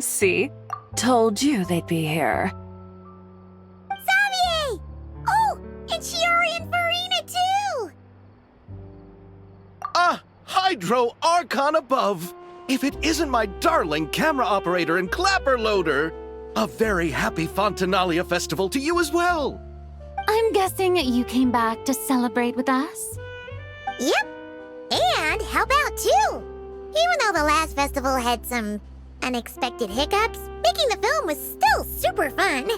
See? Told you they'd be here. Xavier! Oh, and Shiori and Farina too! Ah, Hydro Archon above! If it isn't my darling camera operator and clapper loader! A very happy Fontinalia festival to you as well! I'm guessing you came back to celebrate with us? Yep. And how about two? Even though the last festival had some unexpected hiccups, making the film was still super fun.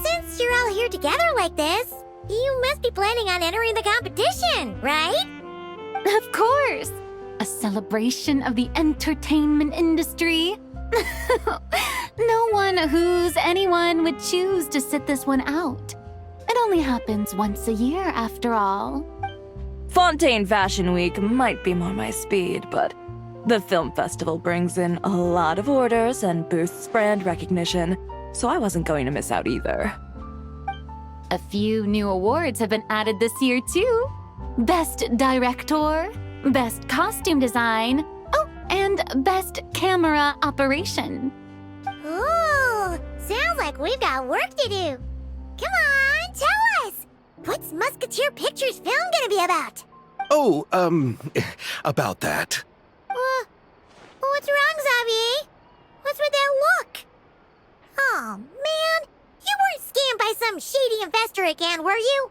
Since you're all here together like this, you must be planning on entering the competition, right? Of course! A celebration of the entertainment industry. No one who's anyone would choose to sit this one out. It only happens once a year, after all. Fontaine Fashion Week might be more my speed, but the film festival brings in a lot of orders and boosts brand recognition, so I wasn't going to miss out either. A few new awards have been added this year, too. Best Director, Best Costume Design, oh, and Best Camera Operation. Ooh, sounds like we've got work to do. Come on, tell us! What's Musketeer Pictures film gonna be about? Oh, about that. What's wrong, Xavier? What's with that look? Oh, man. You weren't scammed by some shady investor again, were you?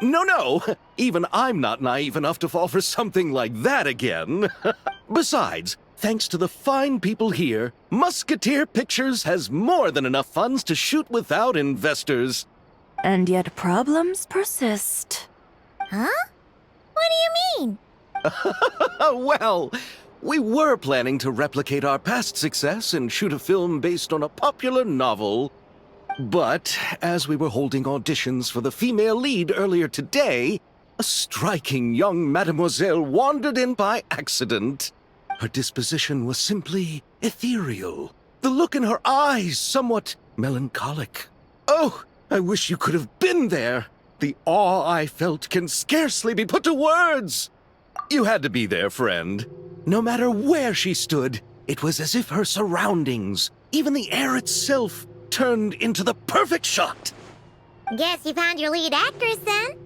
No. Even I'm not naive enough to fall for something like that again. Besides, thanks to the fine people here, Musketeer Pictures has more than enough funds to shoot without investors. And yet problems persist. Huh? What do you mean? Well, we were planning to replicate our past success and shoot a film based on a popular novel. But as we were holding auditions for the female lead earlier today, a striking young mademoiselle wandered in by accident. Her disposition was simply ethereal. The look in her eyes somewhat melancholic. Oh, I wish you could have been there. The awe I felt can scarcely be put to words. You had to be there, friend. No matter where she stood, it was as if her surroundings, even the air itself, turned into the perfect shot. Guess you found your lead actress, then?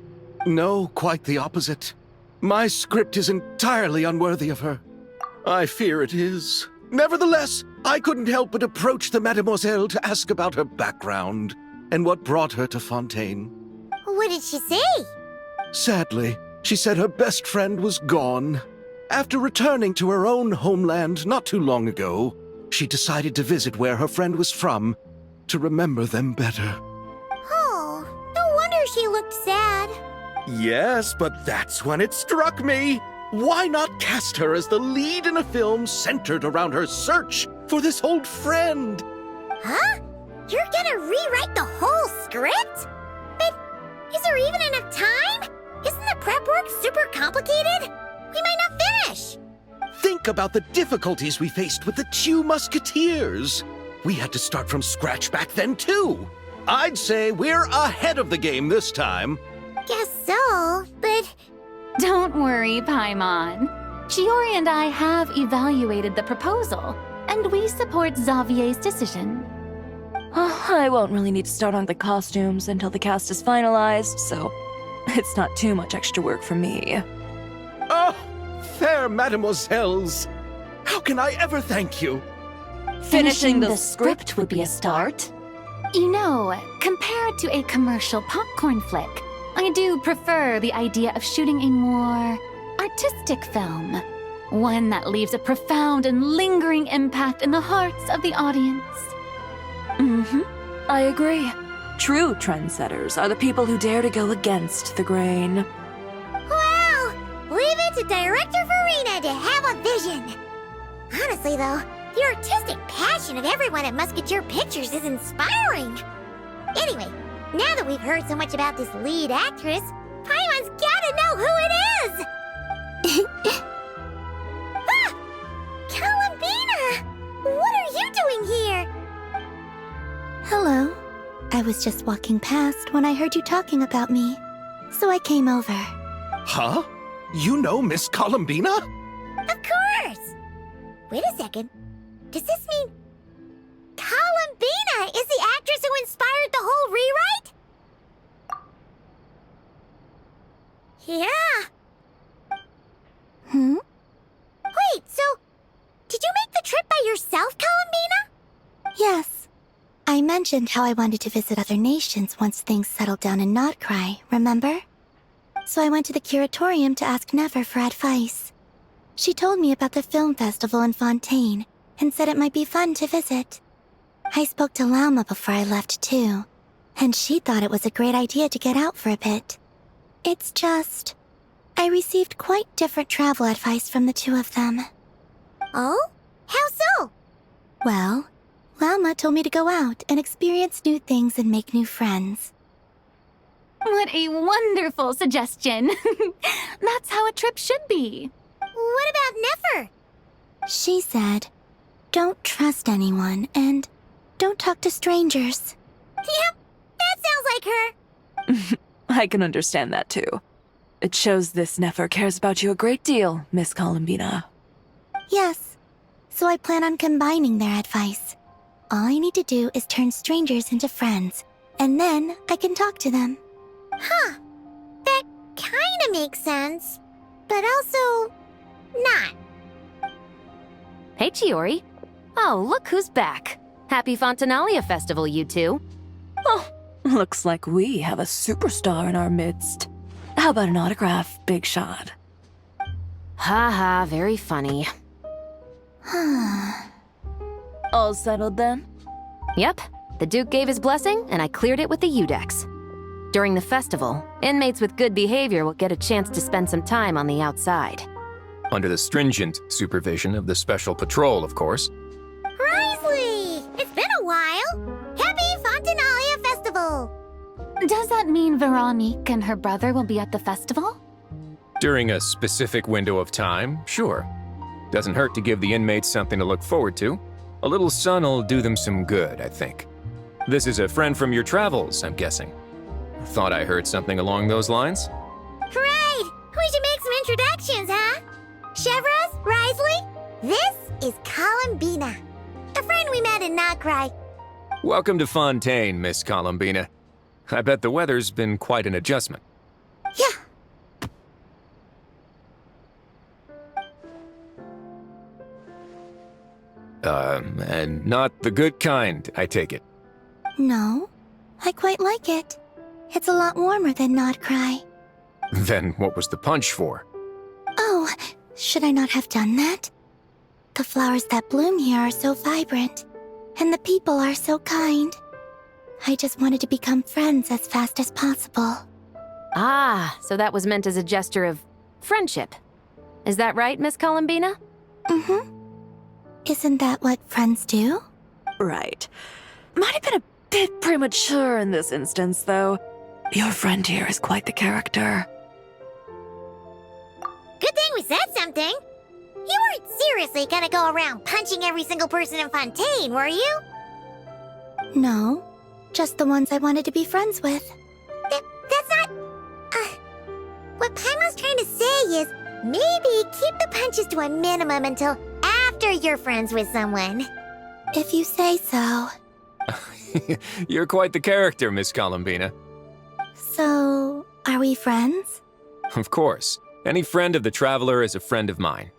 No, quite the opposite. My script is entirely unworthy of her. I fear it is. Nevertheless, I couldn't help but approach the mademoiselle to ask about her background and what brought her to Fontaine. What did she say? Sadly, she said her best friend was gone. After returning to her own homeland not too long ago, she decided to visit where her friend was from to remember them better. Oh, no wonder she looked sad. Yes, but that's when it struck me. Why not cast her as the lead in a film centered around her search for this old friend? Huh? You're gonna rewrite the whole script? But is there even enough time? Isn't the prep work super complicated? We might not finish. Think about the difficulties we faced with the two Musketeers. We had to start from scratch back then, too. I'd say we're ahead of the game this time. Guess so, but... Don't worry, Paimon. Shiori and I have evaluated the proposal, and we support Xavier's decision. I won't really need to start on the costumes until the cast is finalized, so it's not too much extra work for me. Oh, fair mademoiselles. How can I ever thank you? Finishing the script would be a start. You know, compared to a commercial popcorn flick, I do prefer the idea of shooting a more artistic film. One that leaves a profound and lingering impact in the hearts of the audience. I agree. True trendsetters are the people who dare to go against the grain. Wow! Leave it to Director Farina to have a vision. Honestly, though, the artistic passion of everyone at Musketeer Pictures is inspiring. Anyway, now that we've heard so much about this lead actress, Paimon's gotta know who it is! was just walking past when I heard you talking about me, so I came over. Huh? You know Miss Columbina? Of course! Wait a second. Does this mean Columbina is the actress who inspired the whole rewrite? Yeah. Hmm? Wait, so did you make the trip by yourself, Columbina? Yes. I mentioned how I wanted to visit other nations once things settled down in Notcry, remember? So I went to the curatorium to ask Never for advice. She told me about the film festival in Fontaine and said it might be fun to visit. I spoke to Lauma before I left too, and she thought it was a great idea to get out for a bit. It's just, I received quite different travel advice from the two of them. Oh? How so? Well, Lauma told me to go out and experience new things and make new friends. What a wonderful suggestion. That's how a trip should be. What about Nefer? She said, don't trust anyone and don't talk to strangers. Yep, that sounds like her. I can understand that too. It shows this Nefer cares about you a great deal, Miss Columbina. Yes, so I plan on combining their advice. All I need to do is turn strangers into friends, and then I can talk to them. Huh. That kinda makes sense. But also, not. Hey, Chiori. Oh, look who's back. Happy Fontinalia Festival, you two. Oh, looks like we have a superstar in our midst. How about an autograph, Big Shot? Ha, very funny. All settled then? Yep, the Duke gave his blessing, and I cleared it with the Udex. During the festival, inmates with good behavior will get a chance to spend some time on the outside. Under the stringent supervision of the Special Patrol, of course. Risley! It's been a while! Happy Fontinalia Festival! Does that mean Veronique and her brother will be at the festival? During a specific window of time, sure. Doesn't hurt to give the inmates something to look forward to. A little sun'll do them some good, I think. This is a friend from your travels, I'm guessing. Thought I heard something along those lines. Right! We should make some introductions, huh? Chevros, Risley, this is Columbina, a friend we met in Notcry. Welcome to Fontaine, Miss Columbina. I bet the weather's been quite an adjustment. Yeah. And not the good kind, I take it. No, I quite like it. It's a lot warmer than Notcry. Then what was the punch for? Oh, should I not have done that? The flowers that bloom here are so vibrant, and the people are so kind. I just wanted to become friends as fast as possible. Ah, so that was meant as a gesture of friendship. Is that right, Miss Columbina? Mm-hmm. Isn't that what friends do? Right. Might have been a bit premature in this instance, though. Your friend here is quite the character. Good thing we said something. You weren't seriously gonna go around punching every single person in Fontaine, were you? No, just the ones I wanted to be friends with. That's not... what Paimon's trying to say is, maybe keep the punches to a minimum until after you're friends with someone. If you say so. You're quite the character, Miss Columbina. So, are we friends? Of course. Any friend of the Traveler is a friend of mine.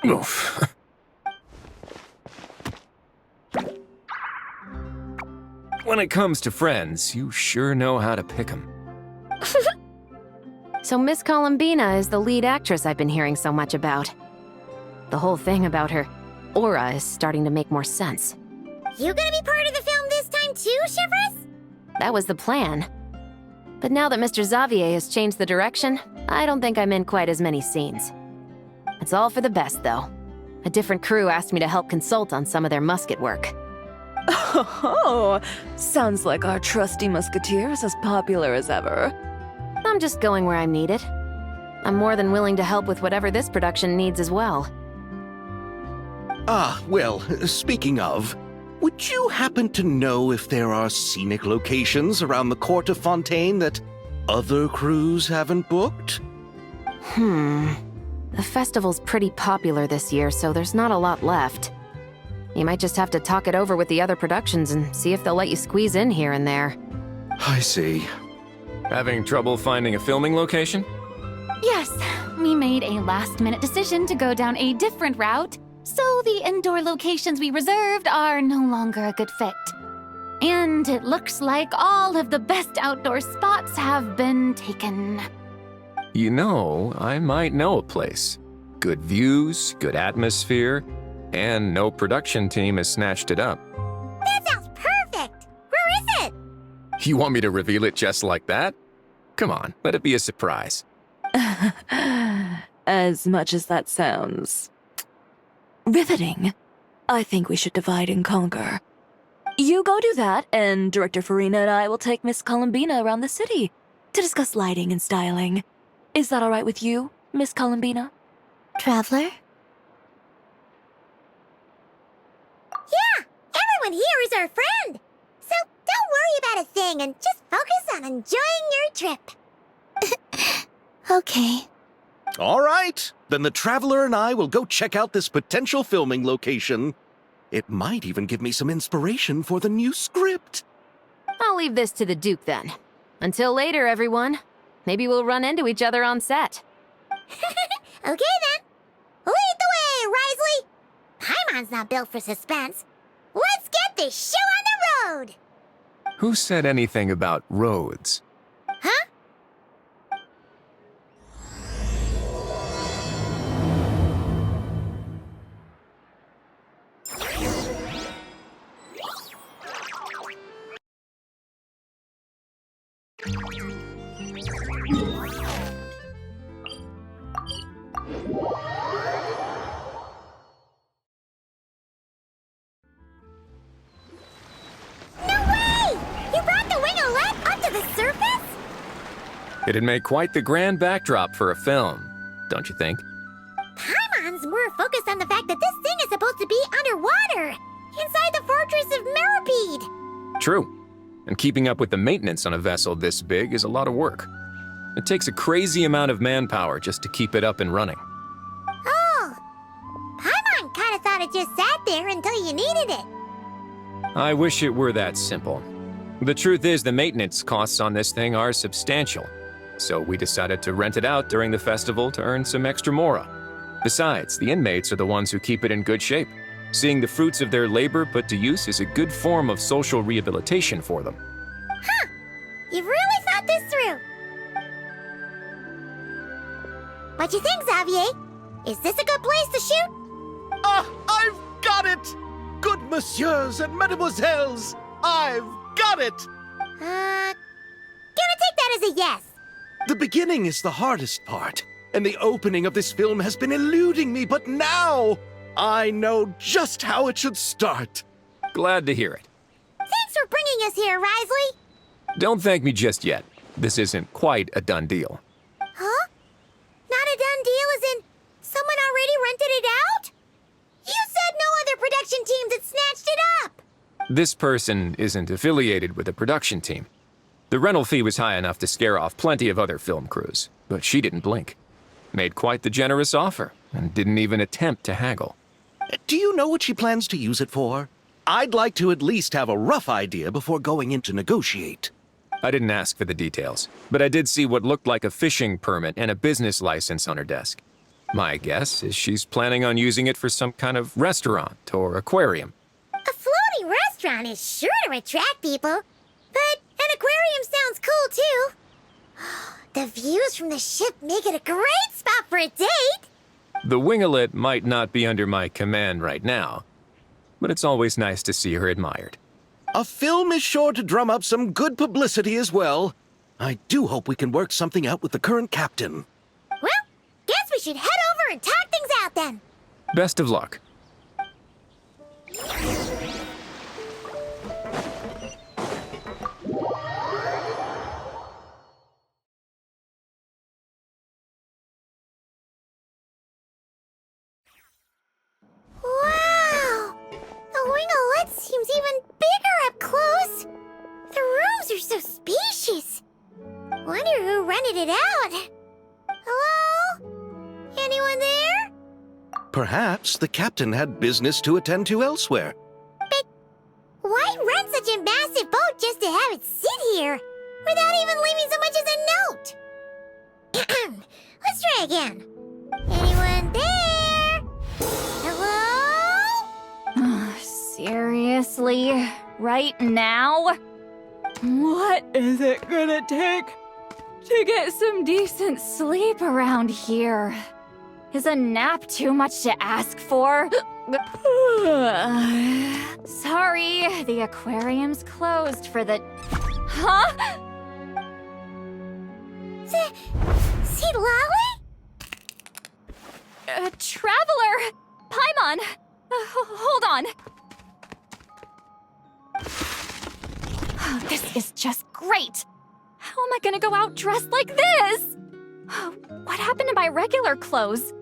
Yeah. Oof. When it comes to friends, you sure know how to pick 'em. So Miss Columbina is the lead actress I've been hearing so much about. The whole thing about her aura is starting to make more sense. You gonna be part of the film this time too, Chevros? That was the plan. But now that Mr. Xavier has changed the direction, I don't think I'm in quite as many scenes. It's all for the best, though. A different crew asked me to help consult on some of their musket work. Oh, sounds like our trusty musketeer is as popular as ever. I'm just going where I'm needed. I'm more than willing to help with whatever this production needs as well. Ah, well, speaking of, would you happen to know if there are scenic locations around the court of Fontaine that other crews haven't booked? The festival's pretty popular this year, so there's not a lot left. You might just have to talk it over with the other productions and see if they'll let you squeeze in here and there. I see. Having trouble finding a filming location? Yes, we made a last-minute decision to go down a different route, so the indoor locations we reserved are no longer a good fit. And it looks like all of the best outdoor spots have been taken. You know, I might know a place. Good views, good atmosphere, and no production team has snatched it up. That sounds perfect! Where is it? You want me to reveal it just like that? Come on, let it be a surprise. As much as that sounds riveting, I think we should divide and conquer. You go do that, and Director Farina and I will take Miss Columbina around the city to discuss lighting and styling. Is that all right with you, Miss Columbina? Traveler? Yeah, everyone here is our friend. So don't worry about a thing and just focus on enjoying your trip. Okay. All right, then the Traveler and I will go check out this potential filming location. It might even give me some inspiration for the new script. I'll leave this to the Duke then. Until later, everyone. Maybe we'll run into each other on set. Okay then. Lead the way, Risley. Paimon's not built for suspense. Let's get this show on the road. Who said anything about roads? Huh? It'd make quite the grand backdrop for a film, don't you think? Paimon's more focused on the fact that this thing is supposed to be underwater, inside the fortress of Meripede. True. And keeping up with the maintenance on a vessel this big is a lot of work. It takes a crazy amount of manpower just to keep it up and running. Oh, Paimon kind of thought it just sat there until you needed it. I wish it were that simple. The truth is the maintenance costs on this thing are substantial. So we decided to rent it out during the festival to earn some extra mora. Besides, the inmates are the ones who keep it in good shape. Seeing the fruits of their labor put to use is a good form of social rehabilitation for them. Huh, you've really thought this through. What you think, Xavier? Is this a good place to shoot? Ah, I've got it! Good messieurs and mesdemoiselles, I've got it! Gonna take that as a yes. The beginning is the hardest part, and the opening of this film has been eluding me, but now I know just how it should start. Glad to hear it. Thanks for bringing us here, Risley. Don't thank me just yet. This isn't quite a done deal. Huh? Not a done deal as in someone already rented it out? You said no other production teams had snatched it up. This person isn't affiliated with a production team. The rental fee was high enough to scare off plenty of other film crews, but she didn't blink. Made quite the generous offer, and didn't even attempt to haggle. Do you know what she plans to use it for? I'd like to at least have a rough idea before going in to negotiate. I didn't ask for the details, but I did see what looked like a fishing permit and a business license on her desk. My guess is she's planning on using it for some kind of restaurant or aquarium. A floating restaurant is sure to attract people, but an aquarium sounds cool too. The views from the ship make it a great spot for a date. The winglet might not be under my command right now, but it's always nice to see her admired. A film is sure to drum up some good publicity as well. I do hope we can work something out with the current captain. Well, guess we should head over and talk things out then. Best of luck. Wow! The winglet that seems even bigger up close. The rooms are so spacious. Wonder who rented it out. Hello? Anyone there? Perhaps the captain had business to attend to elsewhere. But why rent such a massive boat just to have it sit here without even leaving so much as a note? Let's try again. Anyone there? Hello? Seriously? Right now? What is it gonna take to get some decent sleep around here? Is a nap too much to ask for? Sorry, the aquarium's closed for the... Huh? Seed Lolly? Traveler! Paimon! Hold on. This is just great! How am I gonna go out dressed like this? What happened to my regular clothes?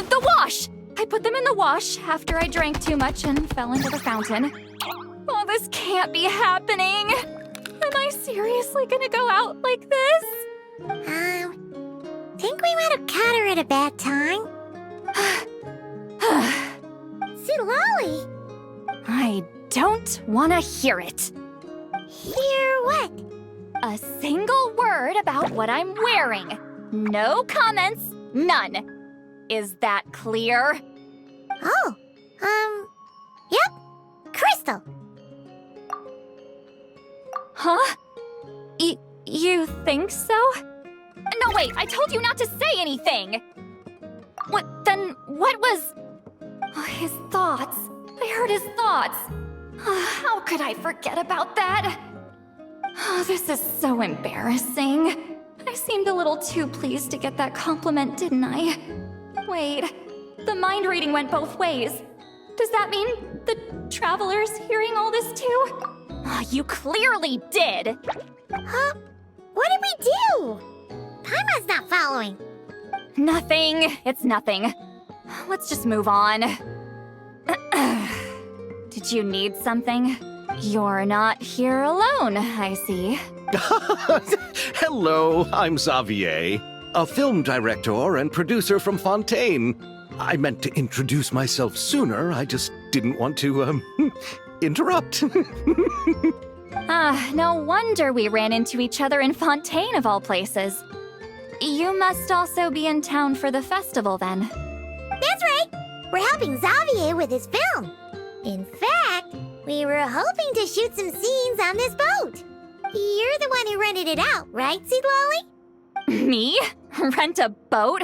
The wash! I put them in the wash after I drank too much and fell into the fountain. Oh, this can't be happening! Am I seriously gonna go out like this? Think we might have caught her at a bad time. Seed Lolly! I don't want to hear it. Hear what? A single word about what I'm wearing. No comments, none. Is that clear? Oh, yep. Crystal. Huh? You think so? No, wait, I told you not to say anything! What was... Oh, his thoughts. I heard his thoughts. How could I forget about that? Oh, this is so embarrassing. I seemed a little too pleased to get that compliment, didn't I? Wait, the mind reading went both ways. Does that mean the traveler's hearing all this too? Oh, you clearly did! Huh? What did we do? Paimon's not following. Nothing. It's nothing. Let's just move on. Did you need something? You're not here alone, I see. Hello, I'm Xavier, a film director and producer from Fontaine. I meant to introduce myself sooner, I just didn't want to, interrupt. No wonder we ran into each other in Fontaine of all places. You must also be in town for the festival then. That's right. We're helping Xavier with his film. In fact, we were hoping to shoot some scenes on this boat. You're the one who rented it out, right, Seed Lolly? Me? Rent a boat?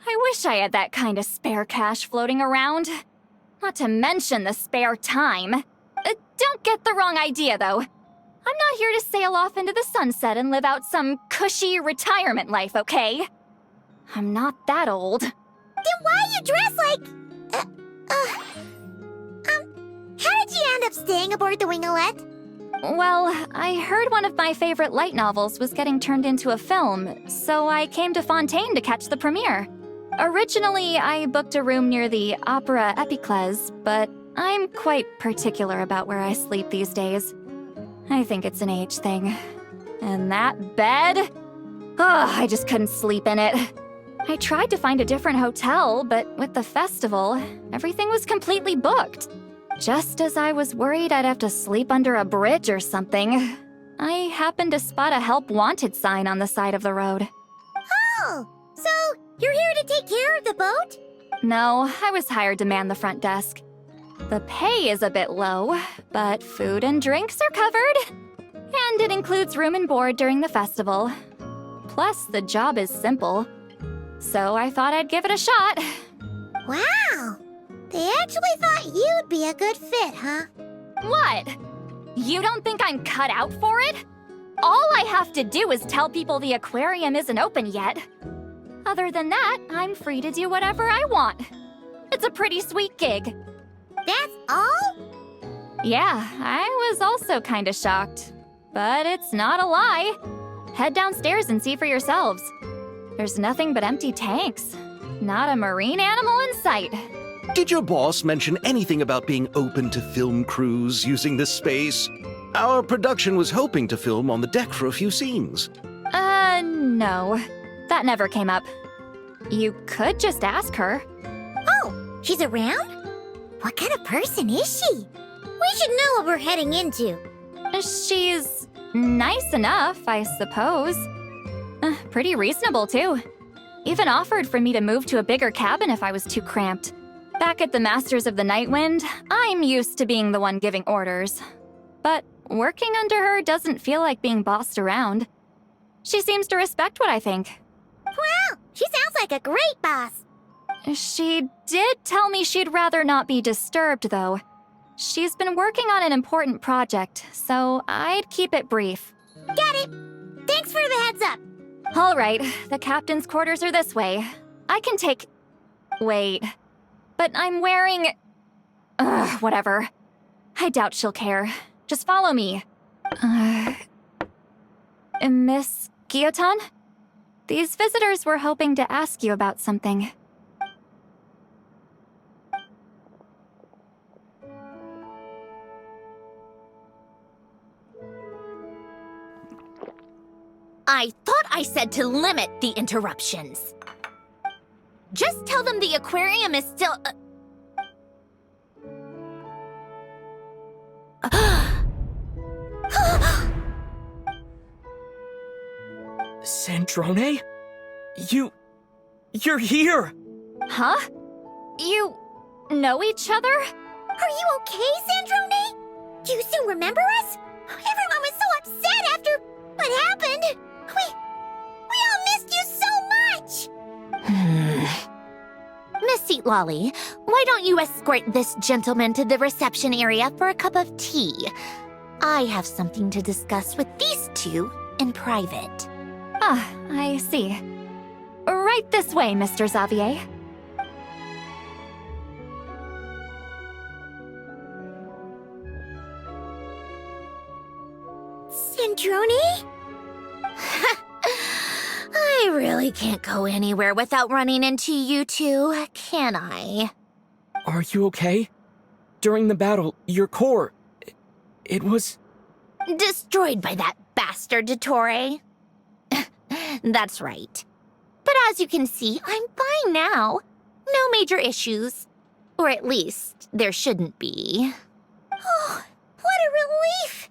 I wish I had that kind of spare cash floating around. Not to mention the spare time. Don't get the wrong idea, though. I'm not here to sail off into the sunset and live out some cushy retirement life, okay? I'm not that old. Then why you dress like... how did you end up staying aboard the Winglet? Well, I heard one of my favorite light novels was getting turned into a film, so I came to Fontaine to catch the premiere. Originally, I booked a room near the Opera Epiclese, but I'm quite particular about where I sleep these days. I think it's an age thing. And that bed? I just couldn't sleep in it. I tried to find a different hotel, but with the festival, everything was completely booked. Just as I was worried I'd have to sleep under a bridge or something, I happened to spot a help wanted sign on the side of the road. Oh, so you're here to take care of the boat? No, I was hired to man the front desk. The pay is a bit low, but food and drinks are covered. And it includes room and board during the festival. Plus, the job is simple. So I thought I'd give it a shot. Wow! They actually thought you'd be a good fit, huh? What? You don't think I'm cut out for it? All I have to do is tell people the aquarium isn't open yet. Other than that, I'm free to do whatever I want. It's a pretty sweet gig. That's all? Yeah, I was also kinda shocked. But it's not a lie. Head downstairs and see for yourselves. There's nothing but empty tanks. Not a marine animal in sight. Did your boss mention anything about being open to film crews using this space? Our production was hoping to film on the deck for a few scenes. No. That never came up. You could just ask her. Oh, she's around? What kind of person is she? We should know what we're heading into. She's nice enough, I suppose. Pretty reasonable, too. Even offered for me to move to a bigger cabin if I was too cramped. Back at the Masters of the Nightwind, I'm used to being the one giving orders. But working under her doesn't feel like being bossed around. She seems to respect what I think. Wow, she sounds like a great boss. She did tell me she'd rather not be disturbed, though. She's been working on an important project, so I'd keep it brief. Got it. Thanks for the heads up. All right, the captain's quarters are this way. I can take... Wait. But I'm wearing... whatever. I doubt she'll care. Just follow me. Miss Guillotin? These visitors were hoping to ask you about something. I thought I said to limit the interruptions. Just tell them the aquarium is still... Sandrone? You're here! Huh? You know each other? Are you okay, Sandrone? Do you still remember us? Everyone was so upset after what happened. We all missed you so much. Miss Seat Lolly, why don't you escort this gentleman to the reception area for a cup of tea? I have something to discuss with these two in private. Ah, I see. Right this way, Mr. Xavier. Sandrone? I really can't go anywhere without running into you two, can I? Are you okay? During the battle, your core... It was... Destroyed by that bastard Dottore. That's right. But as you can see, I'm fine now. No major issues. Or at least, there shouldn't be. Oh, what a relief!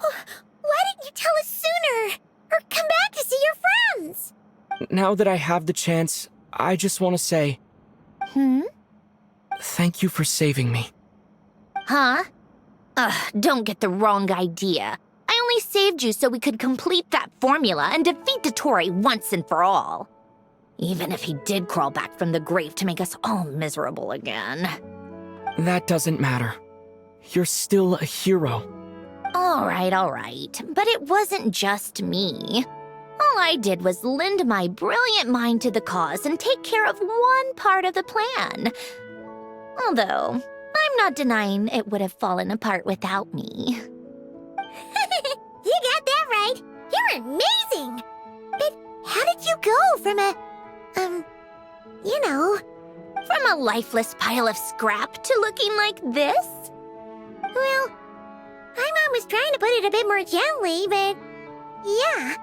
Oh, why didn't you tell us sooner? Or come back to see your friends? Now that I have the chance, I just want to say... Thank you for saving me. Huh? Don't get the wrong idea. I only saved you so we could complete that formula and defeat Dottore once and for all. Even if he did crawl back from the grave to make us all miserable again. That doesn't matter. You're still a hero. All right. But it wasn't just me. All I did was lend my brilliant mind to the cause and take care of one part of the plan. Although, I'm not denying it would have fallen apart without me. You got that right. You're amazing. But how did you go from a... From a lifeless pile of scrap to looking like this? Well, my mom was trying to put it a bit more gently, but... yeah.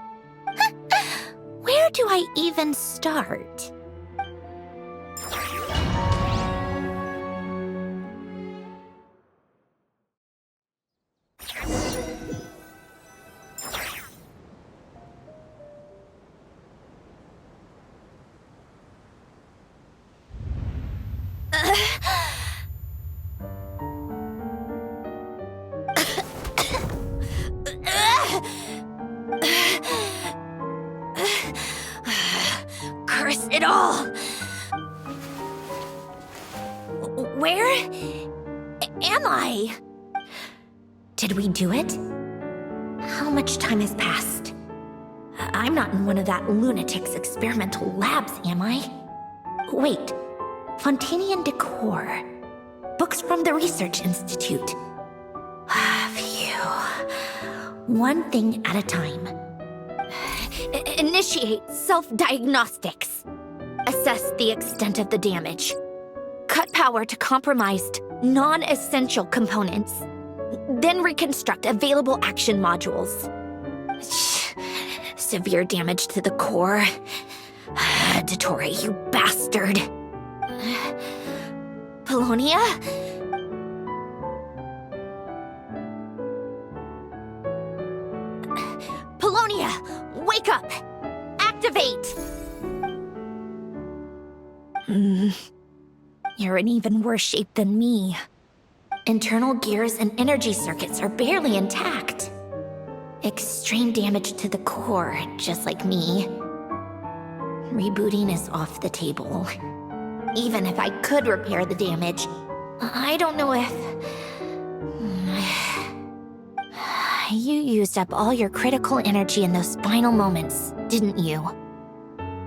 Where do I even start? Curse it all! Where am I? Did we do it? How much time has passed? I'm not in one of that lunatic's experimental labs, am I? Wait, Fontanian decor. Books from the Research Institute. Phew. One thing at a time. Initiate self-diagnostics. Assess the extent of the damage. Cut power to compromised, non-essential components. Then reconstruct available action modules. Severe damage to the core. Dottore, you bastard. Polonia? Polonia, wake up! Activate! You're in even worse shape than me. Internal gears and energy circuits are barely intact. Extreme damage to the core, just like me. Rebooting is off the table. Even if I could repair the damage, I don't know if... You used up all your critical energy in those final moments, didn't you?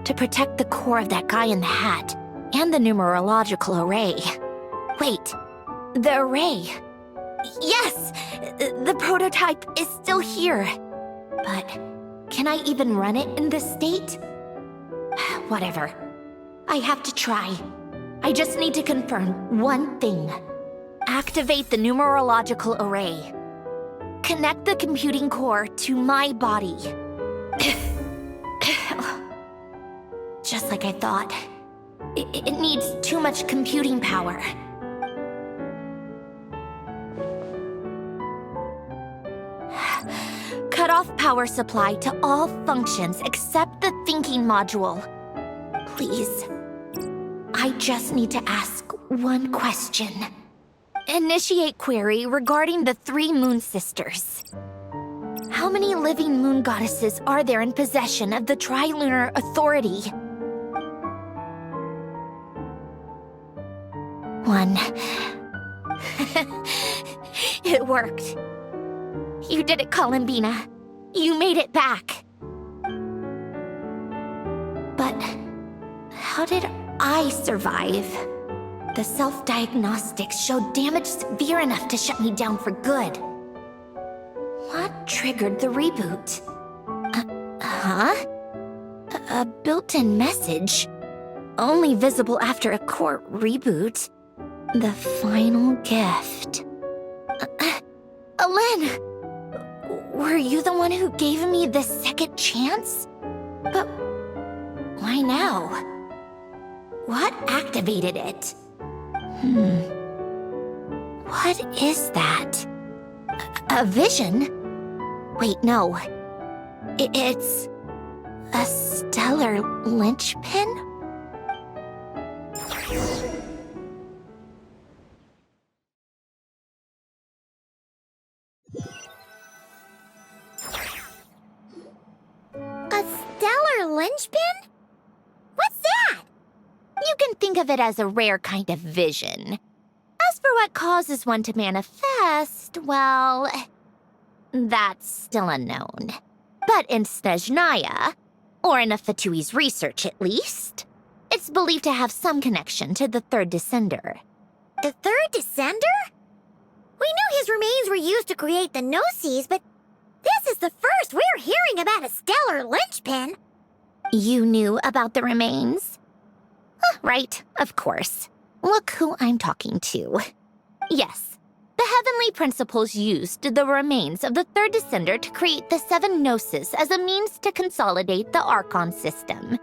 To protect the core of that guy in the hat, and the numerological array. Wait, the array. Yes! The prototype is still here. But can I even run it in this state? Whatever. I have to try. I just need to confirm one thing. Activate the numerological array. Connect the computing core to my body. Just like I thought. It needs too much computing power. Cut off power supply to all functions except the thinking module. Please. I just need to ask one question. Initiate query regarding the 3 moon sisters. How many living moon goddesses are there in possession of the Trilunar Authority? 1. It worked. You did it, Columbina. You made it back. But how did I survive? The self-diagnostics showed damage severe enough to shut me down for good. What triggered the reboot? A built-in message. Only visible after a core reboot. The final gift. Alen! Were you the one who gave me this second chance? But why now? What activated it? What is that? A vision? Wait, no. It's a stellar linchpin? A stellar linchpin? What's that? You can think of it as a rare kind of vision. As for what causes one to manifest, well, that's still unknown. But in Snezhnaya, or in Afatui's research at least, it's believed to have some connection to the third descender. The third descender? We knew his remains were used to create the Gnosis, but this is the first we're hearing about a stellar linchpin. You knew about the remains? Right, of course. Look who I'm talking to. Yes, the Heavenly Principles used the remains of the third descender to create the 7 Gnosis as a means to consolidate the Archon system.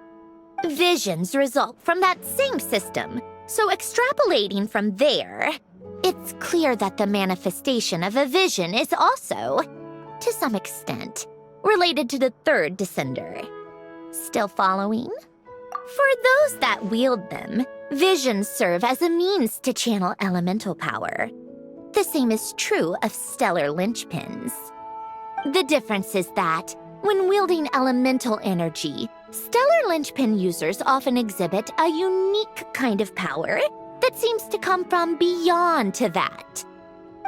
Visions result from that same system, so extrapolating from there, it's clear that the manifestation of a vision is also, to some extent, related to the third descender. Still following? For those that wield them, visions serve as a means to channel elemental power. The same is true of stellar linchpins. The difference is that, when wielding elemental energy, stellar linchpin users often exhibit a unique kind of power that seems to come from beyond to that.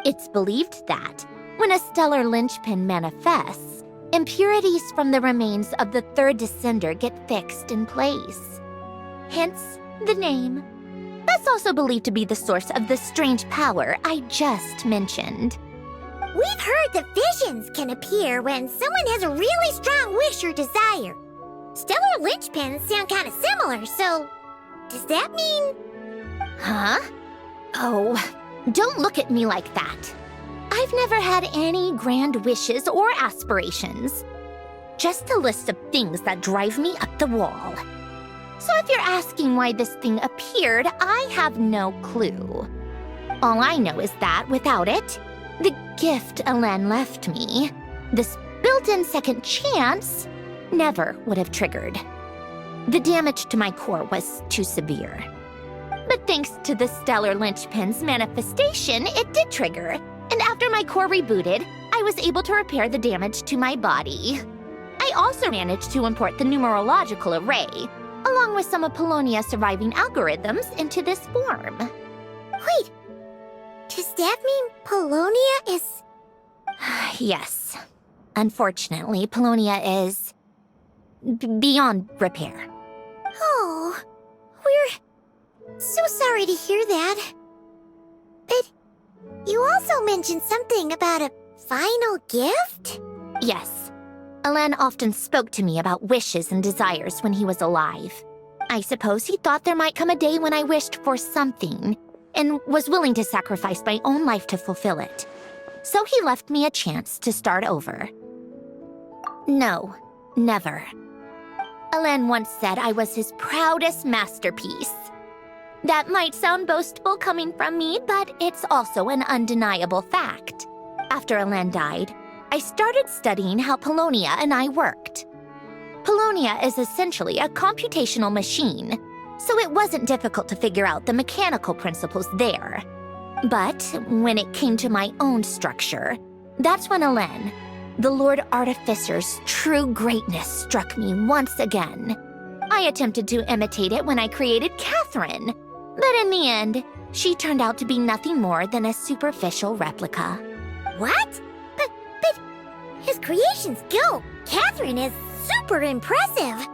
It's believed that, when a stellar linchpin manifests, impurities from the remains of the third descender get fixed in place. Hence, the name. That's also believed to be the source of the strange power I just mentioned. We've heard that visions can appear when someone has a really strong wish or desire. Stellar linchpins sound kind of similar, so does that mean... Huh? Oh, don't look at me like that. I've never had any grand wishes or aspirations. Just a list of things that drive me up the wall. So if you're asking why this thing appeared, I have no clue. All I know is that without it, the gift Alen left me, this built-in second chance, never would have triggered. The damage to my core was too severe. But thanks to the stellar linchpin's manifestation, it did trigger. And after my core rebooted, I was able to repair the damage to my body. I also managed to import the numerological array, along with some of Polonia's surviving algorithms, into this form. Wait, does that mean Polonia is... Yes. Unfortunately, Polonia is... beyond repair. Oh, we're so sorry to hear that. But you also mentioned something about a final gift? Yes. Alen often spoke to me about wishes and desires when he was alive. I suppose he thought there might come a day when I wished for something, and was willing to sacrifice my own life to fulfill it. So he left me a chance to start over. No, never. Alen once said I was his proudest masterpiece. That might sound boastful coming from me, but it's also an undeniable fact. After Alen died, I started studying how Polonia and I worked. Polonia is essentially a computational machine, so it wasn't difficult to figure out the mechanical principles there. But when it came to my own structure, that's when Alen, the Lord Artificer's true greatness, struck me once again. I attempted to imitate it when I created Catherine, but in the end, she turned out to be nothing more than a superficial replica. What? But his creation's go. Catherine is super impressive.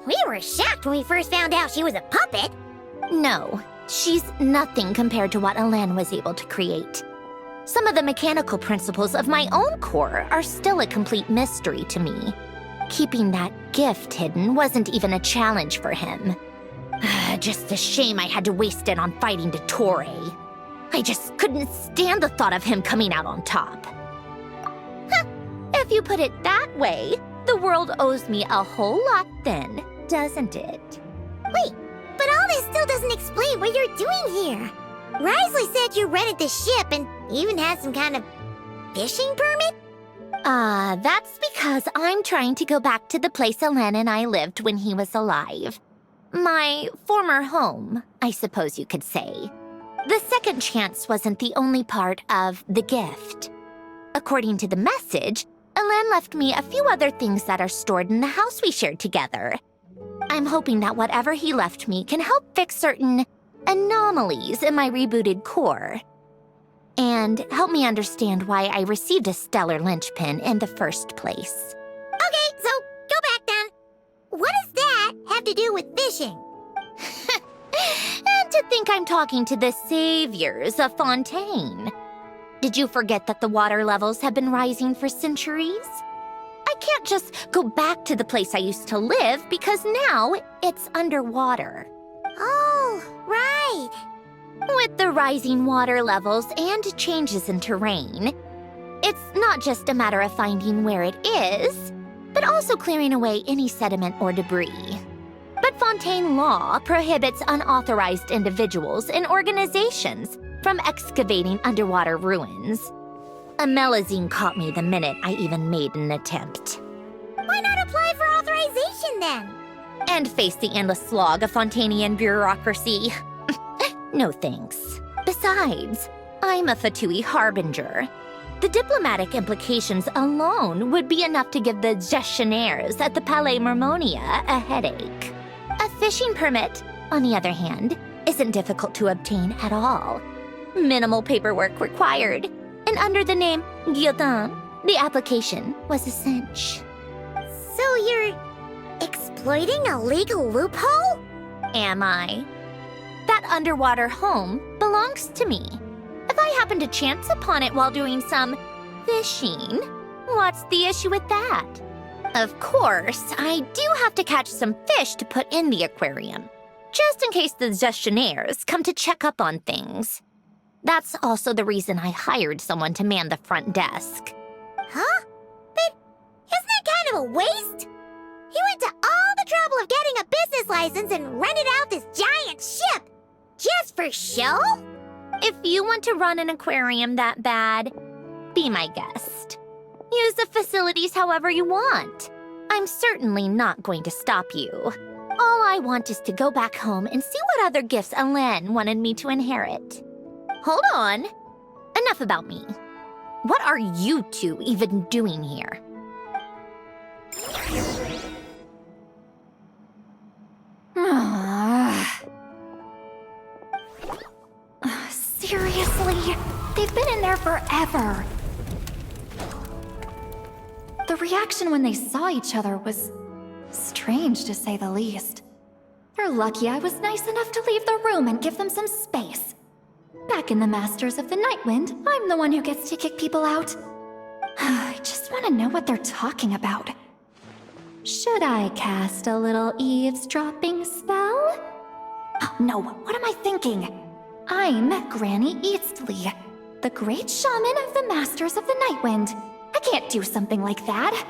We were shocked when we first found out she was a puppet. No, she's nothing compared to what Alen was able to create. Some of the mechanical principles of my own core are still a complete mystery to me. Keeping that gift hidden wasn't even a challenge for him. Just a shame I had to waste it on fighting Dottore. I just couldn't stand the thought of him coming out on top. If you put it that way, the world owes me a whole lot then, doesn't it? Wait, but all this still doesn't explain what you're doing here. Risley said you rented the ship and even had some kind of fishing permit? That's because I'm trying to go back to the place Alen and I lived when he was alive. My former home, I suppose you could say. The second chance wasn't the only part of the gift. According to the message, Alen left me a few other things that are stored in the house we shared together. I'm hoping that whatever he left me can help fix certain anomalies in my rebooted core. And help me understand why I received a stellar linchpin in the first place. Okay, so go back then. What does that have to do with fishing? And to think I'm talking to the saviors of Fontaine. Did you forget that the water levels have been rising for centuries? I can't just go back to the place I used to live because now it's underwater. Oh, right. With the rising water levels and changes in terrain, it's not just a matter of finding where it is, but also clearing away any sediment or debris. But Fontaine law prohibits unauthorized individuals and organizations from excavating underwater ruins. A Melazine caught me the minute I even made an attempt. Why not apply for authorization then? And face the endless slog of Fontainian bureaucracy. No thanks. Besides, I'm a Fatui harbinger. The diplomatic implications alone would be enough to give the gestionnaires at the Palais Mermonia a headache. A fishing permit, on the other hand, isn't difficult to obtain at all. Minimal paperwork required, and under the name Guillotin, the application was a cinch. So you're exploiting a legal loophole? Am I? That underwater home belongs to me. If I happen to chance upon it while doing some fishing, what's the issue with that? Of course, I do have to catch some fish to put in the aquarium, just in case the gestionnaires come to check up on things. That's also the reason I hired someone to man the front desk. Huh? But isn't that kind of a waste? He went to all the trouble of getting a business license and rented out this giant ship. Just for show? If you want to run an aquarium that bad, be my guest. Use the facilities however you want. I'm certainly not going to stop you. All I want is to go back home and see what other gifts Alain wanted me to inherit. Hold on. Enough about me. What are you two even doing here? Seriously? They've been in there forever. The reaction when they saw each other was strange, to say the least. They're lucky I was nice enough to leave the room and give them some space. Back in the Masters of the Nightwind, I'm the one who gets to kick people out. I just want to know what they're talking about. Should I cast a little eavesdropping spell? Oh, no, what am I thinking? I'm Granny Eastley, the great shaman of the Masters of the Nightwind. I can't do something like that.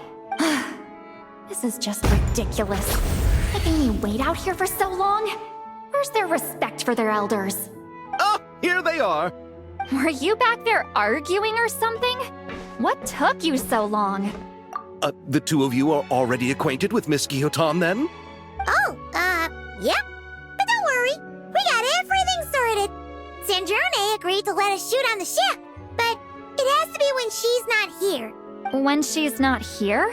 This is just ridiculous. Making me wait out here for so long? Where's their respect for their elders? Oh, here they are. Were you back there arguing or something? What took you so long? The two of you are already acquainted with Miss Guillotin, then? Oh, yep. But don't worry, we got everything sorted. Sandrone agreed to let us shoot on the ship, but it has to be when she's not here. When she's not here?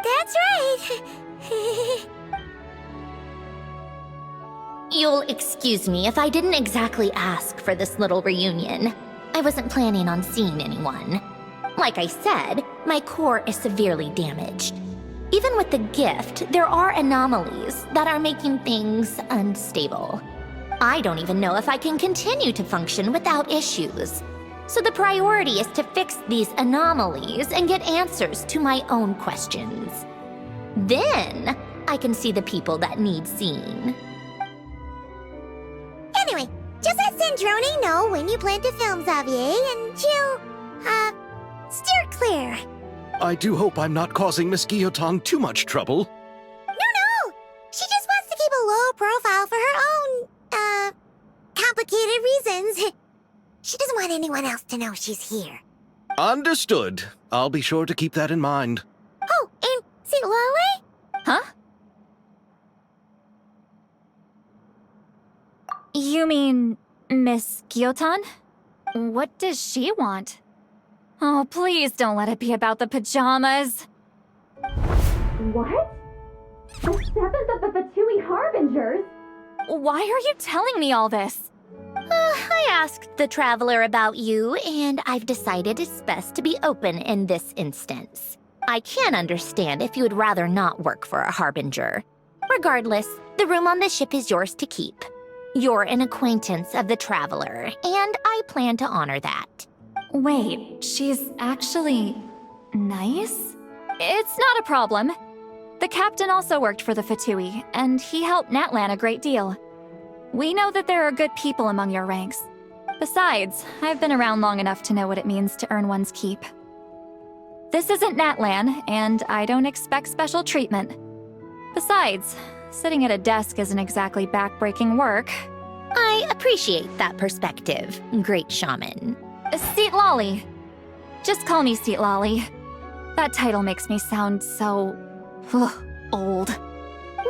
That's right. You'll excuse me if I didn't exactly ask for this little reunion. I wasn't planning on seeing anyone. Like I said, my core is severely damaged. Even with the gift, there are anomalies that are making things unstable. I don't even know if I can continue to function without issues. So the priority is to fix these anomalies and get answers to my own questions. Then, I can see the people that need seeing. Anyway, just let Sandrone know when you plan to film Xavier, and she'll, steer clear. I do hope I'm not causing Miss Guillotin too much trouble. No! She just wants to keep a low profile for her own, complicated reasons. She doesn't want anyone else to know she's here. Understood. I'll be sure to keep that in mind. Oh, and see Lale? Huh? You mean Miss Guillotin? What does she want? Oh, please don't let it be about the pajamas. What? The 7th of the Fatui Harbingers? Why are you telling me all this? I asked the Traveler about you, and I've decided it's best to be open in this instance. I can understand if you would rather not work for a Harbinger. Regardless, the room on the ship is yours to keep. You're an acquaintance of the Traveler, and I plan to honor that. Wait, she's actually nice? It's not a problem. The captain also worked for the Fatui, and he helped Natlan a great deal. We know that there are good people among your ranks. Besides, I've been around long enough to know what it means to earn one's keep. This isn't Natlan, and I don't expect special treatment. Besides, sitting at a desk isn't exactly back-breaking work. I appreciate that perspective, great shaman. Seat Lolly. Just call me Seat Lolly. That title makes me sound so... old.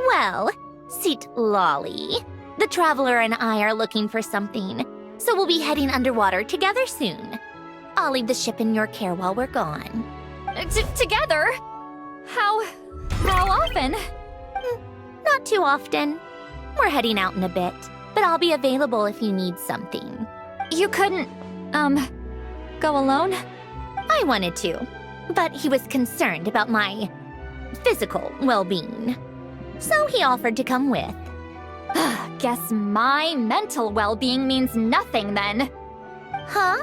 Well, Seat Lolly, the Traveler and I are looking for something, so we'll be heading underwater together soon. I'll leave the ship in your care while we're gone. Together? How often? Not too often. We're heading out in a bit, but I'll be available if you need something. You couldn't, go alone? I wanted to, but he was concerned about my physical well-being. So he offered to come with. Guess my mental well-being means nothing then. Huh?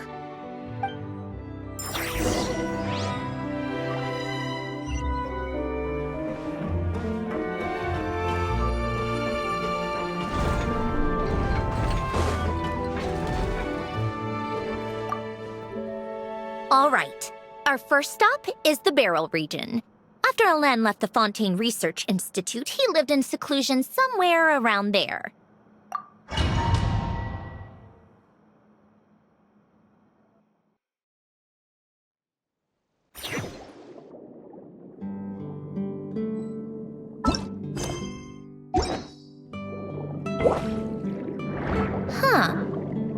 All right. Our first stop is the Beryl region. After Alain left the Fontaine Research Institute, he lived in seclusion somewhere around there. Huh.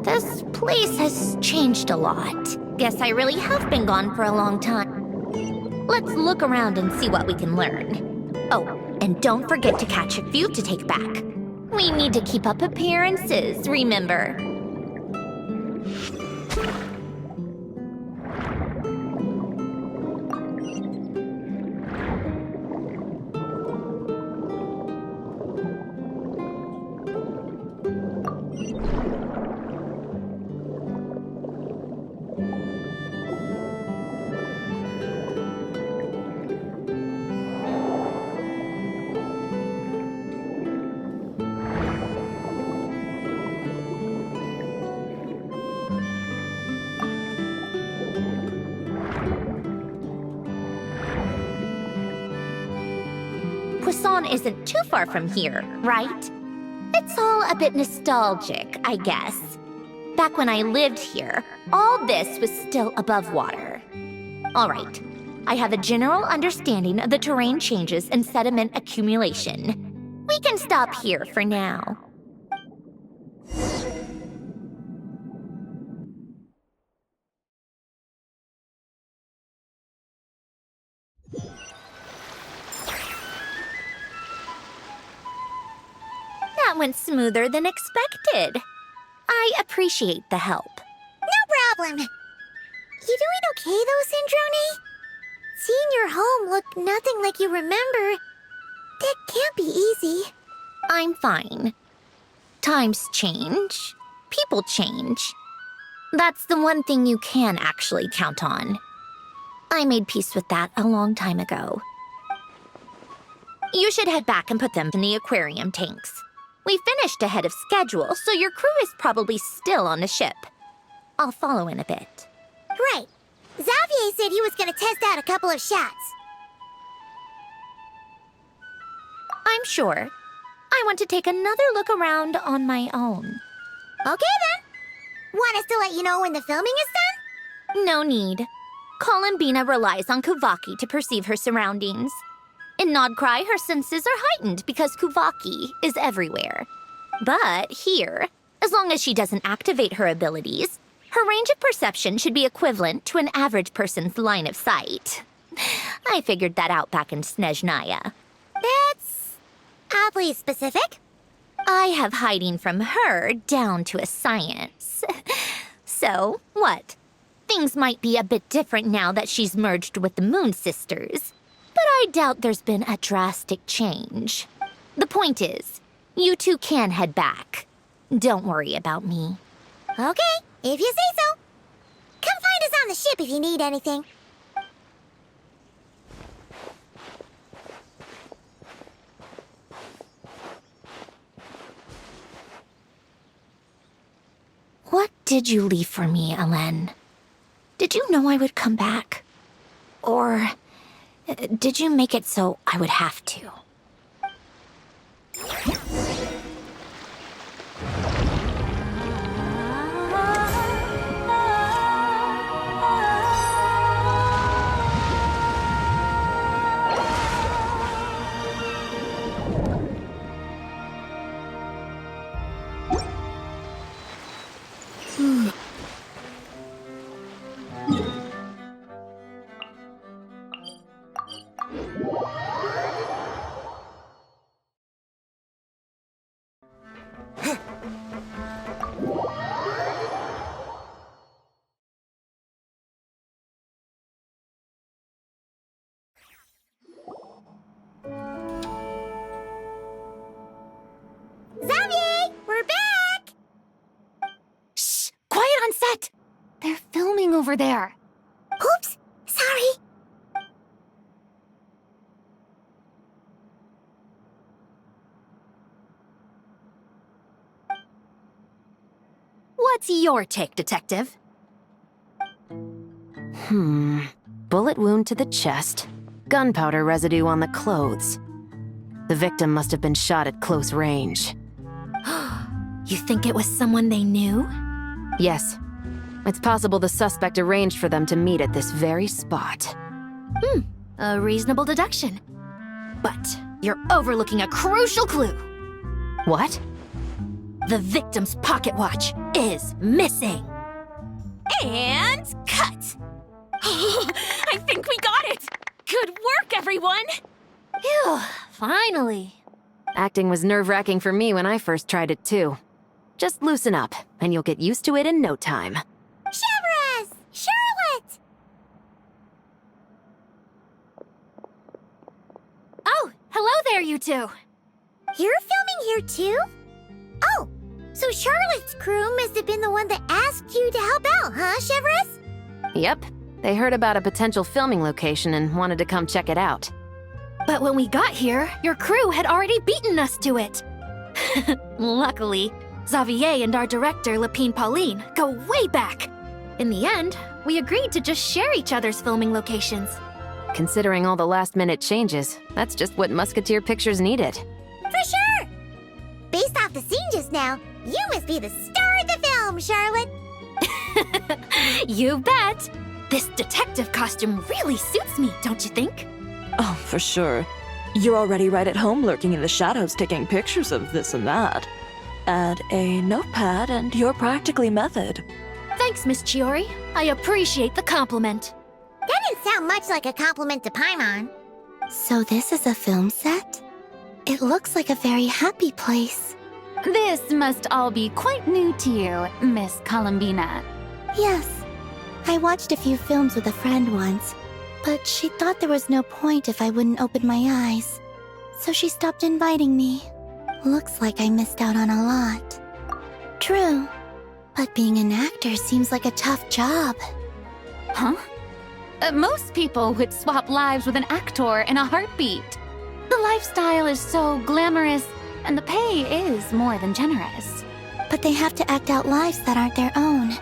This place has changed a lot. Guess I really have been gone for a long time. Let's look around and see what we can learn. Oh, and don't forget to catch a few to take back. We need to keep up appearances, remember? Poisson isn't too far from here, right? It's all a bit nostalgic, I guess. Back when I lived here, all this was still above water. All right, I have a general understanding of the terrain changes and sediment accumulation. We can stop here for now. That went smoother than expected. I appreciate the help. No problem. You doing okay though, Syndrome? Seeing your home look nothing like you remember, that can't be easy. I'm fine. Times change. People change. That's the one thing you can actually count on. I made peace with that a long time ago. You should head back and put them in the aquarium tanks. We finished ahead of schedule, so your crew is probably still on the ship. I'll follow in a bit. Right. Xavier said he was gonna test out a couple of shots. I'm sure. I want to take another look around on my own. Okay then. Want us to let you know when the filming is done? No need. Columbina relies on Kuvaki to perceive her surroundings. In Nodcry, her senses are heightened because Kuvaki is everywhere. But here, as long as she doesn't activate her abilities, her range of perception should be equivalent to an average person's line of sight. I figured that out back in Snezhnaya. That's oddly specific. I have hiding from her down to a science. So, what? Things might be a bit different now that she's merged with the Moon Sisters. But I doubt there's been a drastic change. The point is, you two can head back. Don't worry about me. Okay, if you say so. Come find us on the ship if you need anything. What did you leave for me, Alain? Did you know I would come back? Or did you make it so I would have to? Xavier, we're back! Shh! Quiet on set! They're filming over there. Oops, sorry. What's your take, Detective? Bullet wound to the chest, gunpowder residue on the clothes. The victim must have been shot at close range. You think it was someone they knew? Yes. It's possible the suspect arranged for them to meet at this very spot. A reasonable deduction. But you're overlooking a crucial clue. What? The victim's pocket watch is missing. And cut! I think we got it! Good work, everyone! Phew, finally. Acting was nerve-wracking for me when I first tried it too. Just loosen up, and you'll get used to it in no time. Severus! Charlotte! Oh, hello there, you two. You're filming here too? Oh, so Charlotte's crew must have been the one that asked you to help out, huh, Severus? Yep. They heard about a potential filming location and wanted to come check it out. But when we got here, your crew had already beaten us to it. Luckily, Xavier and our director, Lapine Pauline, go way back. In the end, we agreed to just share each other's filming locations. Considering all the last-minute changes, that's just what Musketeer Pictures needed. For sure! Based off the scene just now, you must be the star of the film, Charlotte! You bet! This detective costume really suits me, don't you think? Oh, for sure. You're already right at home lurking in the shadows taking pictures of this and that. Add a notepad and you're practically method. Thanks, Miss Chiori. I appreciate the compliment. That didn't sound much like a compliment to Paimon. So this is a film set? It looks like a very happy place. This must all be quite new to you, Miss Columbina. Yes. I watched a few films with a friend once, but she thought there was no point if I wouldn't open my eyes. So she stopped inviting me. Looks like I missed out on a lot. True. But being an actor seems like a tough job. Huh? Most people would swap lives with an actor in a heartbeat. The lifestyle is so glamorous, and the pay is more than generous. But they have to act out lives that aren't their own,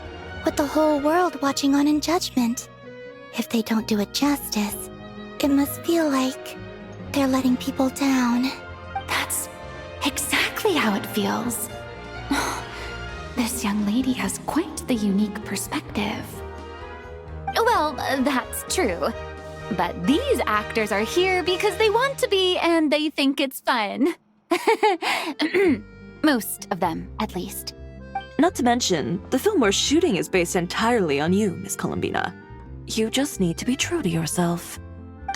with the whole world watching on in judgment. If they don't do it justice, it must feel like they're letting people down. That's exactly how it feels. This young lady has quite the unique perspective. Well, that's true. But these actors are here because they want to be and they think it's fun. Most of them, at least. Not to mention, the film we're shooting is based entirely on you, Miss Columbina. You just need to be true to yourself.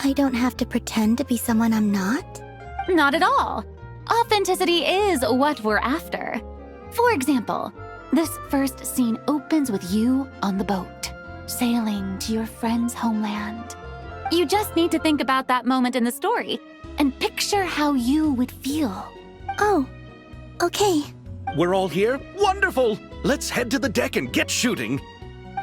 I don't have to pretend to be someone I'm not? Not at all. Authenticity is what we're after. For example, this first scene opens with you on the boat, sailing to your friend's homeland. You just need to think about that moment in the story and picture how you would feel. Oh, okay. We're all here? Wonderful! Let's head to the deck and get shooting.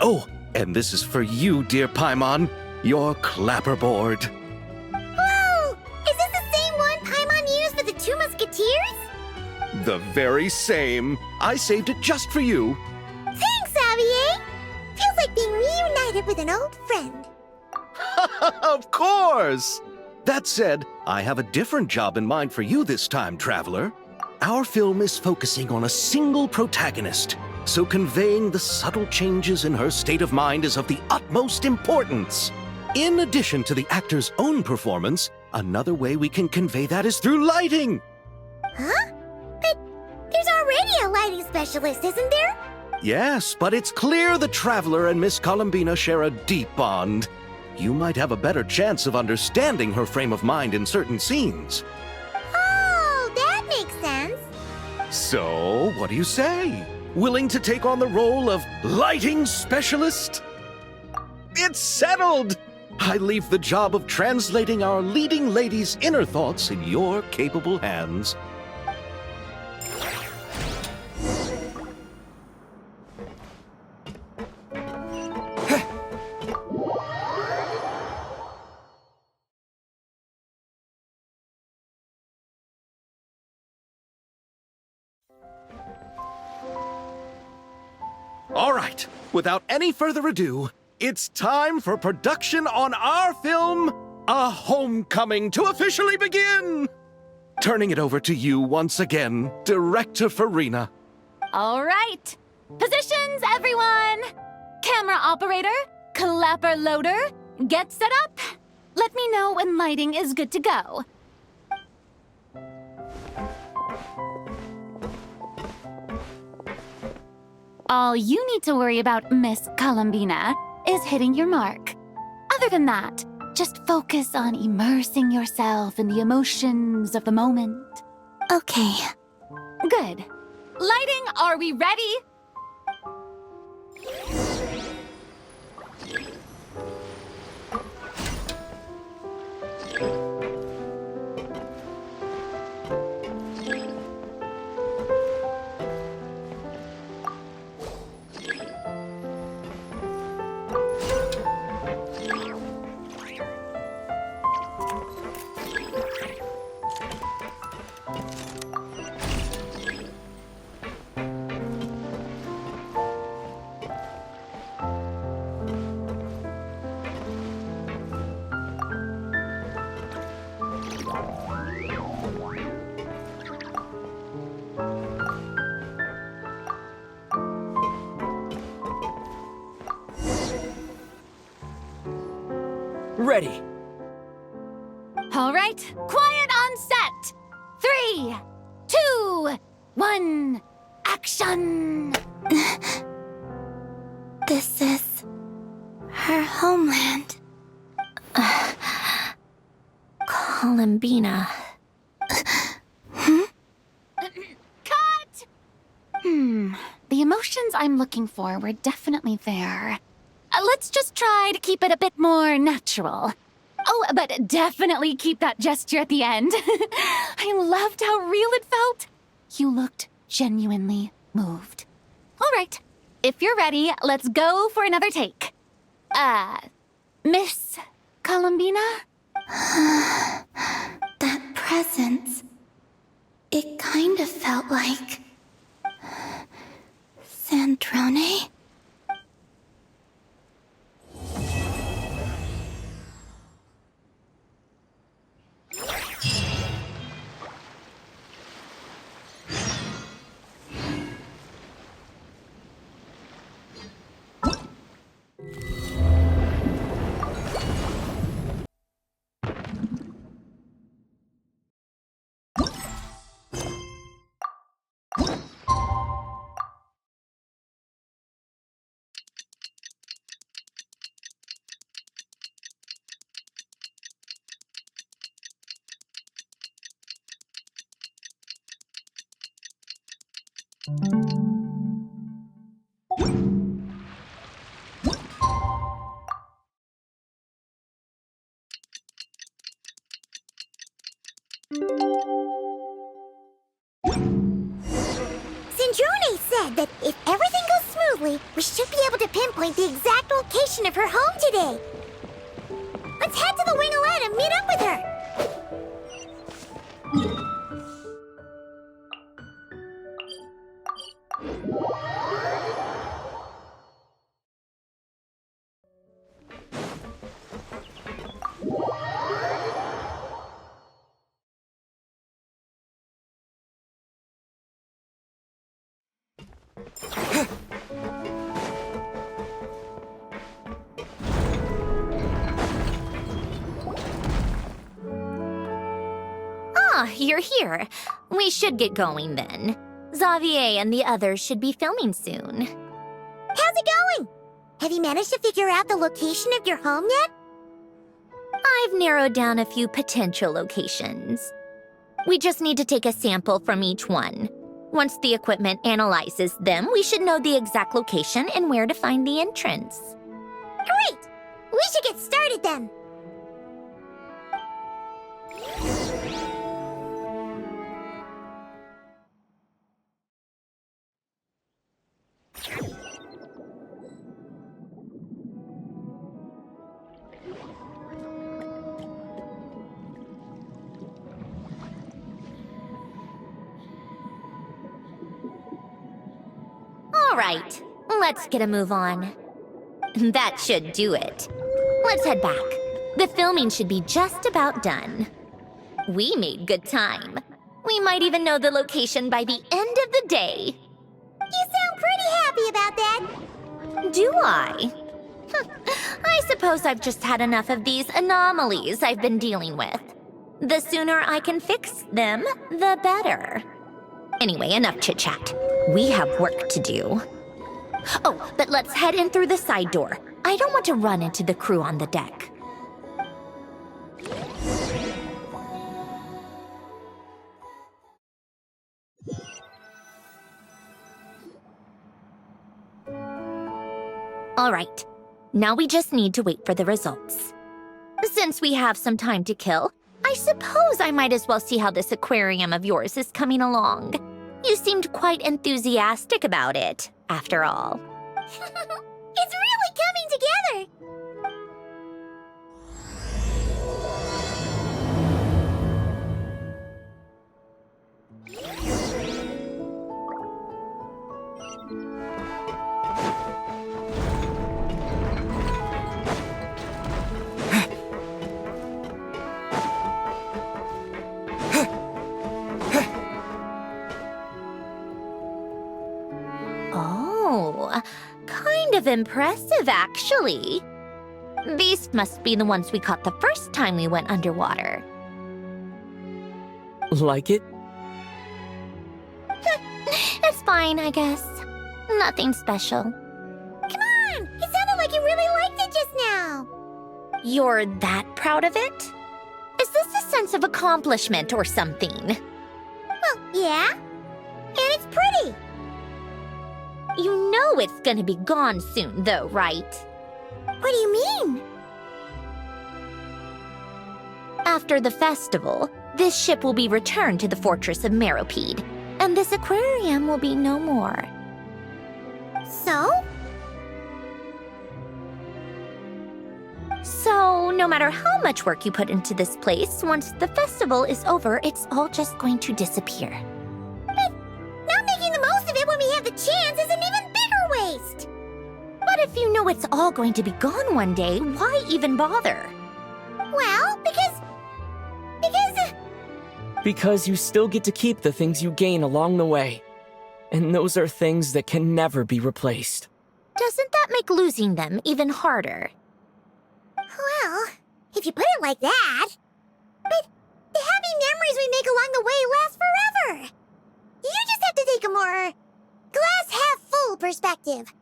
Oh, and this is for you, dear Paimon, your clapperboard. Whoa! Is this the same one Paimon used for the Two Musketeers? The very same. I saved it just for you. Thanks, Xavier! Feels like being reunited with an old friend. Of course! That said, I have a different job in mind for you this time, traveler. Our film is focusing on a single protagonist, so conveying the subtle changes in her state of mind is of the utmost importance. In addition to the actor's own performance, another way we can convey that is through lighting. Huh? But there's already a lighting specialist, isn't there? Yes, but it's clear the traveler and Miss Columbina share a deep bond. You might have a better chance of understanding her frame of mind in certain scenes. Oh, that makes sense. So, what do you say? Willing to take on the role of lighting specialist? It's settled! I leave the job of translating our leading lady's inner thoughts in your capable hands. All right, without any further ado, It's time for production on our film, A Homecoming, to officially begin! Turning it over to you once again, Director Farina. All right. Positions, everyone! Camera operator, clapper loader, get set up. Let me know when lighting is good to go. All you need to worry about, Miss Columbina, is hitting your mark. Other than that, just focus on immersing yourself in the emotions of the moment. Okay. Good. Lighting, are we ready? Ready. All right, quiet on set. 3, 2, 1, action! This is her homeland. Columbina. Cut! The emotions I'm looking for were definitely there. Let's just try to keep it a bit more natural. Oh, but definitely keep that gesture at the end. I loved how real it felt. You looked genuinely moved. All right, if you're ready, let's go for another take. Miss Columbina? That presence. It kind of felt like... Sandrone? Sandrone said that if everything goes smoothly, we should be able to pinpoint the exact location of her home today. Let's head to the winglet and meet up with her. Ah, you're here. We should get going then. Xavier and the others should be filming soon. How's it going? Have you managed to figure out the location of your home yet? I've narrowed down a few potential locations. We just need to take a sample from each one. Once the equipment analyzes them, we should know the exact location and where to find the entrance. Great! We should get started then. All right, let's get a move on. That should do it. Let's head back. The filming should be just about done. We made good time. We might even know the location by the end of the day. You sound pretty happy about that. Do I? I suppose I've just had enough of these anomalies I've been dealing with. The sooner I can fix them, the better. Anyway, enough chit-chat. We have work to do. Oh, but let's head in through the side door. I don't want to run into the crew on the deck. All right, now we just need to wait for the results. Since we have some time to kill, I suppose I might as well see how this aquarium of yours is coming along. You seemed quite enthusiastic about it, after all. It's really coming together. Oh, kind of impressive, actually. These must be the ones we caught the first time we went underwater. Like it? It's fine, I guess. Nothing special. Come on! It sounded like you really liked it just now. You're that proud of it? Is this a sense of accomplishment or something? Well, yeah. And it's pretty. You know it's gonna be gone soon, though, right? What do you mean? After the festival, this ship will be returned to the fortress of Meropide, and this aquarium will be no more. So? So, no matter how much work you put into this place, once the festival is over, it's all just going to disappear. But not making the most of it when we have the chance is an even bigger waste. But if you know it's all going to be gone one day, why even bother? Well, because... Because you still get to keep the things you gain along the way. And those are things that can never be replaced. Doesn't that make losing them even harder? Well, if you put it like that. But the happy memories we make along the way last forever. You just have to take a more glass half full perspective.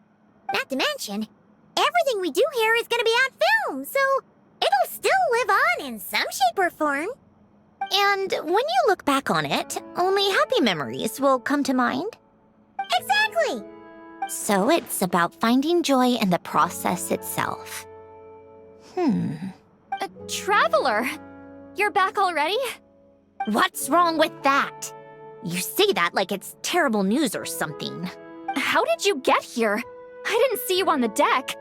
Not to mention, everything we do here is going to be on film, so it'll still live on in some shape or form. And when you look back on it, only happy memories will come to mind? Exactly! So it's about finding joy in the process itself. Traveler! You're back already? What's wrong with that? You say that like it's terrible news or something. How did you get here? I didn't see you on the deck.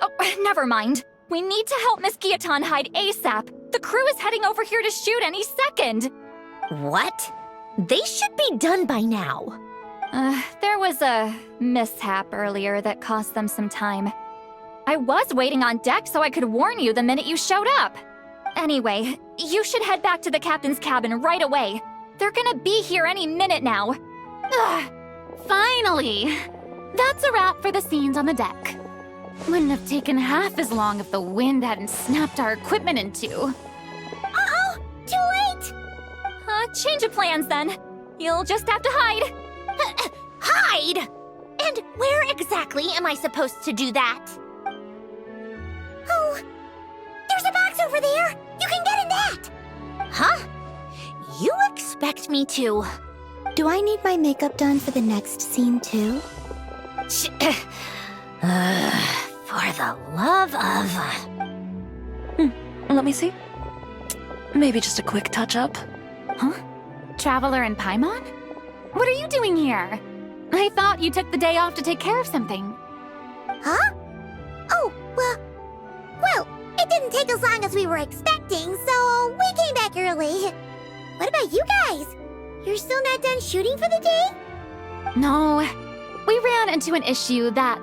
Oh, never mind. We need to help Miss Guillotin hide ASAP. The crew is heading over here to shoot any second. What? They should be done by now. There was a mishap earlier that cost them some time. I was waiting on deck so I could warn you the minute you showed up. Anyway, you should head back to the captain's cabin right away. They're gonna be here any minute now. Ugh, finally! That's a wrap for the scenes on the deck. Wouldn't have taken half as long if the wind hadn't snapped our equipment in two. Uh-oh! Too late! Change of plans then. You'll just have to hide. Hide? And where exactly am I supposed to do that? Oh, there's a box over there. You can get in that. Huh? You expect me to... Do I need my makeup done for the next scene too? For the love of... Let me see. Maybe just a quick touch-up. Huh? Traveler and Paimon? What are you doing here? I thought you took the day off to take care of something. Huh? Oh, well, it didn't take as long as we were expecting, so we came back early. What about you guys? You're still not done shooting for the day? No, we ran into an issue that,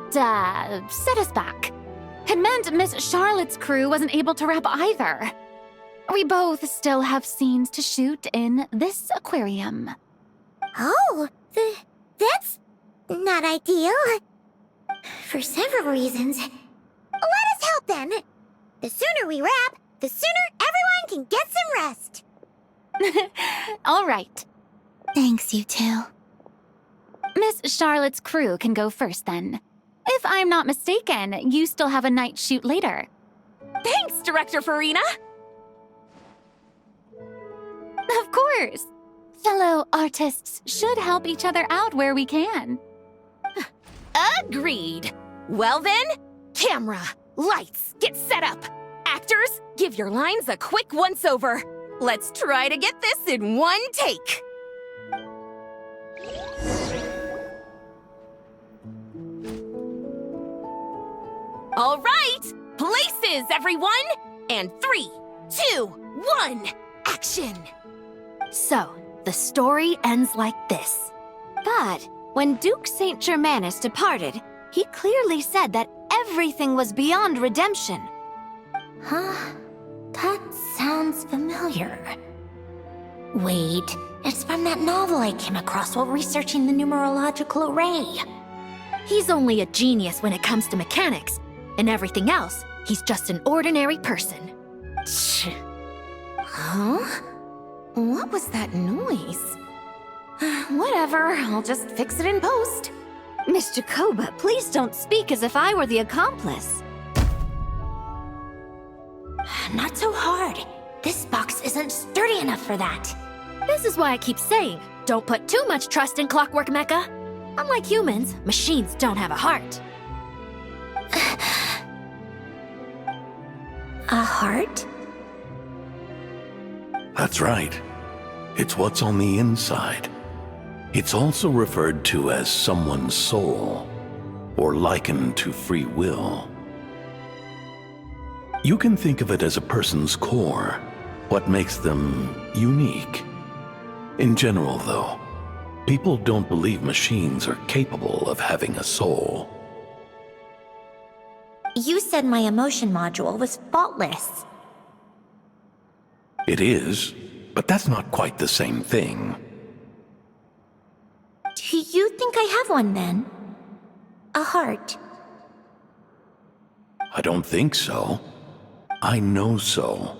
set us back. It meant Miss Charlotte's crew wasn't able to wrap either. We both still have scenes to shoot in this aquarium. Oh, that's not ideal. For several reasons. Let us help then. The sooner we wrap, the sooner everyone can get some rest. All right. Thanks, you two. Miss Charlotte's crew can go first then. If I'm not mistaken, you still have a night shoot later. Thanks, Director Farina! Of course. Fellow artists should help each other out where we can. Agreed. Well then, camera, lights, get set up. Actors, give your lines a quick once-over. Let's try to get this in one take. All right, places, everyone! And 3, 2, 1, action! So, the story ends like this. But when Duke St. Germanus departed, he clearly said that everything was beyond redemption. Huh? That sounds familiar. Wait, it's from that novel I came across while researching the numerological array. He's only a genius when it comes to mechanics, and everything else, he's just an ordinary person. Huh? What was that noise? Whatever, I'll just fix it in post. Miss Jacoba, please don't speak as if I were the accomplice. Not so hard. This box isn't sturdy enough for that. This is why I keep saying, don't put too much trust in Clockwork Mecha. Unlike humans, machines don't have a heart. A heart? That's right. It's what's on the inside. It's also referred to as someone's soul, or likened to free will. You can think of it as a person's core, what makes them unique. In general, though, people don't believe machines are capable of having a soul. You said my emotion module was faultless. It is, but that's not quite the same thing. Do you think I have one then? A heart? I don't think so. I know so.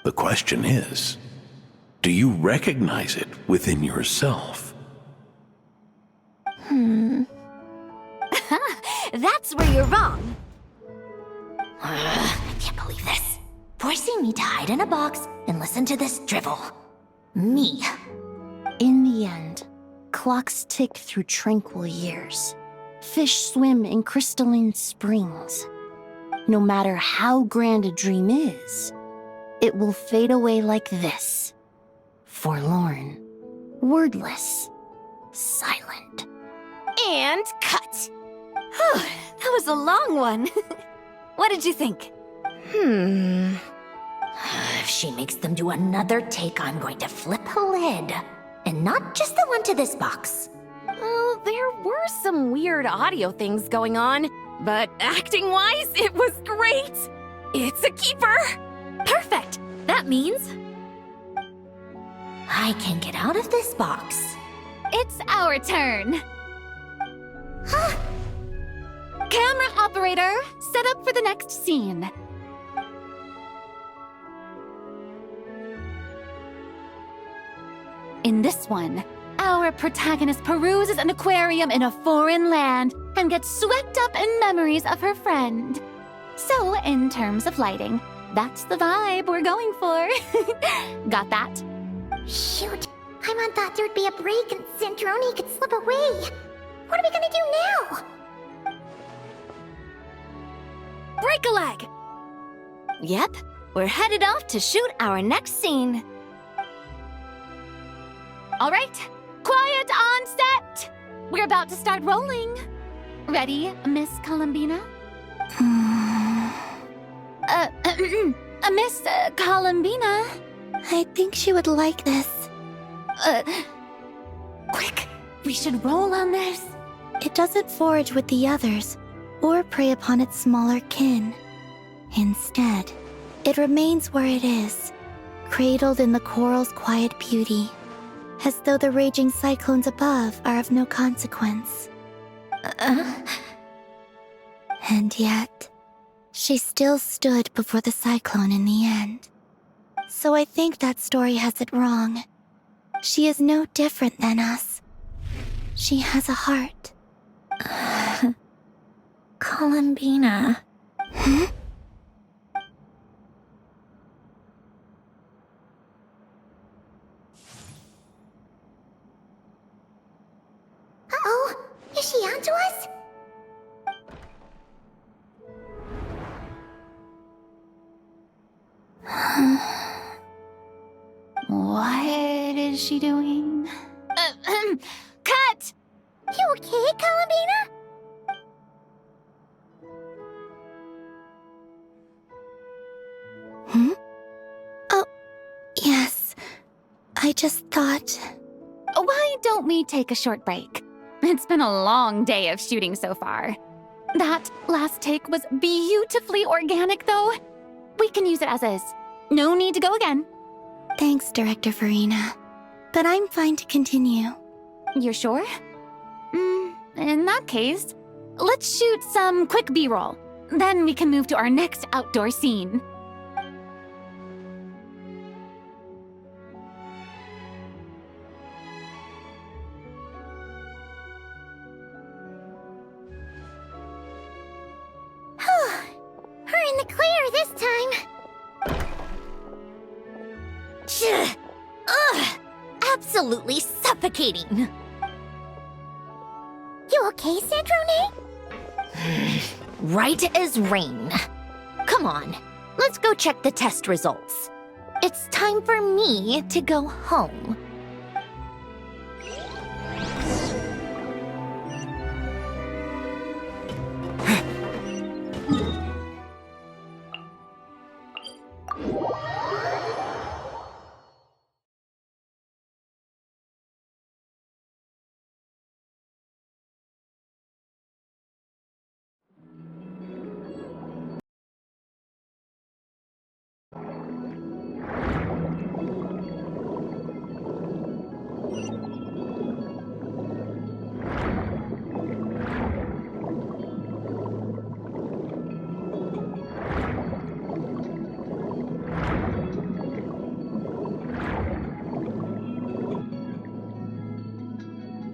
The question is, do you recognize it within yourself? That's where you're wrong. I can't believe this. Forcing me to hide in a box and listen to this drivel. Me. In the end, clocks tick through tranquil years. Fish swim in crystalline springs. No matter how grand a dream is, it will fade away like this. Forlorn, wordless, silent. And cut. Whew, that was a long one. What did you think? If she makes them do another take, I'm going to flip her lid. And not just the one to this box. Well, there were some weird audio things going on, but acting-wise, it was great! It's a keeper! Perfect! That means I can get out of this box. It's our turn. Camera operator, set up for the next scene. In this one, our protagonist peruses an aquarium in a foreign land and gets swept up in memories of her friend. So, in terms of lighting, that's the vibe we're going for. Got that? Shoot, Paimon thought there'd be a break and Zandroni could slip away. What are we gonna do now? break a leg. Yep, we're headed off to shoot our next scene. All right, quiet on set. We're about to start rolling. Ready, Miss Columbina? Miss Columbina? I think she would like this. Quick, we should roll on this. It doesn't forage with the others, or prey upon its smaller kin. Instead, it remains where it is, cradled in the coral's quiet beauty, as though the raging cyclones above are of no consequence. And yet, she still stood before the cyclone in the end. So I think that story has it wrong. She is no different than us. She has a heart. Columbina. Hmm? Uh-oh, is she onto us? What is she doing? Cut! You okay, Columbina? Hmm? Oh, yes. I just thought... Why don't we take a short break? It's been a long day of shooting so far. That last take was beautifully organic, though. We can use it as is. No need to go again. Thanks, Director Farina. But I'm fine to continue. You're sure? In that case, let's shoot some quick B-roll. Then we can move to our next outdoor scene. We're in the clear this time. Ugh! Absolutely suffocating. You okay, Sandrone? Right as rain. Come on, let's go check the test results. It's time for me to go home.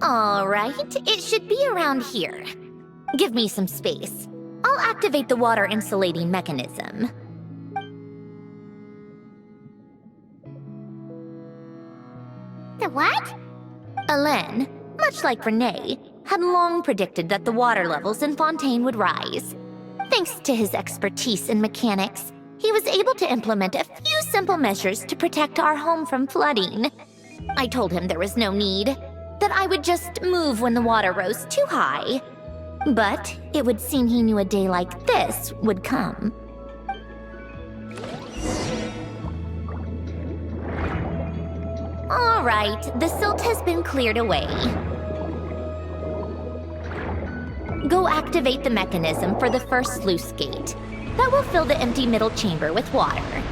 All right, it should be around here. Give me some space. I'll activate the water insulating mechanism. The what? Alain, much like Renee, had long predicted that the water levels in Fontaine would rise. Thanks to his expertise in mechanics, he was able to implement a few simple measures to protect our home from flooding. I told him there was no need, that I would just move when the water rose too high. But it would seem he knew a day like this would come. All right, the silt has been cleared away. Go activate the mechanism for the first sluice gate. That will fill the empty middle chamber with water.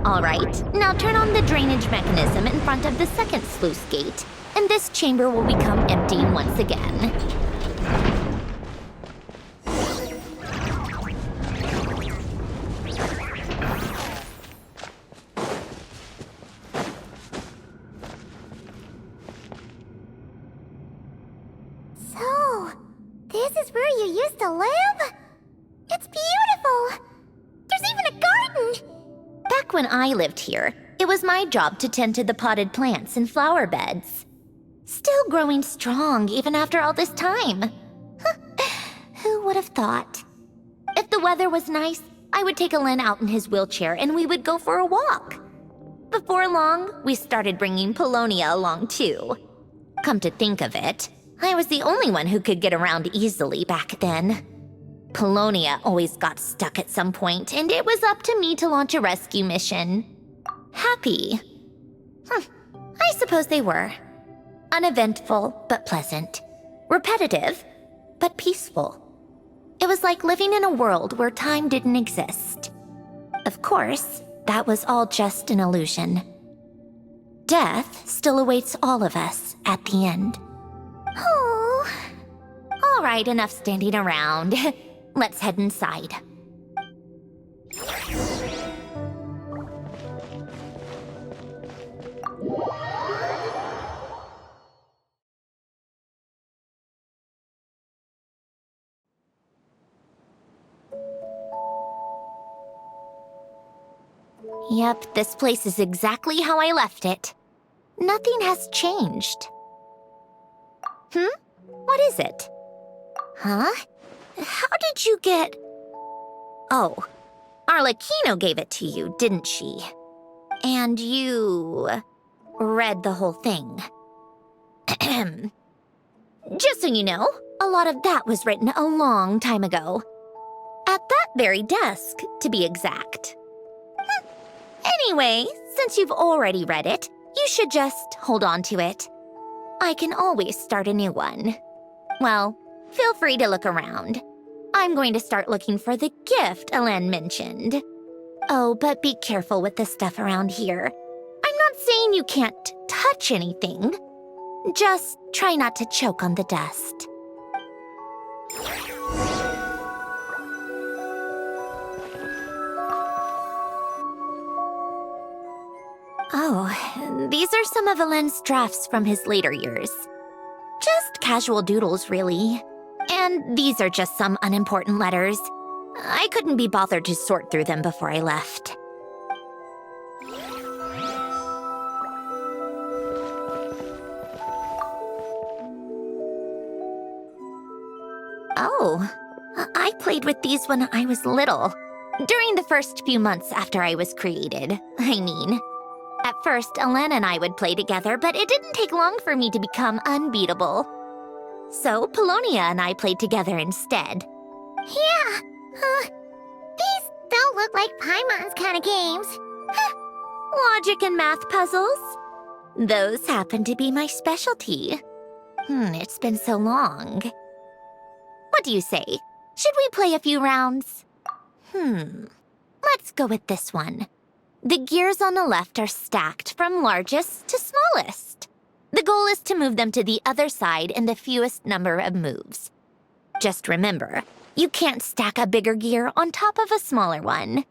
All right, now turn on the drainage mechanism in front of the second sluice gate, and this chamber will become empty once again. So, this is where you used to live? It's beautiful! There's even a garden! Back when I lived here, it was my job to tend to the potted plants and flower beds. Still growing strong even after all this time. Who would have thought? If the weather was nice, I would take Alain out in his wheelchair and we would go for a walk. Before long, we started bringing Polonia along too. Come to think of it, I was the only one who could get around easily back then. Polonia always got stuck at some point, and it was up to me to launch a rescue mission. Happy. I suppose they were. Uneventful, but pleasant. Repetitive, but peaceful. It was like living in a world where time didn't exist. Of course, that was all just an illusion. Death still awaits all of us at the end. Oh. All right, enough standing around. Let's head inside. Yep, this place is exactly how I left it. Nothing has changed. What is it? Huh? How did you get... Oh, Arlecchino gave it to you, didn't she? And you... read the whole thing. Just so you know, a lot of that was written a long time ago. At that very desk, to be exact. Anyway, since you've already read it, you should just hold on to it. I can always start a new one. Well, feel free to look around. I'm going to start looking for the gift Elen mentioned. Oh, but be careful with the stuff around here. I'm not saying you can't touch anything. Just try not to choke on the dust. Oh, these are some of Elen's drafts from his later years. Just casual doodles, really. And these are just some unimportant letters. I couldn't be bothered to sort through them before I left. Oh, I played with these when I was little. During the first few months after I was created, I mean. At first, Elen and I would play together, but it didn't take long for me to become unbeatable. So, Polonia and I played together instead. Yeah, these don't look like Paimon's kind of games. Logic and math puzzles? Those happen to be my specialty. It's been so long. What do you say? Should we play a few rounds? Let's go with this one. The gears on the left are stacked from largest to smallest. The goal is to move them to the other side in the fewest number of moves. Just remember, you can't stack a bigger gear on top of a smaller one.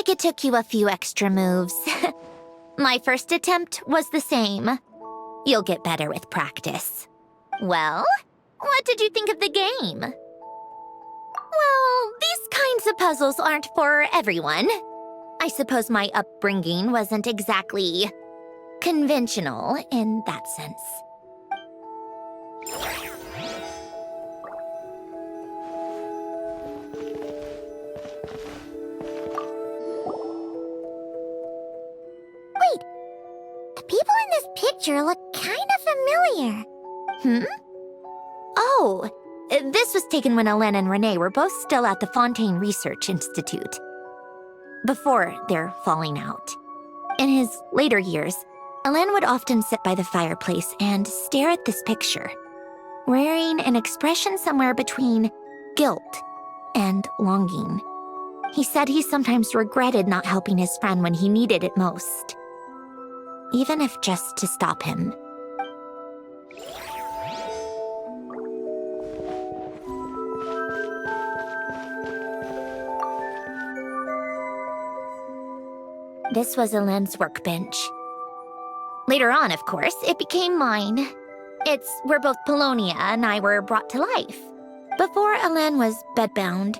like it took you a few extra moves. My first attempt was the same. You'll get better with practice. Well, what did you think of the game? Well, these kinds of puzzles aren't for everyone. I suppose my upbringing wasn't exactly conventional in that sense. Wait, the people in this picture look kind of familiar. Oh, this was taken when Hélène and Renee were both still at the Fontaine Research Institute, before their falling out. In his later years, Hélène would often sit by the fireplace and stare at this picture, wearing an expression somewhere between guilt and longing. He said he sometimes regretted not helping his friend when he needed it most, even if just to stop him. This was Hélène's workbench. Later on, of course, it became mine. It's where both Polonia and I were brought to life. Before Hélène was bedbound,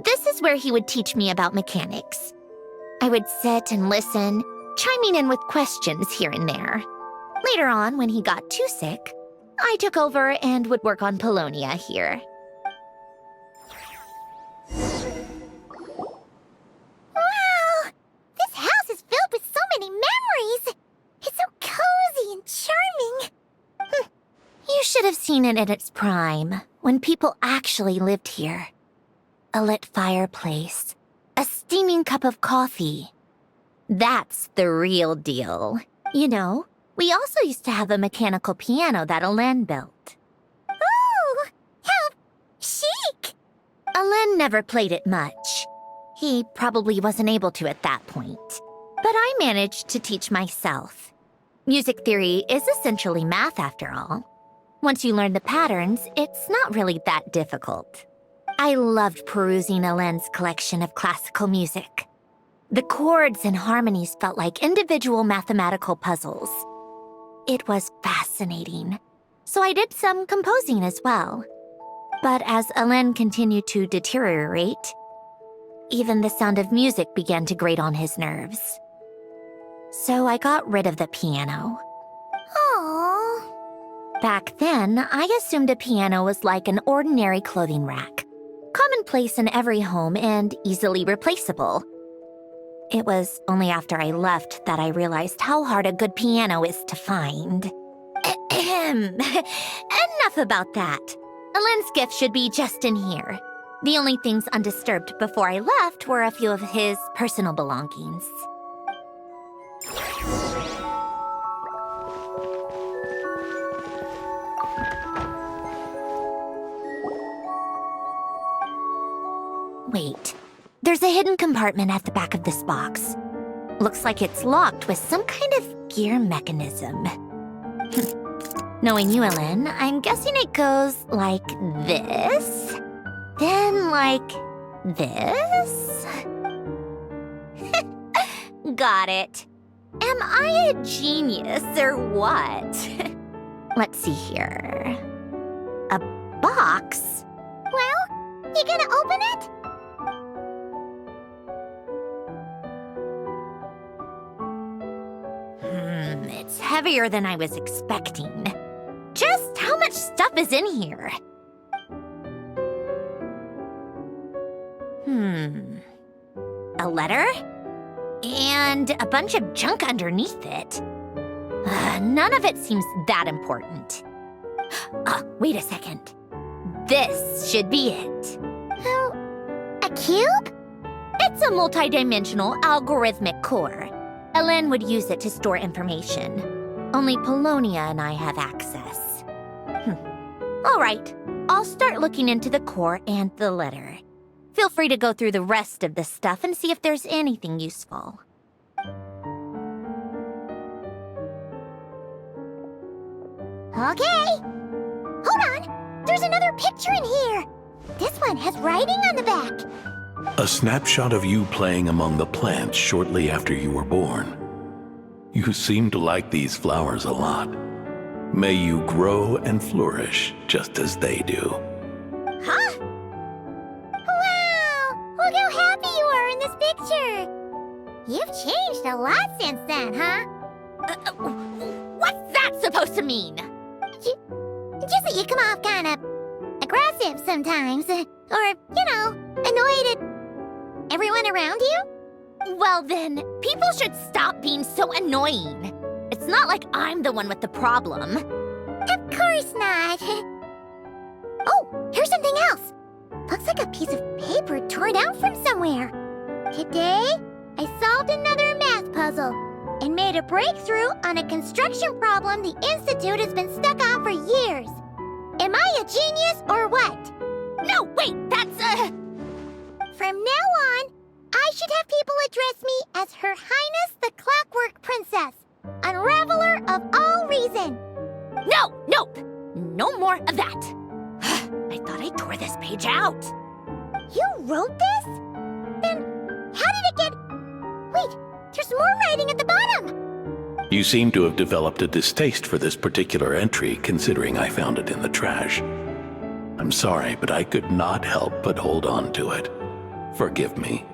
this is where he would teach me about mechanics. I would sit and listen, chiming in with questions here and there. Later on, when he got too sick, I took over and would work on Polonia here. Wow! This house is filled with so many memories! It's so cozy and charming! You should have seen it at its prime, when people actually lived here. A lit fireplace, a steaming cup of coffee. That's the real deal. You know, we also used to have a mechanical piano that Hélène built. Oh, how chic! Hélène never played it much. He probably wasn't able to at that point. But I managed to teach myself. Music theory is essentially math after all. Once you learn the patterns, it's not really that difficult. I loved perusing Hélène's collection of classical music. The chords and harmonies felt like individual mathematical puzzles. It was fascinating. So I did some composing as well. But as Hélène continued to deteriorate, even the sound of music began to grate on his nerves. So I got rid of the piano. Aww. Back then, I assumed a piano was like an ordinary clothing rack, commonplace in every home and easily replaceable. It was only after I left that I realized how hard a good piano is to find. Enough about that. Hélène's gift should be just in here. The only things undisturbed before I left were a few of his personal belongings. Wait, there's a hidden compartment at the back of this box. Looks like it's locked with some kind of gear mechanism. Knowing you, Hélène, I'm guessing it goes like this, then like this. Got it. Am I a genius or what? Let's see here. A box? Well, you gonna open it? It's heavier than I was expecting. Just how much stuff is in here? A letter? And a bunch of junk underneath it. None of it seems that important. Wait a second. This should be it. A cube? It's a multi-dimensional algorithmic core. Hélène would use it to store information. Only Polonia and I have access. All right, I'll start looking into the core and the letter. Feel free to go through the rest of the stuff and see if there's anything useful. Okay. Hold on. There's another picture in here. This one has writing on the back. A snapshot of you playing among the plants shortly after you were born. You seem to like these flowers a lot. May you grow and flourish just as they do. Huh? Wow! Look how happy you are in this picture! You've changed a lot since then, huh? What's that supposed to mean? Just that you come off kind of aggressive sometimes. Or, annoyed at everyone around you? Well then, people should stop being so annoying. It's not like I'm the one with the problem. Of course not. Oh, here's something else. Looks like a piece of paper torn out from somewhere. Today, I solved another math puzzle and made a breakthrough on a construction problem the Institute has been stuck on for years. Am I a genius or what? No, wait, that's From now on, I should have people address me as Her Highness the Clockwork Princess, unraveler of all reason. Nope. No more of that. I thought I tore this page out. You wrote this? Then how did it get... Wait, there's more writing at the bottom. You seem to have developed a distaste for this particular entry, considering I found it in the trash. I'm sorry, but I could not help but hold on to it. Forgive me.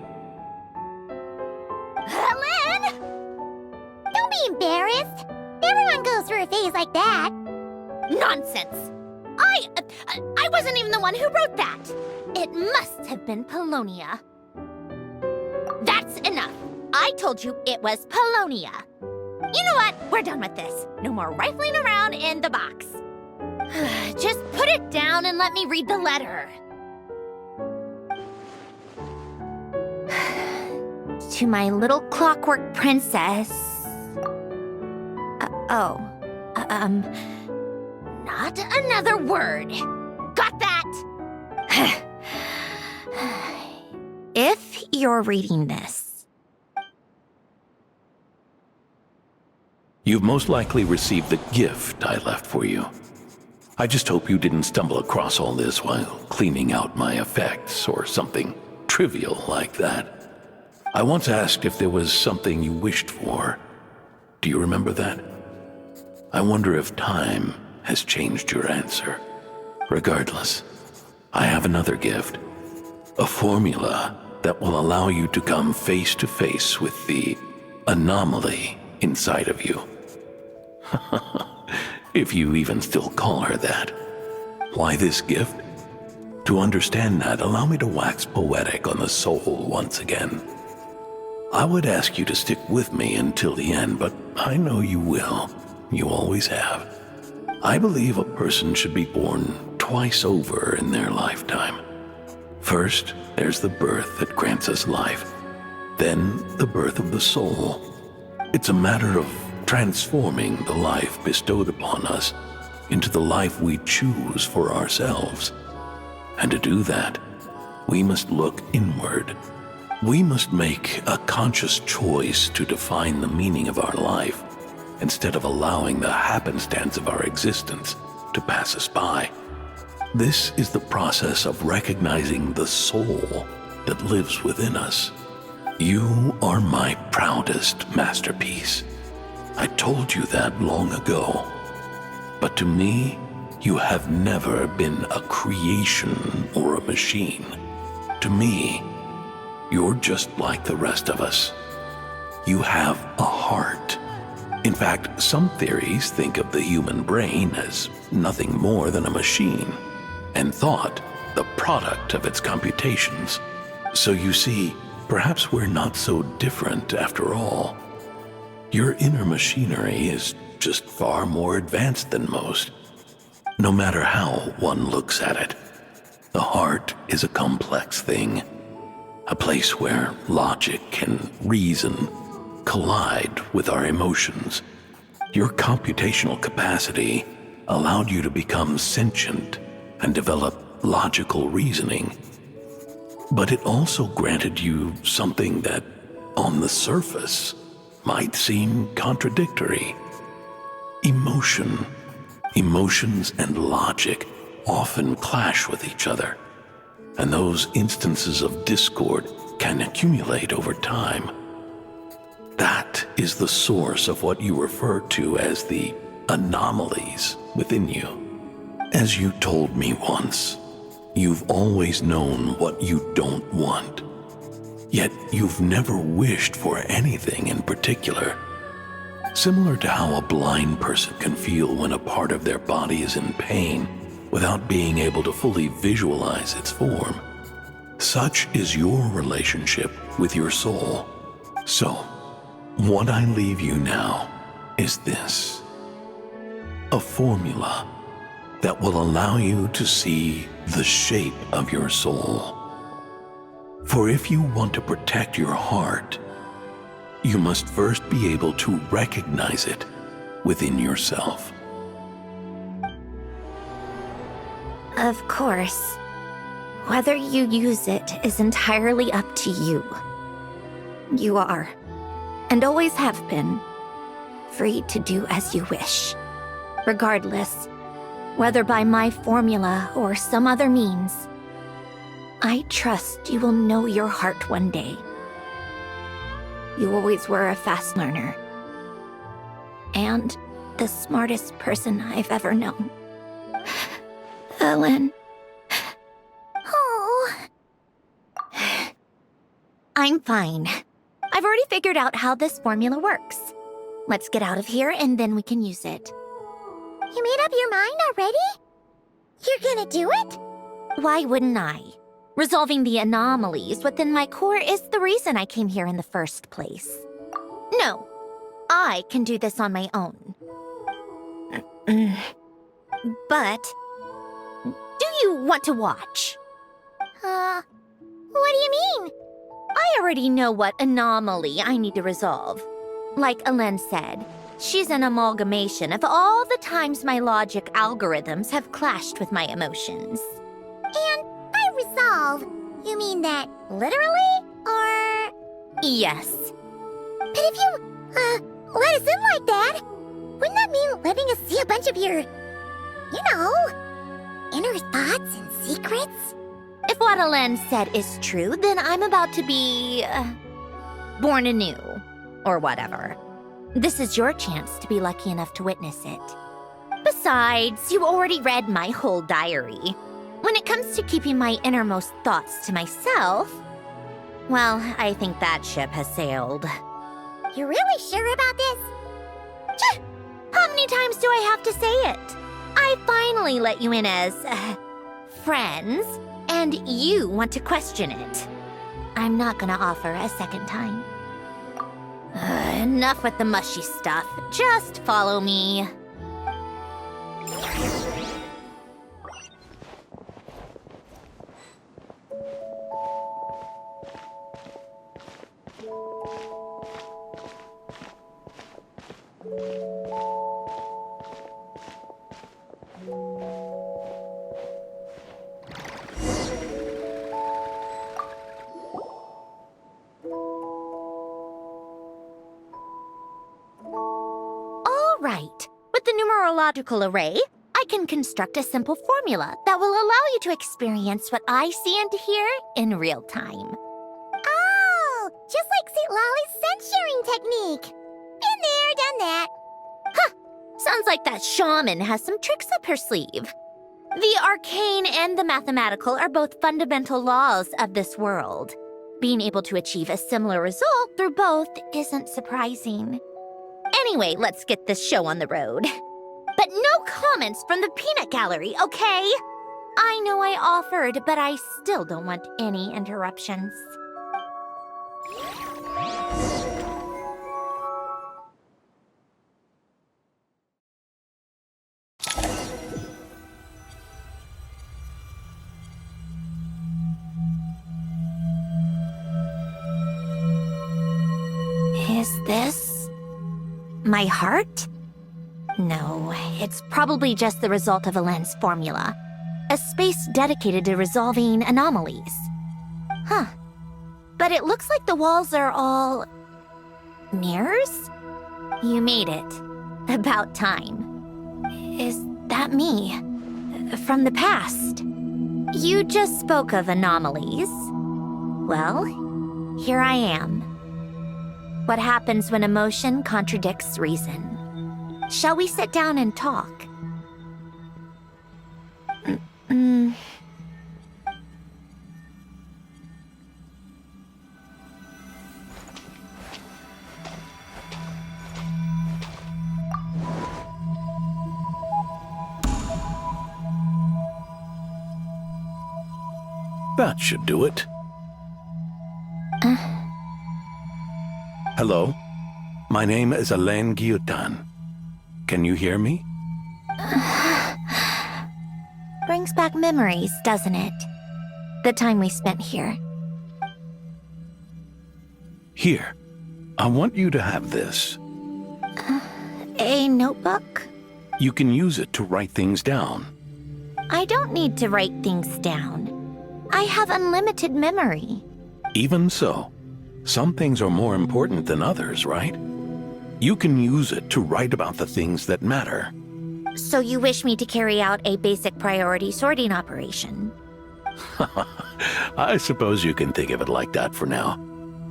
Lynn! Don't be embarrassed. Everyone goes through a phase like that. Nonsense. I wasn't even the one who wrote that. It must have been Polonia. That's enough. I told you it was Polonia. You know what? We're done with this. No more rifling around in the box. Just put it down and let me read the letter. To my little clockwork princess. Not another word. Got that? If you're reading this. You've most likely received the gift I left for you. I just hope you didn't stumble across all this while cleaning out my effects or something trivial like that. I once asked if there was something you wished for. Do you remember that? I wonder if time has changed your answer. Regardless, I have another gift. A formula that will allow you to come face to face with the anomaly inside of you. If you even still call her that. Why this gift? To understand that, allow me to wax poetic on the soul once again. I would ask you to stick with me until the end, but I know you will. You always have. I believe a person should be born twice over in their lifetime. First, there's the birth that grants us life. Then, the birth of the soul. It's a matter of transforming the life bestowed upon us into the life we choose for ourselves. And to do that, we must look inward. We must make a conscious choice to define the meaning of our life, instead of allowing the happenstance of our existence to pass us by. This is the process of recognizing the soul that lives within us. You are my proudest masterpiece. I told you that long ago. But to me, you have never been a creation or a machine. To me, you're just like the rest of us. You have a heart. In fact, some theories think of the human brain as nothing more than a machine, and thought the product of its computations. So you see, perhaps we're not so different after all. Your inner machinery is just far more advanced than most. No matter how one looks at it, the heart is a complex thing. A place where logic and reason collide with our emotions. Your computational capacity allowed you to become sentient and develop logical reasoning. But it also granted you something that, on the surface, might seem contradictory. Emotion. Emotions and logic often clash with each other. and those instances of discord can accumulate over time. That is the source of what you refer to as the anomalies within you. As you told me once, you've always known what you don't want. Yet you've never wished for anything in particular. Similar to how a blind person can feel when a part of their body is in pain without being able to fully visualize its form. Such is your relationship with your soul. So, what I leave you now is this: a formula that will allow you to see the shape of your soul. For if you want to protect your heart, you must first be able to recognize it within yourself. Of course. Whether you use it is entirely up to you. You are, and always have been, free to do as you wish. Regardless, whether by my formula or some other means, I trust you will know your heart one day. You always were a fast learner. And the smartest person I've ever known. Ellen. Oh. I'm fine. I've already figured out how this formula works. Let's get out of here and then we can use it. You made up your mind already? You're gonna do it? Why wouldn't I? Resolving the anomalies within my core is the reason I came here in the first place. No, I can do this on my own. But, do you want to watch? What do you mean? I already know what anomaly I need to resolve. Like Alen said, she's an amalgamation of all the times my logic algorithms have clashed with my emotions. And by resolve, you mean that literally, or...? Yes. But if you, let us in like that, wouldn't that mean letting us see a bunch of your, inner thoughts and secrets? If what Alen said is true, then I'm about to be... born anew. Or whatever. This is your chance to be lucky enough to witness it. Besides, you already read my whole diary. When it comes to keeping my innermost thoughts to myself, well, I think that ship has sailed. You're really sure about this? Tch! How many times do I have to say it? I finally let you in as, friends, and you want to question it. I'm not gonna offer a second time. Enough with the mushy stuff. Just follow me. Right. With the numerological array, I can construct a simple formula that will allow you to experience what I see and hear in real time. Oh, just like St. Lolly's scent-sharing technique. Been there, done that. Huh. Sounds like that shaman has some tricks up her sleeve. The arcane and the mathematical are both fundamental laws of this world. Being able to achieve a similar result through both isn't surprising. Anyway, let's get this show on the road. But no comments from the peanut gallery, okay? I know I offered, but I still don't want any interruptions. Is this... my heart? No, it's probably just the result of Alen's formula. A space dedicated to resolving anomalies. Huh. But it looks like the walls are all... mirrors? You made it. About time. Is that me? From the past? You just spoke of anomalies. Well, here I am. What happens when emotion contradicts reason? Shall we sit down and talk? That should do it. Hello? My name is Alain Guillotin. Can you hear me? Brings back memories, doesn't it? The time we spent here. Here. I want you to have this. A notebook? You can use it to write things down. I don't need to write things down. I have unlimited memory. Even so, some things are more important than others, right? You can use it to write about the things that matter. So you wish me to carry out a basic priority sorting operation? I suppose you can think of it like that for now.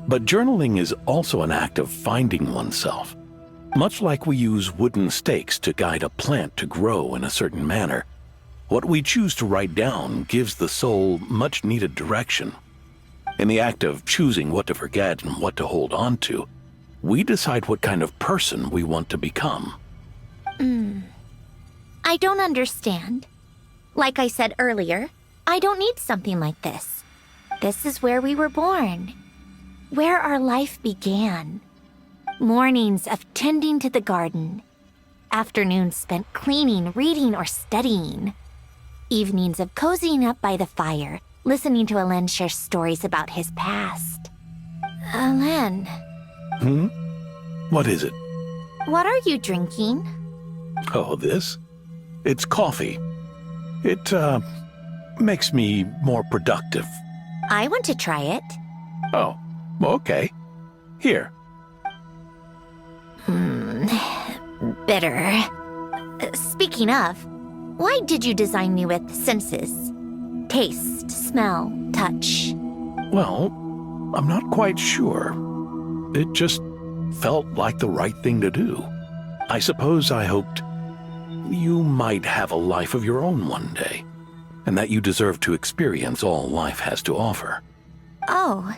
But journaling is also an act of finding oneself. Much like we use wooden stakes to guide a plant to grow in a certain manner, what we choose to write down gives the soul much-needed direction. In the act of choosing what to forget and what to hold on to, we decide what kind of person we want to become. I don't understand. Like I said earlier, I don't need something like this. This is where we were born. Where our life began. Mornings of tending to the garden. Afternoons spent cleaning, reading, or studying. Evenings of cozying up by the fire, listening to Alain share stories about his past. Alain. What is it? What are you drinking? Oh, this? It's coffee. It, makes me more productive. I want to try it. Oh, okay. Here. Bitter. Speaking of, why did you design me with senses? Taste, smell, touch. Well, I'm not quite sure. It just felt like the right thing to do. I suppose I hoped you might have a life of your own one day, and that you deserve to experience all life has to offer. Oh.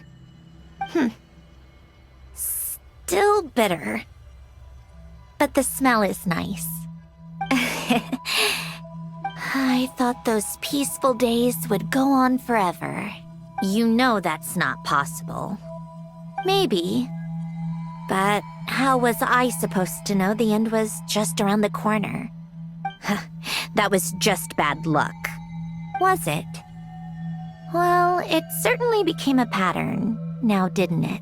Still bitter. But the smell is nice. I thought those peaceful days would go on forever. You know that's not possible. Maybe. But how was I supposed to know the end was just around the corner? That was just bad luck. Was it? Well, it certainly became a pattern, now didn't it?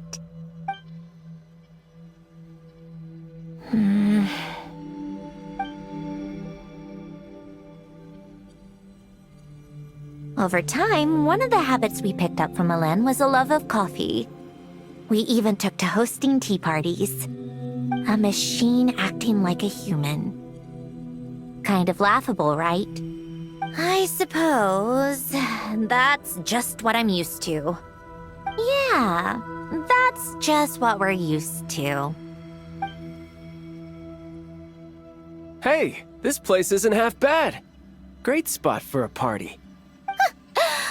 Over time, one of the habits we picked up from Alain was a love of coffee. We even took to hosting tea parties. A machine acting like a human. Kind of laughable, right? I suppose that's just what I'm used to. Yeah, that's just what we're used to. Hey, this place isn't half bad. Great spot for a party.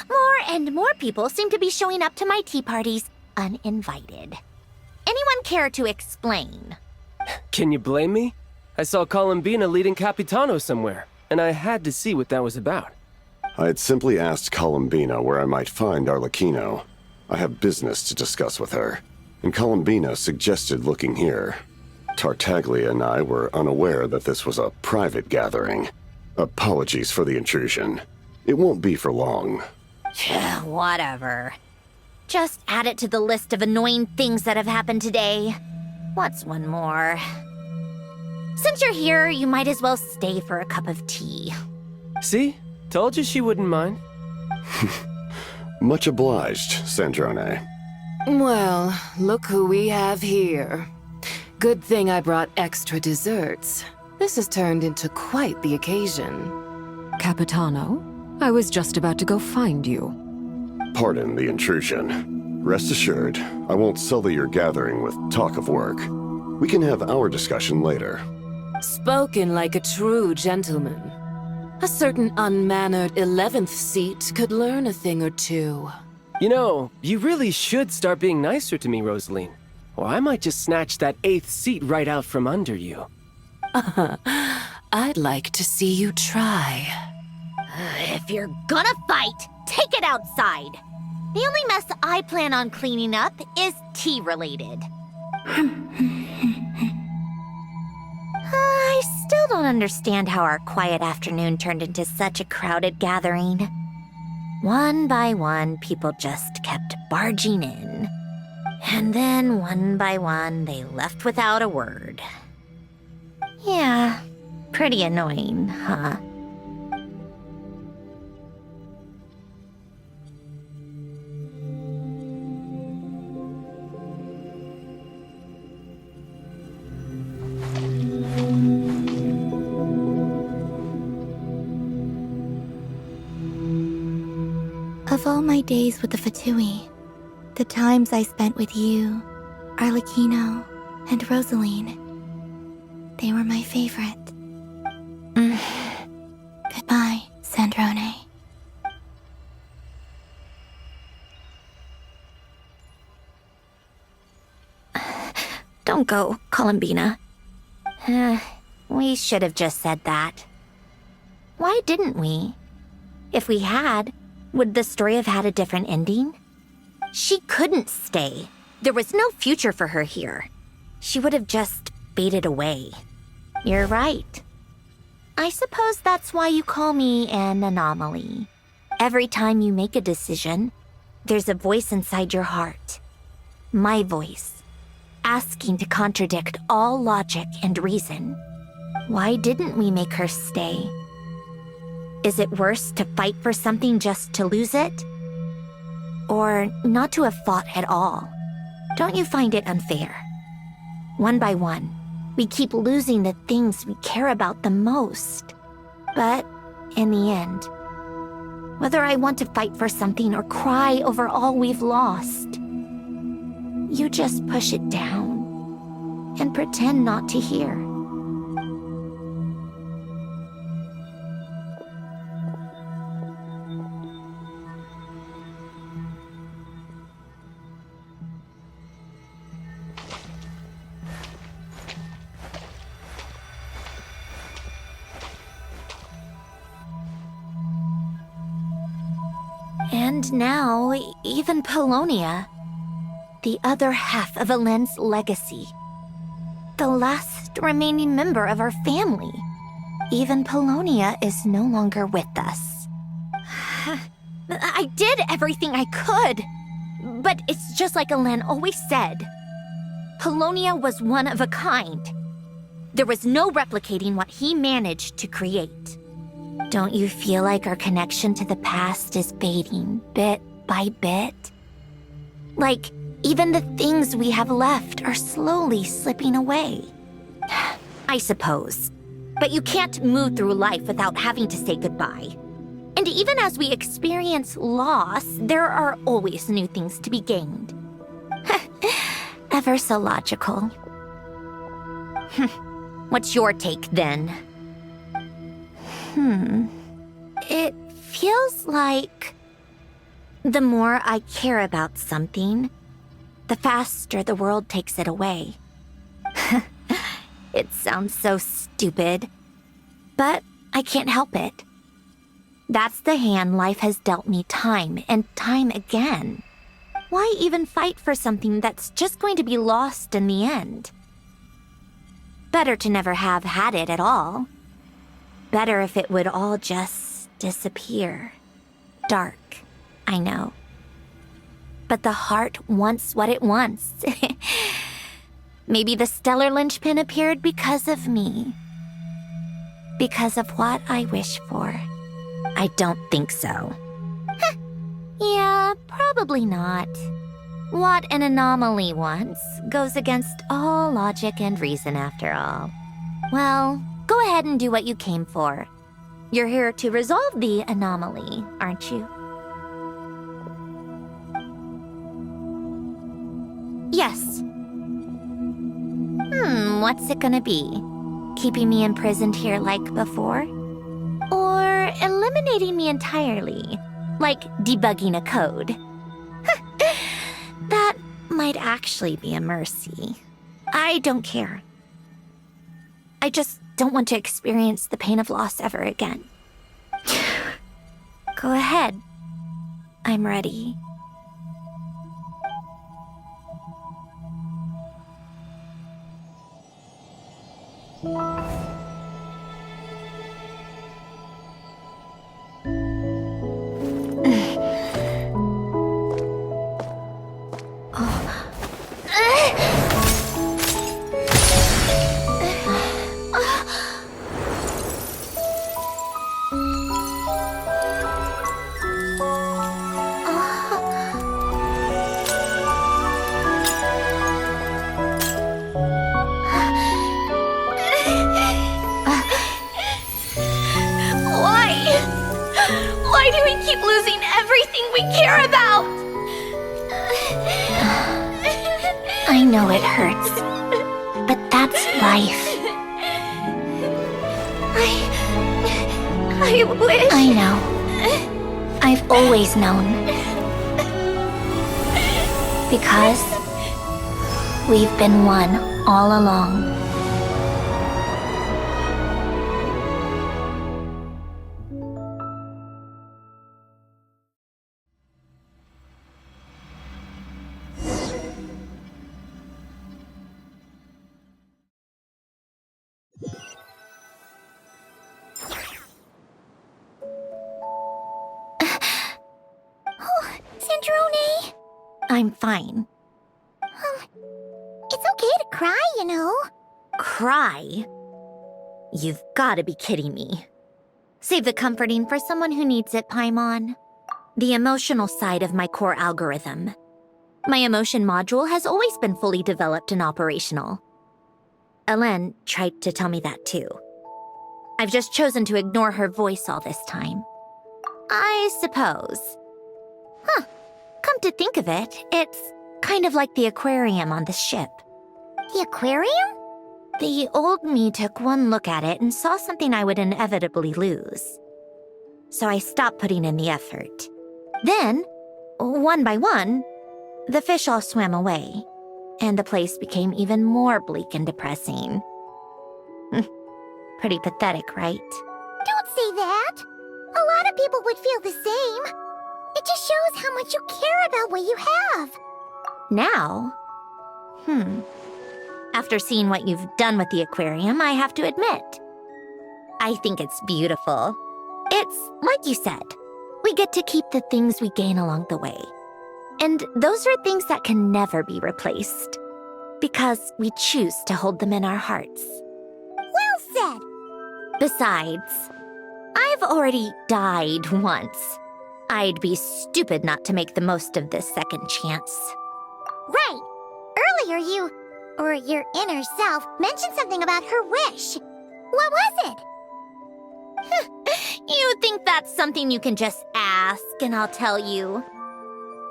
More and more people seem to be showing up to my tea parties uninvited. Anyone care to explain? Can you blame me? I saw Columbina leading Capitano somewhere, and I had to see what that was about. I had simply asked Columbina where I might find Arlecchino. I have business to discuss with her, and Columbina suggested looking here. Tartaglia and I were unaware that this was a private gathering. Apologies for the intrusion. It won't be for long. Whatever. Just add it to the list of annoying things that have happened today. What's one more? Since you're here, you might as well stay for a cup of tea. See? Told you she wouldn't mind. Much obliged, Sandrone. Well, look who we have here. Good thing I brought extra desserts. This has turned into quite the occasion. Capitano? I was just about to go find you. Pardon the intrusion. Rest assured, I won't sully your gathering with talk of work. We can have our discussion later. Spoken like a true gentleman. A certain unmannered 11th seat could learn a thing or two. You know, you really should start being nicer to me, Rosaline. Or I might just snatch that 8th seat right out from under you. I'd like to see you try. If you're gonna fight, take it outside. The only mess I plan on cleaning up is tea-related. I still don't understand how our quiet afternoon turned into such a crowded gathering. One by one, people just kept barging in. And then, one by one, they left without a word. Yeah, pretty annoying, huh? Of all my days with the Fatui, the times I spent with you, Arlecchino, and Rosaline, they were my favorite. Goodbye, Sandrone. Don't go, Columbina. We should have just said that. Why didn't we? If we had, would the story have had a different ending? She couldn't stay. There was no future for her here. She would have just faded away. You're right. I suppose that's why you call me an anomaly. Every time you make a decision, there's a voice inside your heart. My voice, asking to contradict all logic and reason. Why didn't we make her stay? Is it worse to fight for something just to lose it? Or not to have fought at all? Don't you find it unfair? One by one, we keep losing the things we care about the most. But in the end, whether I want to fight for something or cry over all we've lost, you just push it down and pretend not to hear. And now, even Polonia, the other half of Elend's legacy, the last remaining member of our family, even Polonia is no longer with us. I did everything I could, but it's just like Elend always said. Polonia was one of a kind. There was no replicating what he managed to create. Don't you feel like our connection to the past is fading bit by bit? Like, even the things we have left are slowly slipping away. I suppose. But you can't move through life without having to say goodbye. And even as we experience loss, there are always new things to be gained. Ever so logical. What's your take, then? It feels like the more I care about something, the faster the world takes it away. It sounds so stupid, but I can't help it. That's the hand life has dealt me time and time again. Why even fight for something that's just going to be lost in the end? Better to never have had it at all. Better if it would all just disappear. Dark, I know. But the heart wants what it wants. Maybe the stellar linchpin appeared because of me. Because of what I wish for. I don't think so. Yeah, probably not. What an anomaly wants goes against all logic and reason after all. Well, go ahead and do what you came for. You're here to resolve the anomaly, aren't you? Yes. What's it gonna be? Keeping me imprisoned here like before? Or eliminating me entirely, like debugging a code? That might actually be a mercy. I don't care. I just don't want to experience the pain of loss ever again. Go ahead. I'm ready. Why do we keep losing everything we care about? I know it hurts, but that's life. I wish... I know. I've always known. Because we've been one all along. Sandrone? I'm fine. It's okay to cry, you know. Cry? You've gotta be kidding me. Save the comforting for someone who needs it, Paimon. The emotional side of my core algorithm. My emotion module has always been fully developed and operational. Elen tried to tell me that too. I've just chosen to ignore her voice all this time. I suppose. Come to think of it, it's kind of like the aquarium on the ship. The aquarium? The old me took one look at it and saw something I would inevitably lose. So I stopped putting in the effort. Then, one by one, the fish all swam away, and the place became even more bleak and depressing. Pretty pathetic, right? Don't say that! A lot of people would feel the same. It just shows how much you care about what you have. Now? After seeing what you've done with the aquarium, I have to admit, I think it's beautiful. It's like you said, we get to keep the things we gain along the way. And those are things that can never be replaced, because we choose to hold them in our hearts. Well said! Besides, I've already died once. I'd be stupid not to make the most of this second chance. Right! Earlier you, or your inner self, mentioned something about her wish. What was it? You think that's something you can just ask and I'll tell you?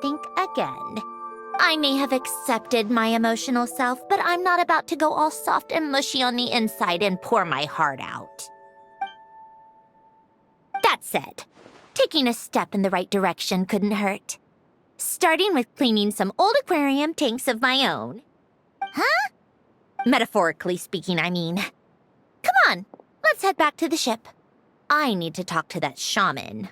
Think again. I may have accepted my emotional self, but I'm not about to go all soft and mushy on the inside and pour my heart out. That said, taking a step in the right direction couldn't hurt. Starting with cleaning some old aquarium tanks of my own. Huh? Metaphorically speaking, I mean. Come on, let's head back to the ship. I need to talk to that shaman.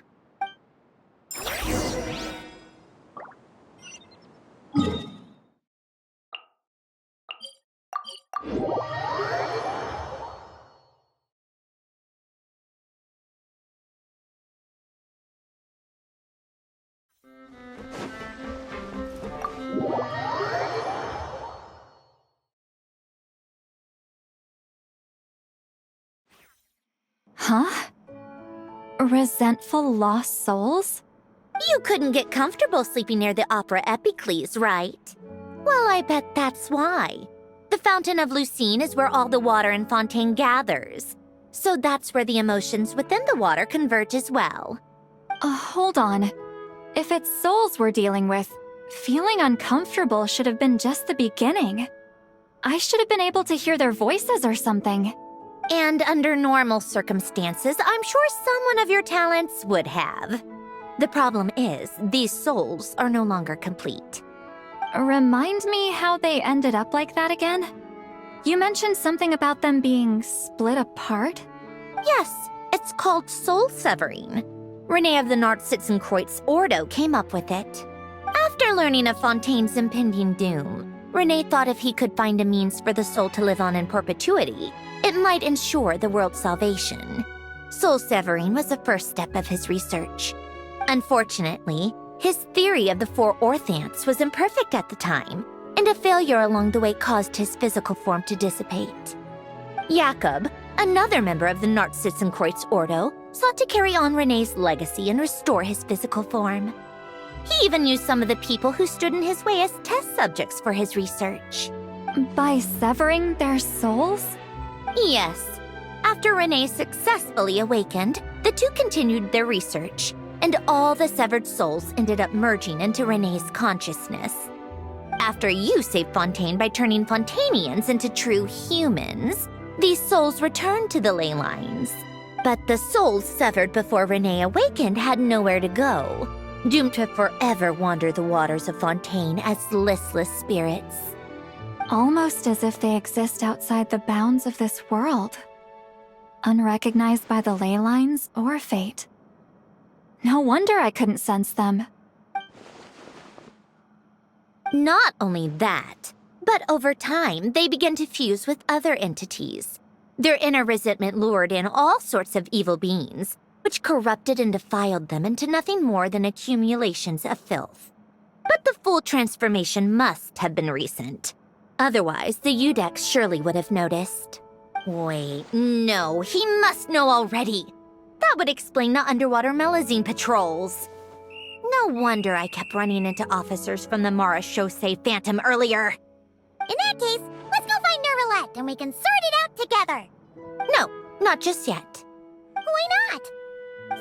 Huh? Resentful lost souls? You couldn't get comfortable sleeping near the Opera Epicles, right? Well, I bet that's why. The Fountain of Lucine is where all the water in Fontaine gathers. So that's where the emotions within the water converge as well. Hold on. If it's souls we're dealing with, feeling uncomfortable should have been just the beginning. I should have been able to hear their voices or something. And under normal circumstances, I'm sure someone of your talents would have. The problem is, these souls are no longer complete. Remind me how they ended up like that again? You mentioned something about them being split apart? Yes, it's called soul severing. Renee of the Nartsitzenkreuz Ordo came up with it. After learning of Fontaine's impending doom, Renee thought if he could find a means for the soul to live on in perpetuity, it might ensure the world's salvation. Soul severing was the first step of his research. Unfortunately, his theory of the four orthants was imperfect at the time, and a failure along the way caused his physical form to dissipate. Jakob, another member of the Nartsitzenkreuz Ordo, sought to carry on Renee's legacy and restore his physical form. He even used some of the people who stood in his way as test subjects for his research. By severing their souls? Yes. After Renee successfully awakened, the two continued their research, and all the severed souls ended up merging into Renee's consciousness. After you saved Fontaine by turning Fontainians into true humans, these souls returned to the ley lines. But the souls severed before Renee awakened had nowhere to go, doomed to forever wander the waters of Fontaine as listless spirits. Almost as if they exist outside the bounds of this world. Unrecognized by the ley lines or fate. No wonder I couldn't sense them. Not only that, but over time, they began to fuse with other entities. Their inner resentment lured in all sorts of evil beings, which corrupted and defiled them into nothing more than accumulations of filth. But the full transformation must have been recent. Otherwise, the Udex surely would have noticed. Wait, no, he must know already. That would explain the underwater melazine patrols. No wonder I kept running into officers from the Mara Chaussee Phantom earlier. In that case, let's go find Nervalette and we can sort it out together. No, not just yet. Why not?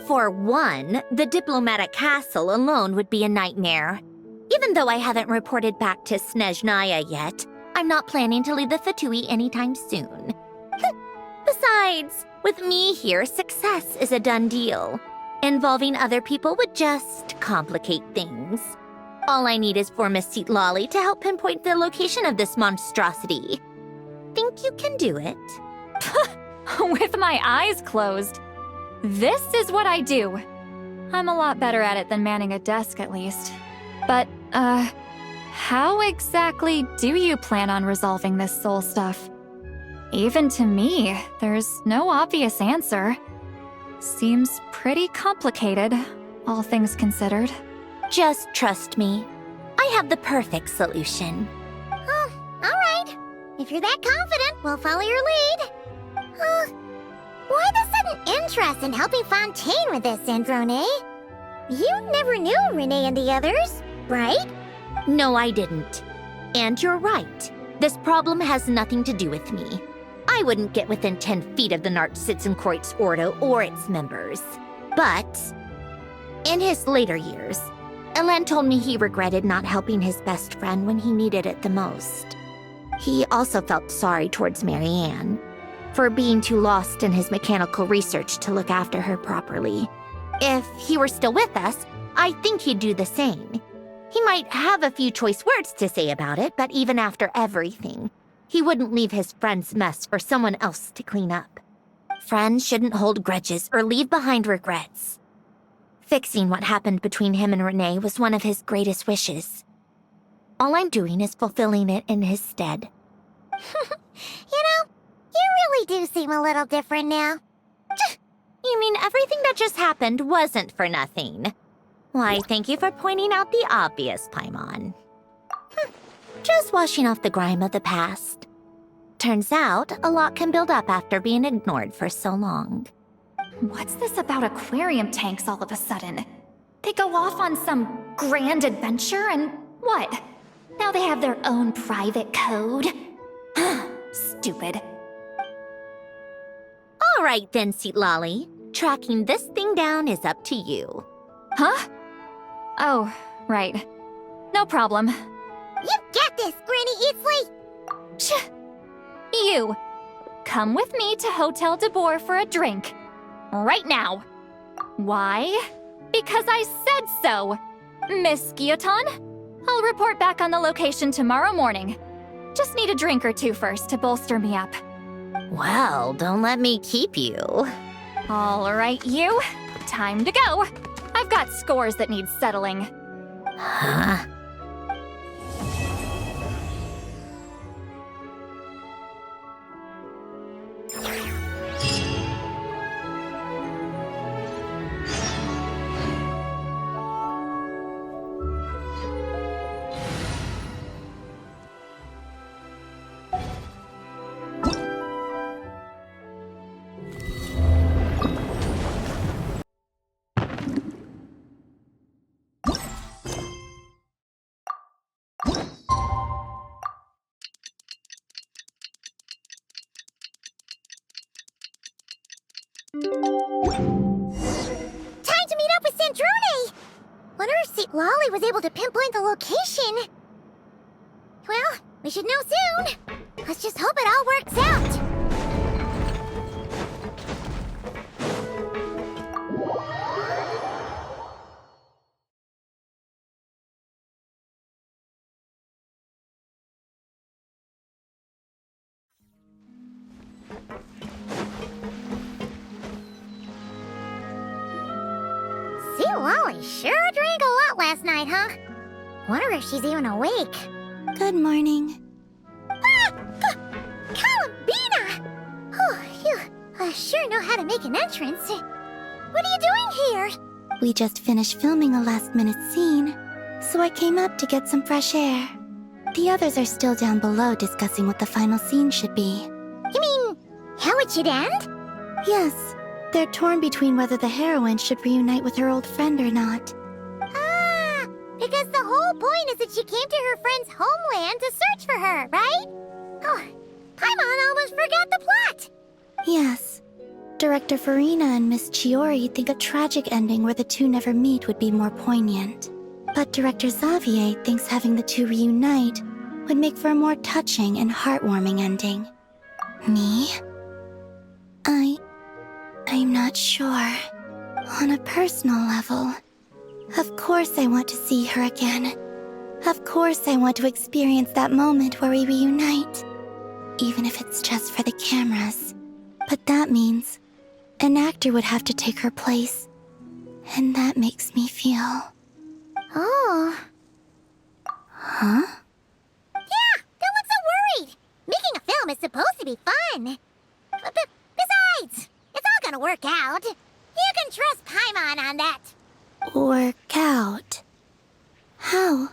For one, the diplomatic castle alone would be a nightmare. Even though I haven't reported back to Snezhnaya yet, I'm not planning to leave the Fatui anytime soon. Besides, with me here, success is a done deal. Involving other people would just complicate things. All I need is for Miss Seatlolly to help pinpoint the location of this monstrosity. Think you can do it? With my eyes closed. This is what I do. I'm a lot better at it than manning a desk, at least. But, how exactly do you plan on resolving this soul stuff? Even to me, there's no obvious answer. Seems pretty complicated, all things considered. Just trust me. I have the perfect solution. Oh, all right. If you're that confident, we'll follow your lead. Why the sudden interest in helping Fontaine with this, Androne? You never knew Renee and the others, right? No, I didn't. And you're right. This problem has nothing to do with me. I wouldn't get within 10 feet of the Nartsitzenkreuz Ordo or its members. But in his later years, Elen told me he regretted not helping his best friend when he needed it the most. He also felt sorry towards Marianne for being too lost in his mechanical research to look after her properly. If he were still with us, I think he'd do the same. He might have a few choice words to say about it, but even after everything, he wouldn't leave his friend's mess for someone else to clean up. Friends shouldn't hold grudges or leave behind regrets. Fixing what happened between him and Renee was one of his greatest wishes. All I'm doing is fulfilling it in his stead. You really do seem a little different now. You mean everything that just happened wasn't for nothing? Why, thank you for pointing out the obvious, Paimon. Just washing off the grime of the past. Turns out, a lot can build up after being ignored for so long. What's this about aquarium tanks all of a sudden? They go off on some grand adventure and what? Now they have their own private code? Stupid. All All right then, Seat Lolly. Tracking this thing down is up to you. Huh? Oh, right. No problem. You got this, Granny Eatsley! You! Come with me to Hotel de Boer for a drink. Right now. Why? Because I said so! Miss Guillotin, I'll report back on the location tomorrow morning. Just need a drink or two first to bolster me up. Well, don't let me keep you. All right, you. Time to go. I've got scores that need settling. Huh? Time to meet up with Sandrone! Wonder if Seat Lolly was able to pinpoint the location. Well, we should know soon. Let's just hope it all works out. Seat Lolly sure drank a lot last night, huh? Wonder if she's even awake. Good morning. Ah! Columbina! Oh, you sure know how to make an entrance. What are you doing here? We just finished filming a last-minute scene, so I came up to get some fresh air. The others are still down below discussing what the final scene should be. You mean, how it should end? Yes, they're torn between whether the heroine should reunite with her old friend or not. Ah, because the whole point is that she came to her friend's homeland to search for her, right? Oh, Paimon almost forgot the plot! Yes. Director Farina and Miss Chiori think a tragic ending where the two never meet would be more poignant. But Director Xavier thinks having the two reunite would make for a more touching and heartwarming ending. Me? I'm not sure. On a personal level, of course I want to see her again. Of course I want to experience that moment where we reunite. Even if it's just for the cameras. But that means an actor would have to take her place. And that makes me feel... Oh. Huh? Yeah, don't look so worried. Making a film is supposed to be fun. Besides, it's all gonna work out. You can trust Paimon on that. Work out? How?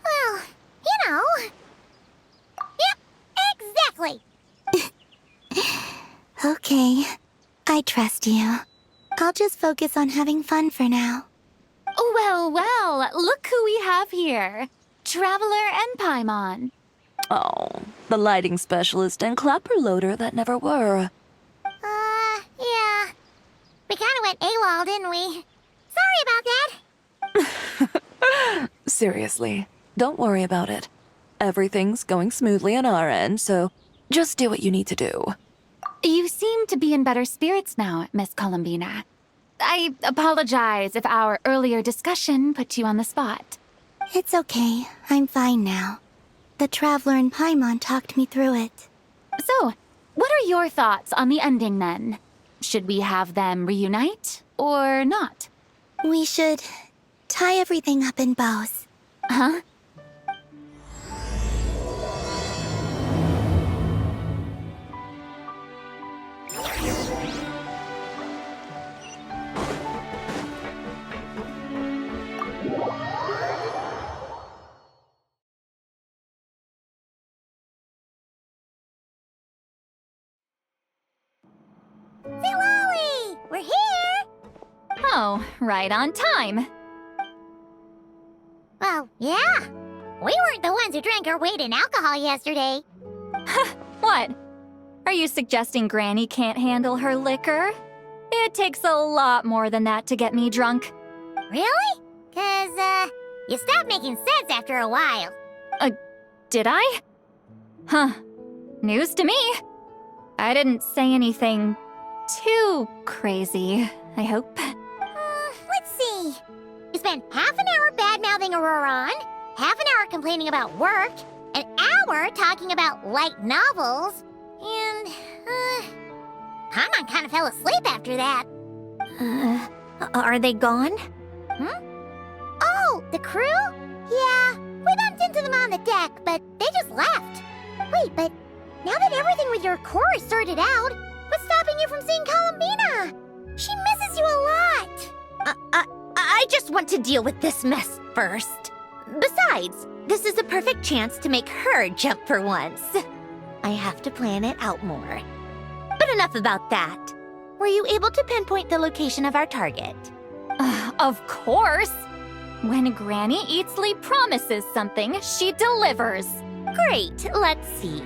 Well, you know. Yep, exactly. Okay, I trust you. I'll just focus on having fun for now. Well, well, look who we have here. Traveler and Paimon. Oh, the lighting specialist and clapper loader that never were. Yeah. We kinda went AWOL, didn't we? Sorry about that. Seriously, don't worry about it. Everything's going smoothly on our end, so just do what you need to do. You seem to be in better spirits now, Miss Columbina. I apologize if our earlier discussion put you on the spot. It's okay. I'm fine now. The Traveler and Paimon talked me through it. So, what are your thoughts on the ending then? Should we have them reunite or not? We should tie everything up in bows. Huh? Say, Lolly! We're here! Oh, right on time. Well, yeah. We weren't the ones who drank our weight in alcohol yesterday. What? Are you suggesting Granny can't handle her liquor? It takes a lot more than that to get me drunk. Really? 'Cause, you stopped making sense after a while. Did I? Huh. News to me. I didn't say anything too crazy, I hope. Let's see. You spent half an hour bad-mouthing Auroron, half an hour complaining about work, an hour talking about light novels, and, Paimon kind of fell asleep after that. Are they gone? Oh, the crew? Yeah, we bumped into them on the deck, but they just left. Wait, but now that everything with your core is sorted out, what's stopping you from seeing Columbina? She misses you a lot. I just want to deal with this mess first. Besides, this is a perfect chance to make her jump for once. I have to plan it out more. But enough about that. Were you able to pinpoint the location of our target? Of course! When Granny Eatsley promises something, she delivers. Great, let's see.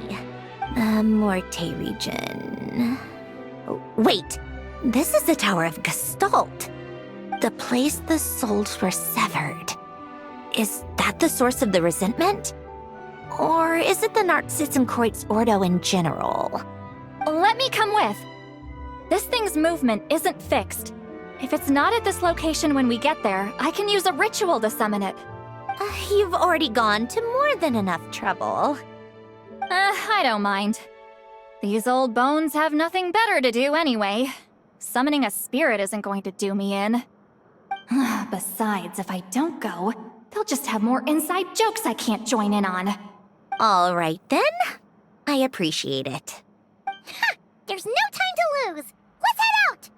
Morte region. Oh, wait, this is the Tower of Gestalt. The place the souls were severed. Is that the source of the resentment? Or is it the Narcissism Ordo in general? Let me come with. This thing's movement isn't fixed. If it's not at this location when we get there, I can use a ritual to summon it. You've already gone to more than enough trouble. I don't mind. These old bones have nothing better to do anyway. Summoning a spirit isn't going to do me in. Besides, if I don't go, they'll just have more inside jokes I can't join in on. All right then. I appreciate it. Ha! There's no time to lose. Let's head out!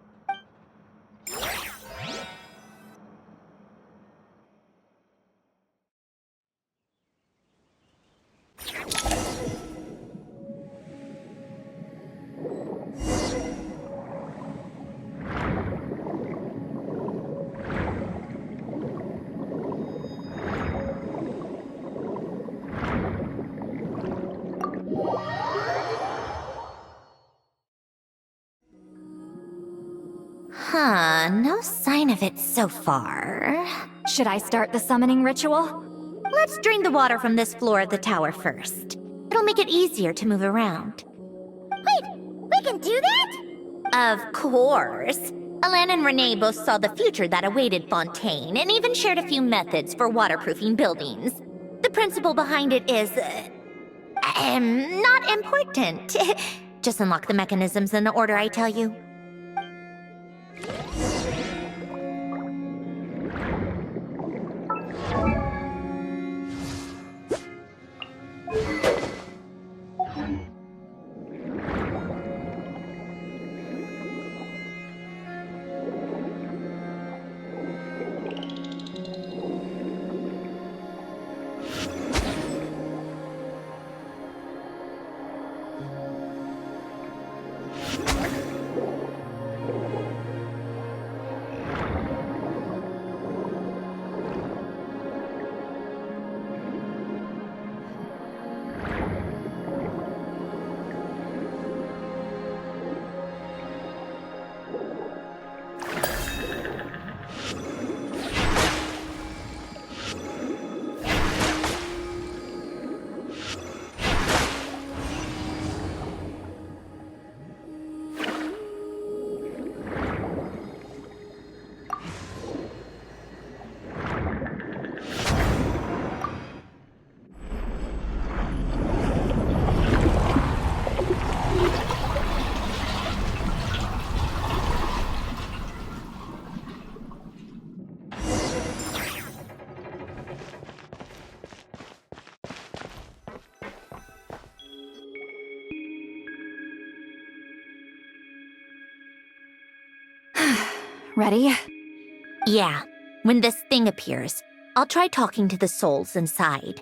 No sign of it so far. Should I start the summoning ritual? Let's drain the water from this floor of the tower first. It'll make it easier to move around. Wait, we can do that? Of course. Alan and Renee both saw the future that awaited Fontaine and even shared a few methods for waterproofing buildings. The principle behind it is... not important. Just unlock the mechanisms in the order I tell you. Ready? Yeah. When this thing appears, I'll try talking to the souls inside.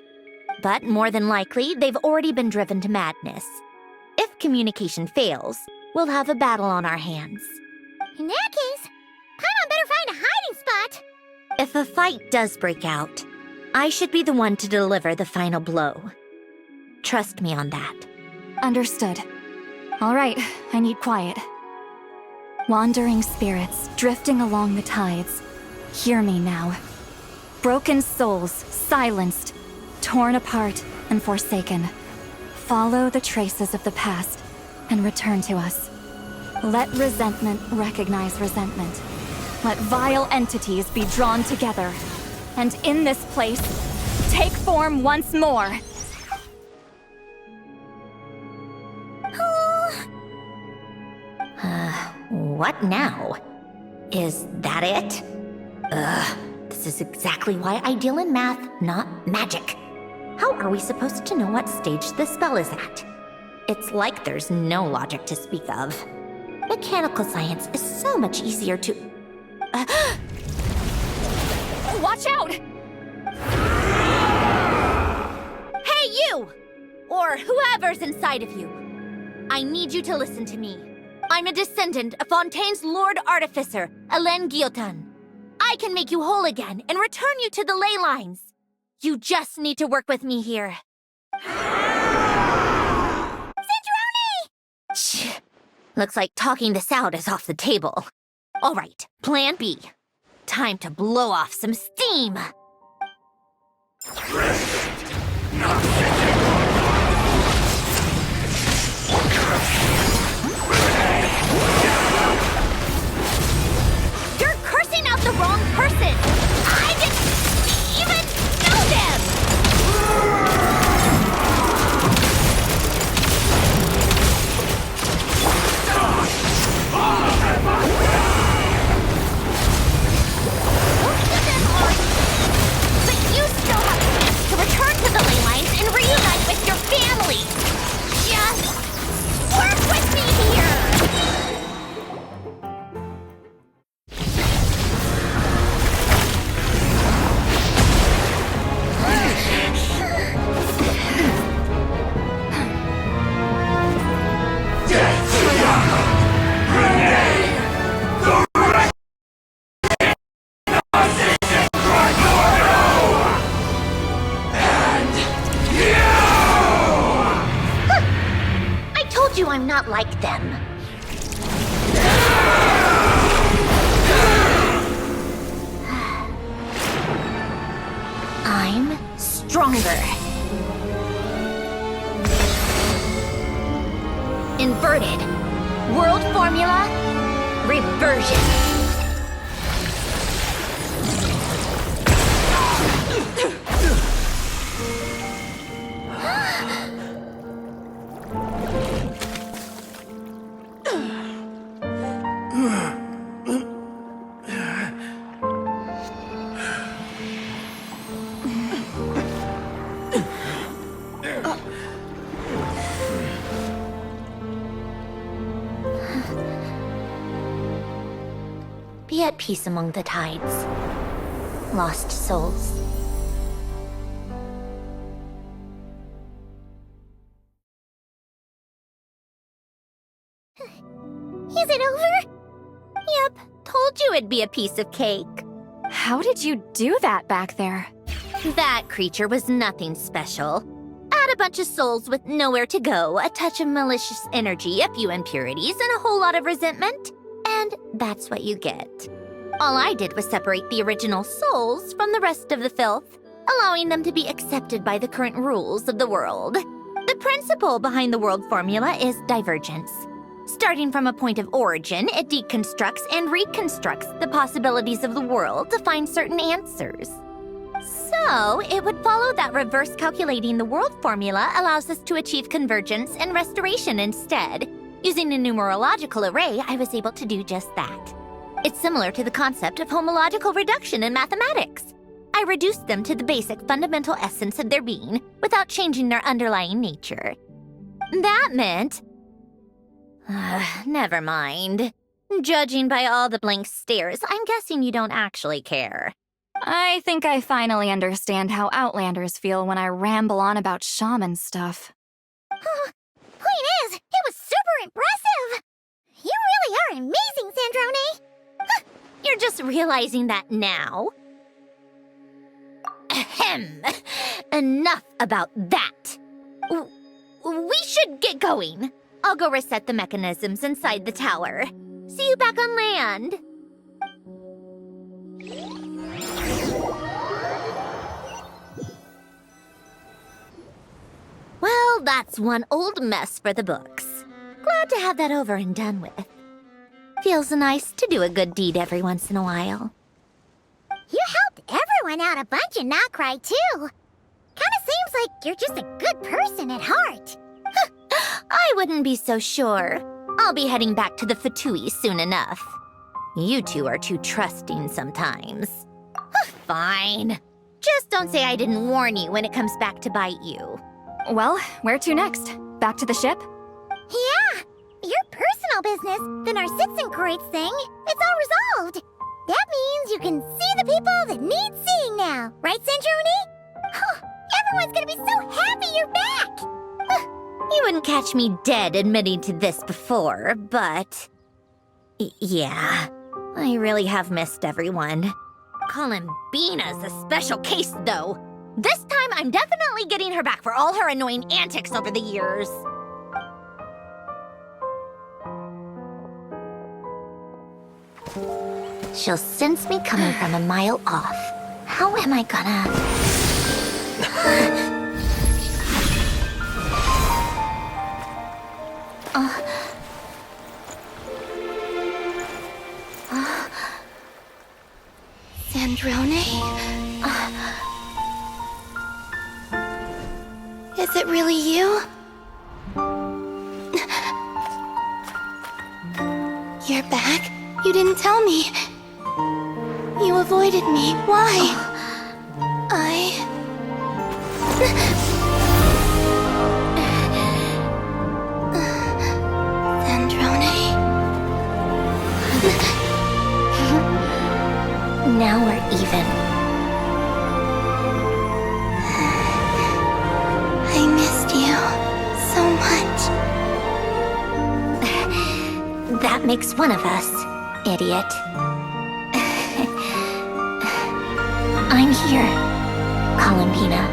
But more than likely, they've already been driven to madness. If communication fails, we'll have a battle on our hands. In that case, Paimon better find a hiding spot. If a fight does break out, I should be the one to deliver the final blow. Trust me on that. Understood. All right, I need quiet. Wandering spirits drifting along the tides. Hear me now. Broken souls, silenced, torn apart, and forsaken. Follow the traces of the past and return to us. Let resentment recognize resentment. Let vile entities be drawn together. And in this place, take form once more. What now? Is that it? This is exactly why I deal in math, not magic. How are we supposed to know what stage the spell is at? It's like there's no logic to speak of. Mechanical science is so much easier to... Watch out! Hey, you! Or whoever's inside of you. I need you to listen to me. I'm a descendant of Fontaine's Lord Artificer, Hélène Guillotin. I can make you whole again and return you to the ley lines. You just need to work with me here. Shh. Looks like talking this out is off the table. All right, plan B. Time to blow off some steam. You're cursing out the wrong person! I didn't even know them! But you still have a chance to return to the ley lines and reunite with your family! Just work with me here! I told you I'm not like them. I'm stronger. Inverted. World formula. Reversion. Be at peace among the tides. Lost souls. Is it over? Yep, told you it'd be a piece of cake. How did you do that back there? That creature was nothing special. Add a bunch of souls with nowhere to go, a touch of malicious energy, a few impurities, and a whole lot of resentment. And that's what you get. All I did was separate the original souls from the rest of the filth, allowing them to be accepted by the current rules of the world. The principle behind the world formula is divergence. Starting from a point of origin, it deconstructs and reconstructs the possibilities of the world to find certain answers. So, it would follow that reverse calculating the world formula allows us to achieve convergence and restoration instead. Using a numerological array, I was able to do just that. It's similar to the concept of homological reduction in mathematics. I reduced them to the basic fundamental essence of their being without changing their underlying nature. That meant... never mind. Judging by all the blank stares, I'm guessing you don't actually care. I think I finally understand how Outlanders feel when I ramble on about shaman stuff. Point is, it was super impressive! You really are amazing, Sandrone! You're just realizing that now? Ahem. Enough about that. We should get going. I'll go reset the mechanisms inside the tower. See you back on land. Well, that's one old mess for the books. Glad to have that over and done with. Feels nice to do a good deed every once in a while. You helped everyone out a bunch and not cry, too. Kinda seems like you're just a good person at heart. I wouldn't be so sure. I'll be heading back to the Fatui soon enough. You two are too trusting sometimes. Fine. Just don't say I didn't warn you when it comes back to bite you. Well, where to next? Back to the ship? Yeah, your personal business, the Narcitsan thing, it's all resolved. That means you can see the people that need seeing now, right, Sandrone? Everyone's gonna be so happy you're back! You wouldn't catch me dead admitting to this before, but... yeah, I really have missed everyone. Columbina's a special case, though. This time, I'm definitely getting her back for all her annoying antics over the years. She'll sense me coming from a mile off. How am I gonna... Sandrone? Is it really you? You're back? You didn't tell me. You avoided me. Why? Sandrone? Now we're even. I missed you so much. That makes one of us, idiot. I'm here, Columbina.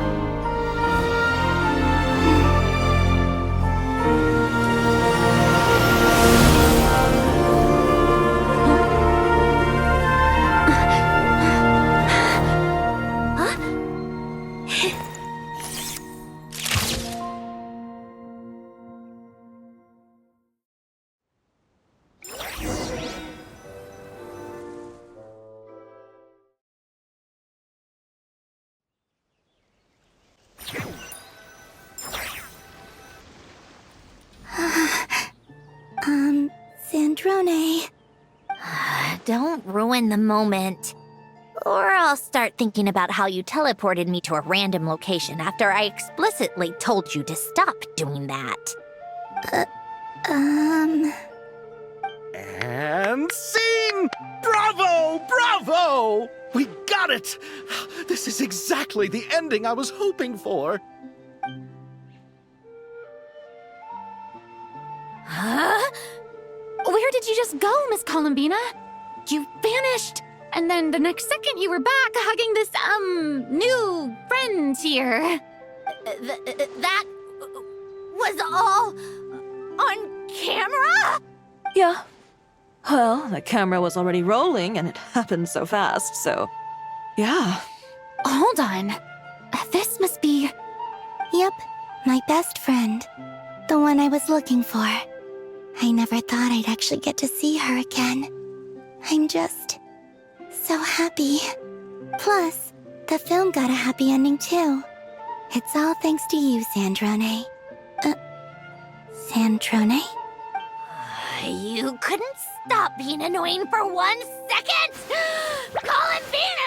Sandrone. Don't ruin the moment. Or I'll start thinking about how you teleported me to a random location after I explicitly told you to stop doing that. And scene! Bravo! Bravo! We got it! This is exactly the ending I was hoping for. Huh? Where did you just go, Miss Columbina? You vanished! And then the next second you were back hugging this, new friend here. That was all on camera? Yeah. Well, the camera was already rolling and it happened so fast, so... yeah. Hold on. This must be... Yep, my best friend. The one I was looking for. I never thought I'd actually get to see her again. I'm just... so happy. Plus, the film got a happy ending too. It's all thanks to you, Sandrone. Sandrone? You couldn't stop being annoying for 1 second? Columbina!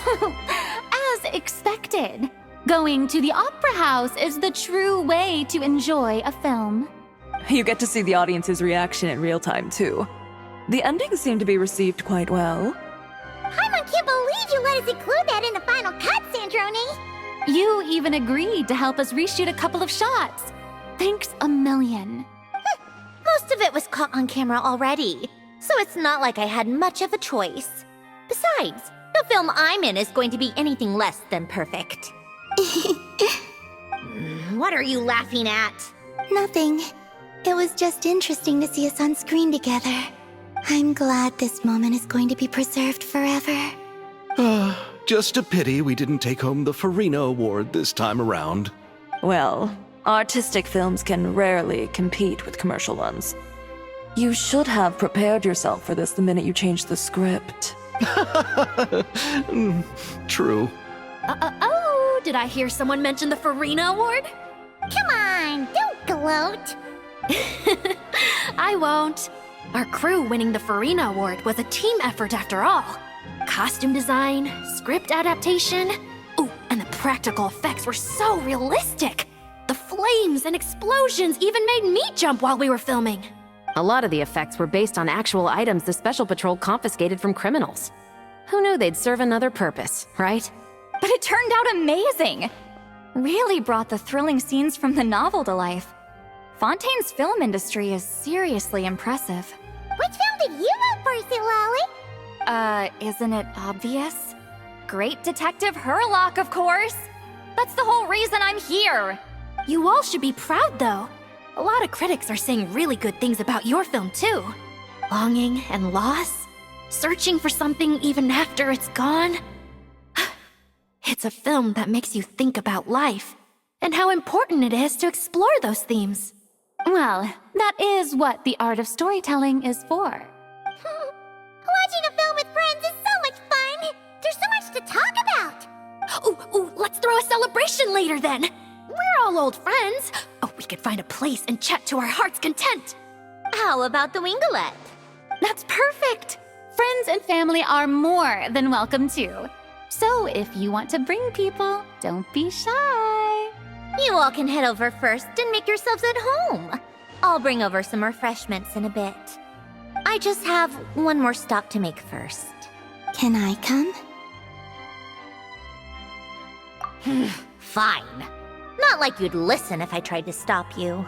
As expected. Going to the opera house is the true way to enjoy a film. You get to see the audience's reaction in real time, too. The ending seemed to be received quite well. Paimon can't believe you let us include that in the final cut, Sandrone! You even agreed to help us reshoot a couple of shots. Thanks a million. Most of it was caught on camera already, so it's not like I had much of a choice. Besides, the film I'm in is going to be anything less than perfect. What are you laughing at? Nothing. It was just interesting to see us on screen together. I'm glad this moment is going to be preserved forever. Just a pity we didn't take home the Farina Award this time around. Well, artistic films can rarely compete with commercial ones. You should have prepared yourself for this the minute you changed the script. True. Oh, did I hear someone mention the Farina Award? Come on, don't gloat! I won't. Our crew winning the Farina Award was a team effort after all. Costume design, script adaptation. Ooh, and the practical effects were so realistic. The flames and explosions even made me jump while we were filming. A lot of the effects were based on actual items the Special Patrol confiscated from criminals. Who knew they'd serve another purpose, right? But it turned out amazing! Really brought the thrilling scenes from the novel to life. Fontaine's film industry is seriously impressive. Which film did you vote for, Silali? Isn't it obvious? Great Detective Hurlock, of course! That's the whole reason I'm here! You all should be proud, though. A lot of critics are saying really good things about your film, too. Longing and loss, searching for something even after it's gone. It's a film that makes you think about life and how important it is to explore those themes. Well, that is what the art of storytelling is for. Watching a film with friends is so much fun! There's so much to talk about! Ooh, let's throw a celebration later then! We're all old friends. Oh, we could find a place and chat to our heart's content. How about the Wingalette? That's perfect! Friends and family are more than welcome too. So if you want to bring people, don't be shy. You all can head over first and make yourselves at home. I'll bring over some refreshments in a bit. I just have one more stop to make first. Can I come? Fine. Not like you'd listen if I tried to stop you.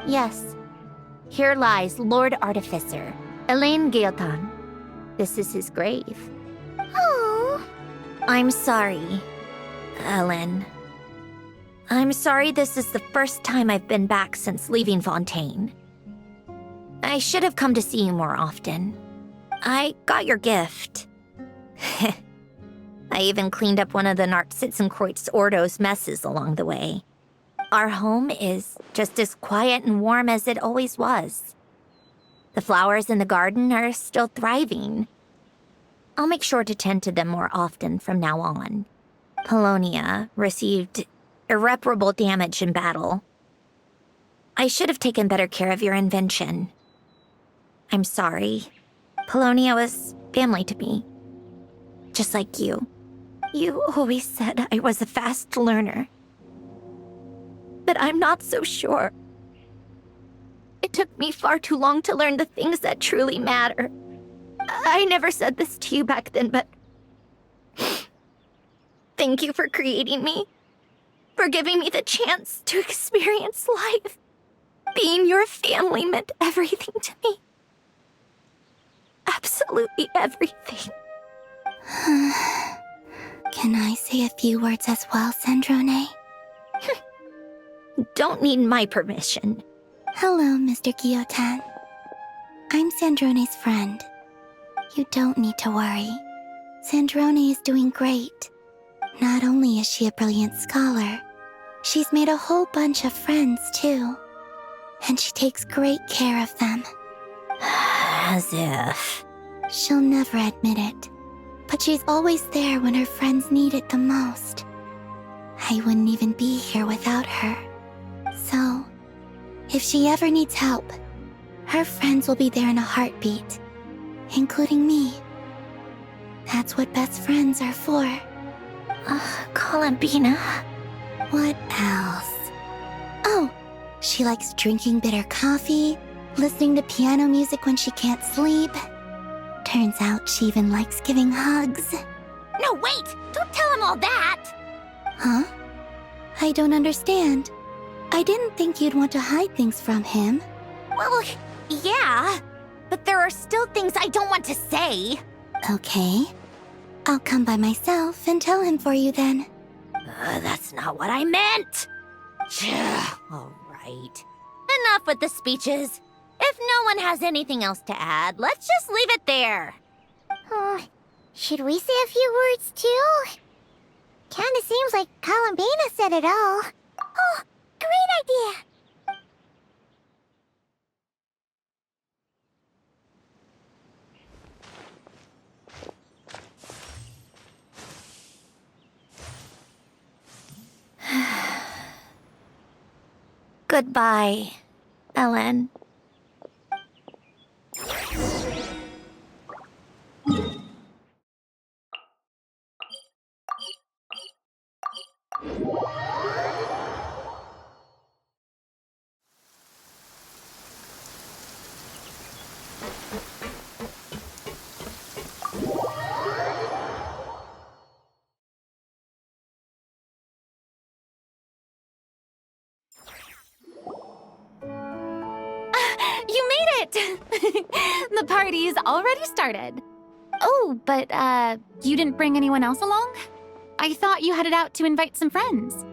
Yes. Here lies Lord Artificer, Elaine Gaeltan. This is his grave. Oh. I'm sorry, Ellen. I'm sorry this is the first time I've been back since leaving Fontaine. I should have come to see you more often. I got your gift. I even cleaned up one of the Nartsitzenkreuz Ordo's messes along the way. Our home is just as quiet and warm as it always was. The flowers in the garden are still thriving. I'll make sure to tend to them more often from now on. Polonia received irreparable damage in battle. I should have taken better care of your invention. I'm sorry. Polonia was family to me. Just like you. You always said I was a fast learner. But I'm not so sure. It took me far too long to learn the things that truly matter. I never said this to you back then, but thank you for creating me. For giving me the chance to experience life. Being your family meant everything to me. Absolutely everything. Can I say a few words as well, Sandrone? Don't need my permission. Hello, Mr. Guillotin. I'm Sandrone's friend. You don't need to worry. Sandrone is doing great. Not only is she a brilliant scholar, she's made a whole bunch of friends, too. And she takes great care of them. As if. She'll never admit it, but she's always there when her friends need it the most. I wouldn't even be here without her. So, if she ever needs help, her friends will be there in a heartbeat, including me. That's what best friends are for. Columbina. What else? Oh, she likes drinking bitter coffee, listening to piano music when she can't sleep. Turns out she even likes giving hugs. No, wait! Don't tell him all that! Huh? I don't understand. I didn't think you'd want to hide things from him. Well, yeah, but there are still things I don't want to say. Okay. I'll come by myself and tell him for you then. That's not what I meant! All right. Enough with the speeches. If no one has anything else to add, let's just leave it there. Should we say a few words too? Kinda seems like Columbina said it all. Oh, great idea! Goodbye, Ellen. You made it! The party's already started. Oh, but, you didn't bring anyone else along? I thought you headed out to invite some friends.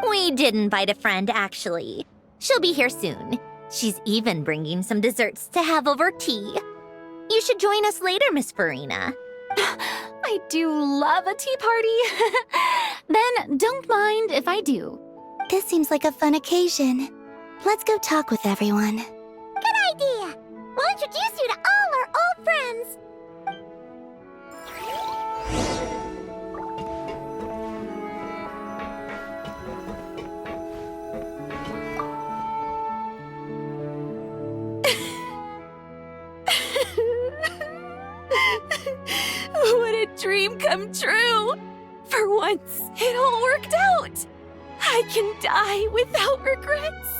We did invite a friend, actually. She'll be here soon. She's even bringing some desserts to have over tea. You should join us later, Miss Farina. I do love a tea party. Then don't mind if I do. This seems like a fun occasion. Let's go talk with everyone. Good idea! We'll introduce you to all our old friends. What a dream come true! For once, it all worked out! I can die without regrets!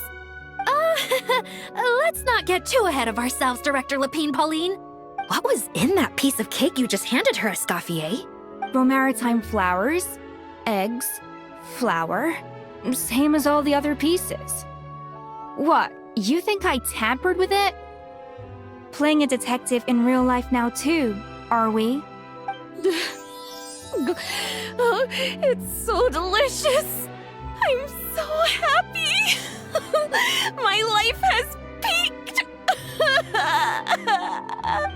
Let's not get too ahead of ourselves, Director Lapine Pauline. What was in that piece of cake you just handed her, Escoffier? Romaritime flowers, eggs, flour, same as all the other pieces. What, you think I tampered with it? Playing a detective in real life now too, are we? Oh, it's so delicious! I'm so happy! My life has peaked!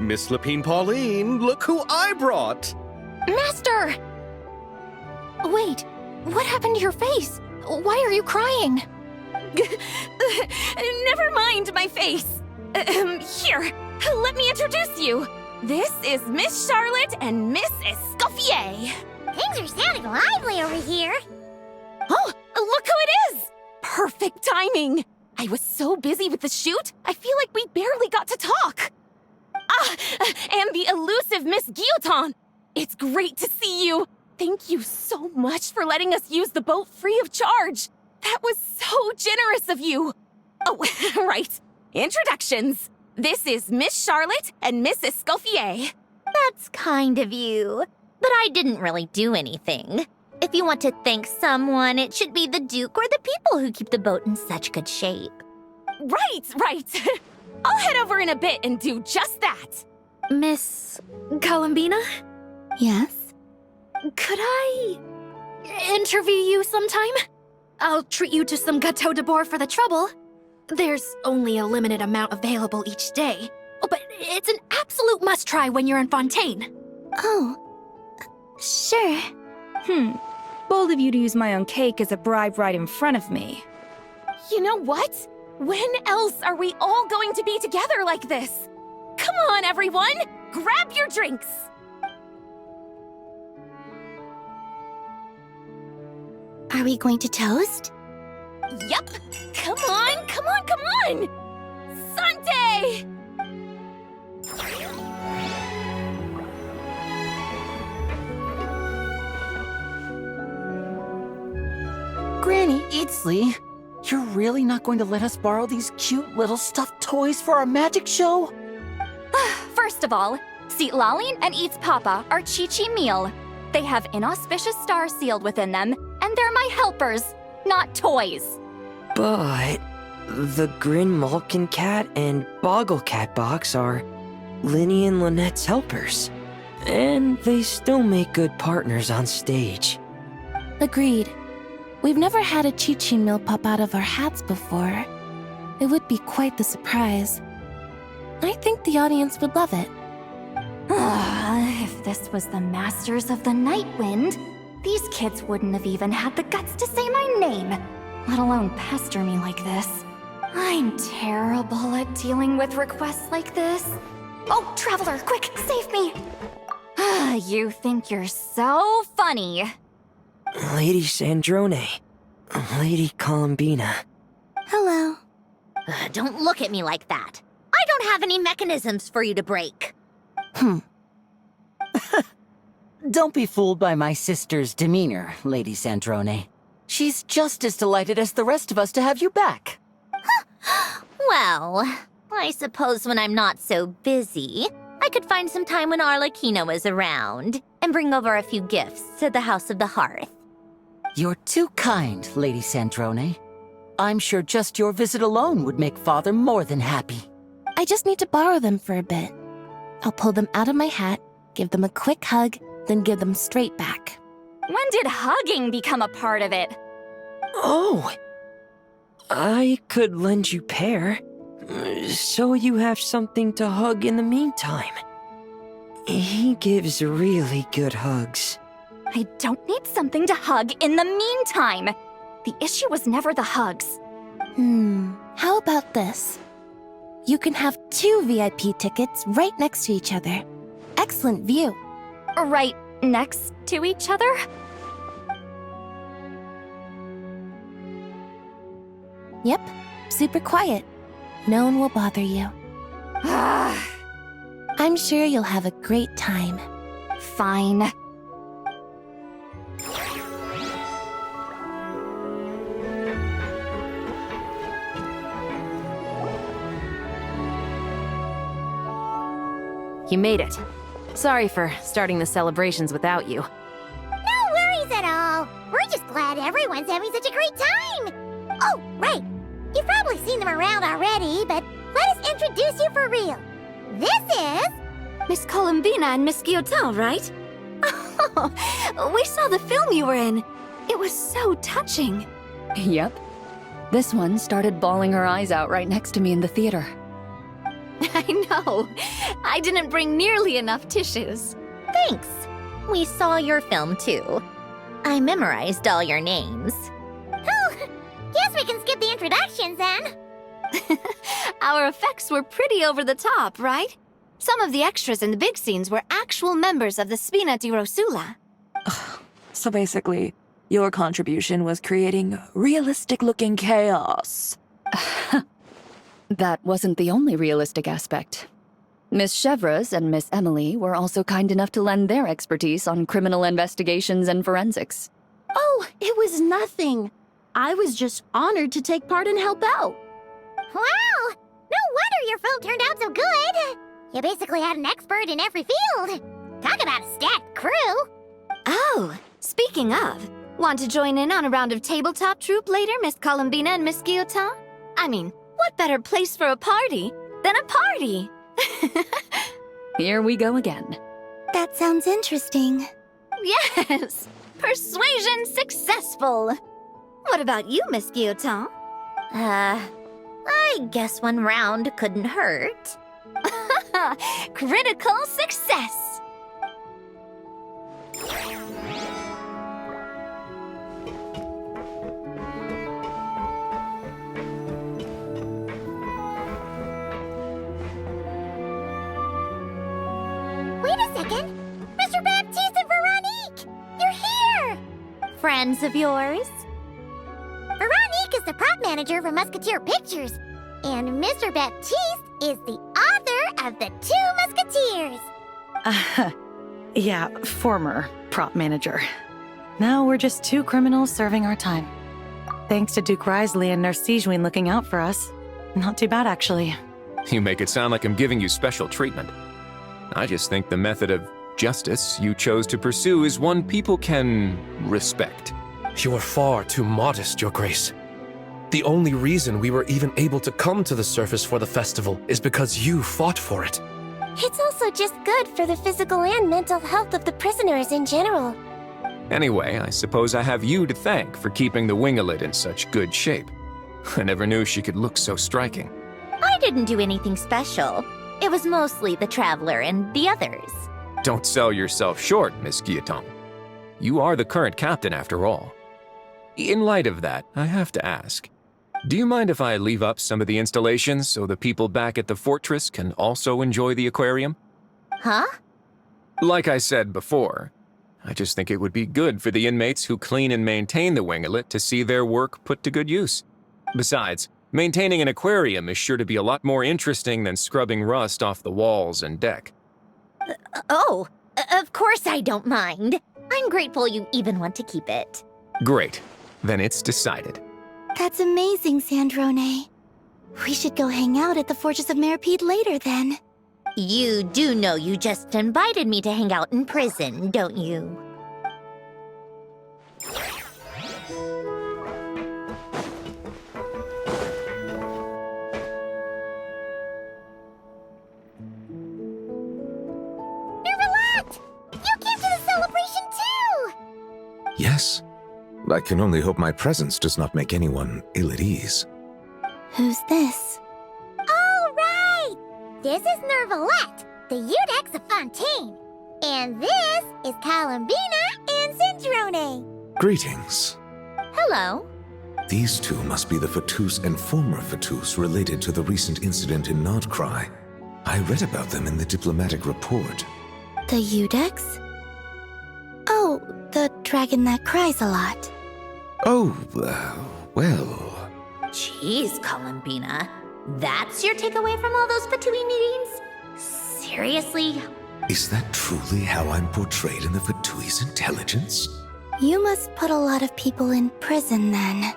Miss Lapine Pauline, look who I brought! Master! Wait, what happened to your face? Why are you crying? Never mind my face. Here, let me introduce you. This is Miss Charlotte and Miss Escoffier. Things are sounding lively over here. Oh, look who it is! Perfect timing. I was so busy with the shoot, I feel like we barely got to talk. And the elusive Miss Guillotin. It's great to see you. Thank you so much for letting us use the boat free of charge. That was so generous of you. Oh, right. Introductions. This is Miss Charlotte and Miss Escoffier. That's kind of you. But I didn't really do anything. If you want to thank someone, it should be the Duke or the people who keep the boat in such good shape. Right. I'll head over in a bit and do just that. Miss Columbina? Yes? Could I interview you sometime? I'll treat you to some gâteau de bord for the trouble. There's only a limited amount available each day. Oh, but it's an absolute must-try when you're in Fontaine. Oh, sure. Bold of you to use my own cake as a bribe right in front of me. You know what? When else are we all going to be together like this? Come on, everyone! Grab your drinks! Are we going to toast? Yup! Come on! Sante! Granny Eatsley, you're really not going to let us borrow these cute little stuffed toys for our magic show? First of all, Seat Lalin and Eats Papa are Chi-Chi meal. They have inauspicious stars sealed within them, and they're my helpers, not toys. But the Grin Malkin Cat and Boggle Cat box are Linny and Lynette's helpers. And they still make good partners on stage. Agreed. We've never had a Chi-Chi meal pop out of our hats before. It would be quite the surprise. I think the audience would love it. If this was the Masters of the Night Wind, these kids wouldn't have even had the guts to say my name, let alone pester me like this. I'm terrible at dealing with requests like this. Oh, Traveler, quick, save me! You think you're so funny. Lady Sandrone, Lady Columbina. Hello. Don't look at me like that. I don't have any mechanisms for you to break. Don't be fooled by my sister's demeanor, Lady Sandrone. She's just as delighted as the rest of us to have you back. Well, I suppose when I'm not so busy, I could find some time when Arlecchino is around and bring over a few gifts to the House of the Hearth. You're too kind, Lady Sandrone. I'm sure just your visit alone would make Father more than happy. I just need to borrow them for a bit. I'll pull them out of my hat, give them a quick hug, then give them straight back. When did hugging become a part of it? Oh, I could lend you pair, so you have something to hug in the meantime. He gives really good hugs. I don't need something to hug in the meantime. The issue was never the hugs. How about this? You can have 2 VIP tickets right next to each other. Excellent view. Right next to each other? Yep, super quiet. No one will bother you. I'm sure you'll have a great time. Fine. You made it. Sorry for starting the celebrations without you. No worries at all. We're just glad everyone's having such a great time. Oh, right. You've probably seen them around already, but let us introduce you for real. This is... Miss Columbina and Miss Guillotin, right? Oh, we saw the film you were in. It was so touching. Yep. This one started bawling her eyes out right next to me in the theater. I know. I didn't bring nearly enough tissues. Thanks. We saw your film too. I memorized all your names. Oh, guess we can skip the introductions then. Our effects were pretty over the top, right? Some of the extras in the big scenes were actual members of the Spina di Rosula. So basically, your contribution was creating realistic-looking chaos. That wasn't the only realistic aspect. Miss Chevres and Miss Emily were also kind enough to lend their expertise on criminal investigations and forensics. Oh, it was nothing. I was just honored to take part and help out. Wow! No wonder your film turned out so good! You basically had an expert in every field. Talk about a stacked crew! Oh, speaking of, want to join in on a round of tabletop troupe later, Miss Columbina and Miss Guillotin? I mean, what better place for a party than a party? Here we go again. That sounds interesting. Yes! Persuasion successful! What about you, Miss Guillotin? I guess one round couldn't hurt. Critical success! Wait a second! Mr. Baptiste and Veronique! You're here! Friends of yours? Veronique is the prop manager for Musketeer Pictures, and Mr. Baptiste is the author of The Two Musketeers. Yeah, former prop manager. Now we're just two criminals serving our time. Thanks to Duke Risley and Nurse Sejuin looking out for us. Not too bad, actually. You make it sound like I'm giving you special treatment. I just think the method of justice you chose to pursue is one people can respect. You are far too modest, Your Grace. The only reason we were even able to come to the surface for the festival is because you fought for it. It's also just good for the physical and mental health of the prisoners in general. Anyway, I suppose I have you to thank for keeping the winglet in such good shape. I never knew she could look so striking. I didn't do anything special. It was mostly the Traveler and the others. Don't sell yourself short, Miss Guillotin. You are the current captain, after all. In light of that, I have to ask, do you mind if I leave up some of the installations so the people back at the fortress can also enjoy the aquarium? Huh? Like I said before, I just think it would be good for the inmates who clean and maintain the winglet to see their work put to good use. Besides, maintaining an aquarium is sure to be a lot more interesting than scrubbing rust off the walls and deck. Oh, of course I don't mind. I'm grateful you even want to keep it. Great. Then it's decided. That's amazing, Sandrone. We should go hang out at the Fortress of Meripede later, then. You do know you just invited me to hang out in prison, don't you? Nervalat! You came to the celebration too! Yes. I can only hope my presence does not make anyone ill at ease. Who's this? All right! This is Nervalet, the Udex of Fontaine. And this is Columbina and Cindrone. Greetings. Hello. These two must be the Fatus and former Fatus related to the recent incident in Nodcry. I read about them in the diplomatic report. The Udex? Oh, the dragon that cries a lot. Oh, well... Jeez, Columbina. That's your takeaway from all those Fatui meetings? Seriously? Is that truly how I'm portrayed in the Fatui's intelligence? You must put a lot of people in prison, then.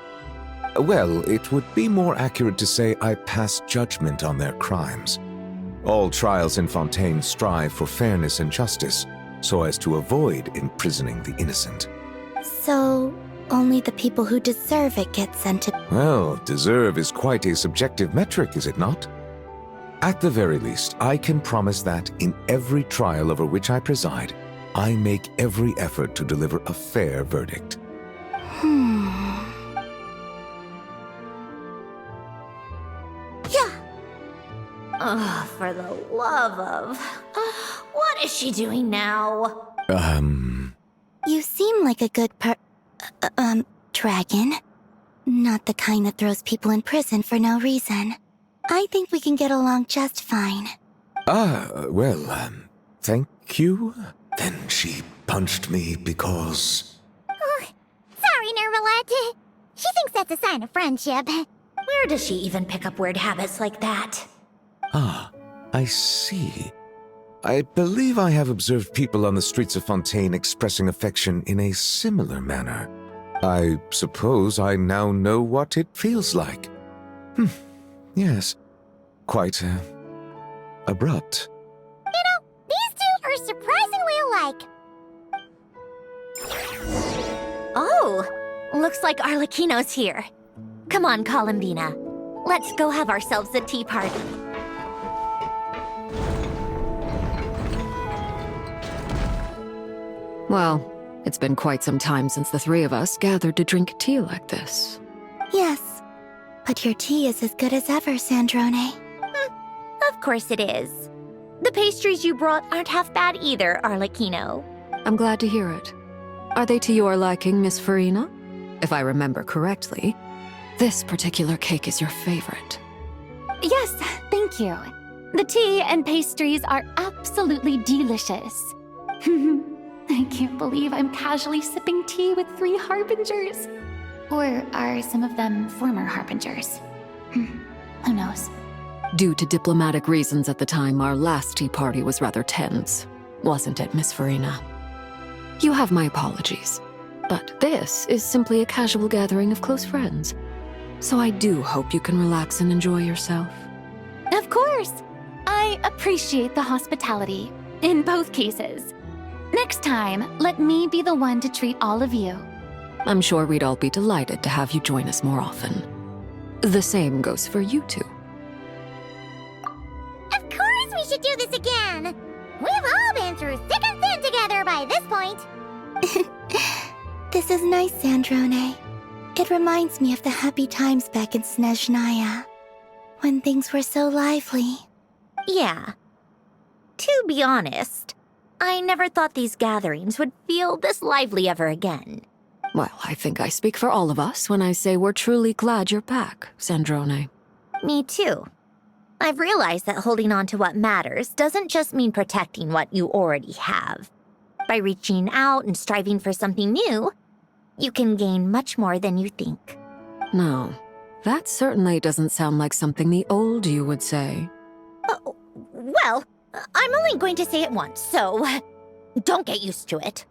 Well, it would be more accurate to say I pass judgment on their crimes. All trials in Fontaine strive for fairness and justice, so as to avoid imprisoning the innocent. So, only the people who deserve it get sent to... Well, deserve is quite a subjective metric, is it not? At the very least, I can promise that in every trial over which I preside, I make every effort to deliver a fair verdict. Yeah. Oh, for the love of... what is she doing now? You seem like a good dragon. Not the kind that throws people in prison for no reason. I think we can get along just fine. Thank you? Then she punched me because... Sorry, Nervalette. She thinks that's a sign of friendship. Where does she even pick up weird habits like that? Ah, I see. I believe I have observed people on the streets of Fontaine expressing affection in a similar manner. I suppose I now know what it feels like. Yes. Quite, abrupt. You know, these two are surprisingly alike. Oh, looks like Arlecchino's here. Come on, Columbina. Let's go have ourselves a tea party. Well, it's been quite some time since the three of us gathered to drink tea like this. Yes, but your tea is as good as ever, Sandrone. Of course it is. The pastries you brought aren't half bad either, Arlecchino. I'm glad to hear it. Are they to your liking, Miss Farina? If I remember correctly, this particular cake is your favorite. Yes, thank you. The tea and pastries are absolutely delicious. I can't believe I'm casually sipping tea with 3 harbingers. Or are some of them former harbingers? Who knows? Due to diplomatic reasons at the time, our last tea party was rather tense, wasn't it, Miss Farina? You have my apologies, but this is simply a casual gathering of close friends. So I do hope you can relax and enjoy yourself. Of course! I appreciate the hospitality, in both cases. Next time, let me be the one to treat all of you. I'm sure we'd all be delighted to have you join us more often. The same goes for you two. Of course we should do this again! We've all been through thick and thin together by this point. This is nice, Sandrone. It reminds me of the happy times back in Snezhnaya, when things were so lively. Yeah. To be honest, I never thought these gatherings would feel this lively ever again. Well, I think I speak for all of us when I say we're truly glad you're back, Sandrone. Me too. I've realized that holding on to what matters doesn't just mean protecting what you already have. By reaching out and striving for something new, you can gain much more than you think. No, that certainly doesn't sound like something the old you would say. Well, I'm only going to say it once, so don't get used to it.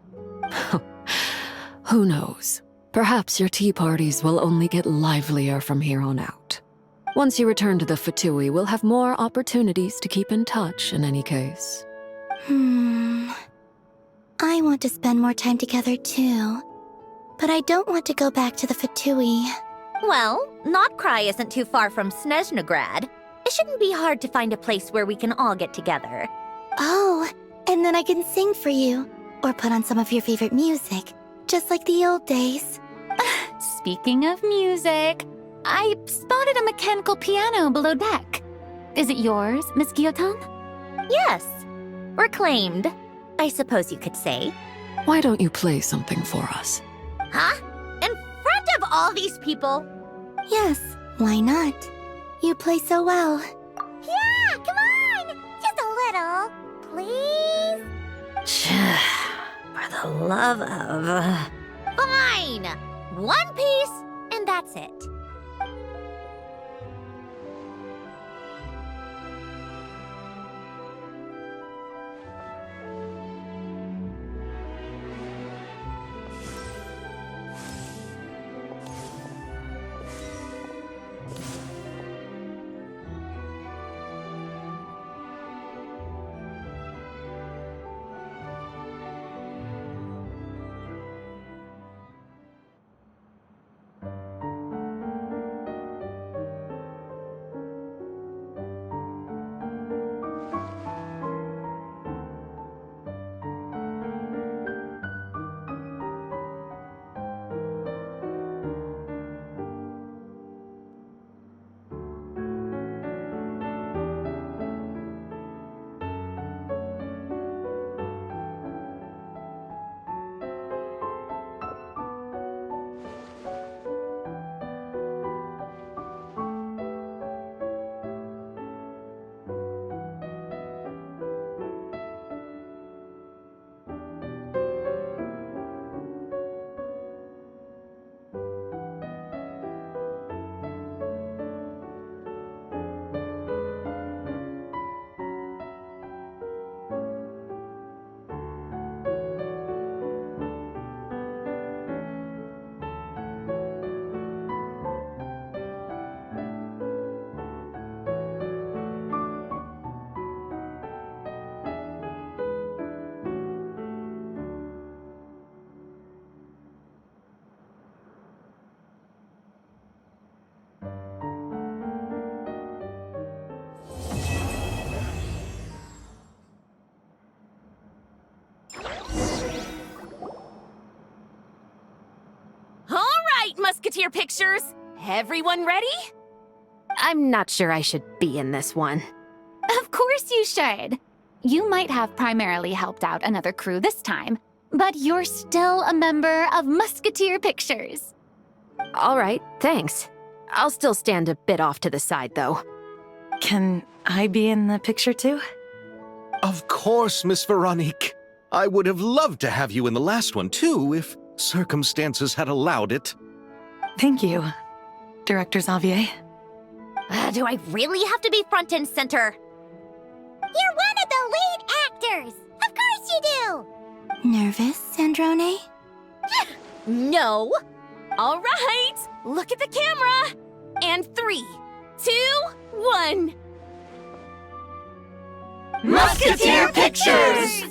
Who knows? Perhaps your tea parties will only get livelier from here on out. Once you return to the Fatui, we'll have more opportunities to keep in touch in any case. I want to spend more time together too. But I don't want to go back to the Fatui. Well, Notcry isn't too far from Snezhnograd. It shouldn't be hard to find a place where we can all get together. Oh, and then I can sing for you, or put on some of your favorite music, just like the old days. Speaking of music, I spotted a mechanical piano below deck. Is it yours, Miss Guillotin? Yes. Reclaimed, I suppose you could say. Why don't you play something for us? Huh? In front of all these people? Yes, why not? You play so well. Yeah, come on! Just a little, please? For the love of... Fine! One piece, and that's it. right, Musketeer Pictures! Everyone ready? I'm not sure I should be in this one. Of course you should. You might have primarily helped out another crew this time, but you're still a member of Musketeer Pictures. All right, thanks. I'll still stand a bit off to the side, though. Can I be in the picture too? Of course, Miss Veronique. I would have loved to have you in the last one, too, if circumstances had allowed it. Thank you, Director Xavier. Do I really have to be front and center? You're one of the lead actors! Of course you do! Nervous, Sandrone? No! All right, look at the camera! And 3, 2, 1... Musketeer Pictures!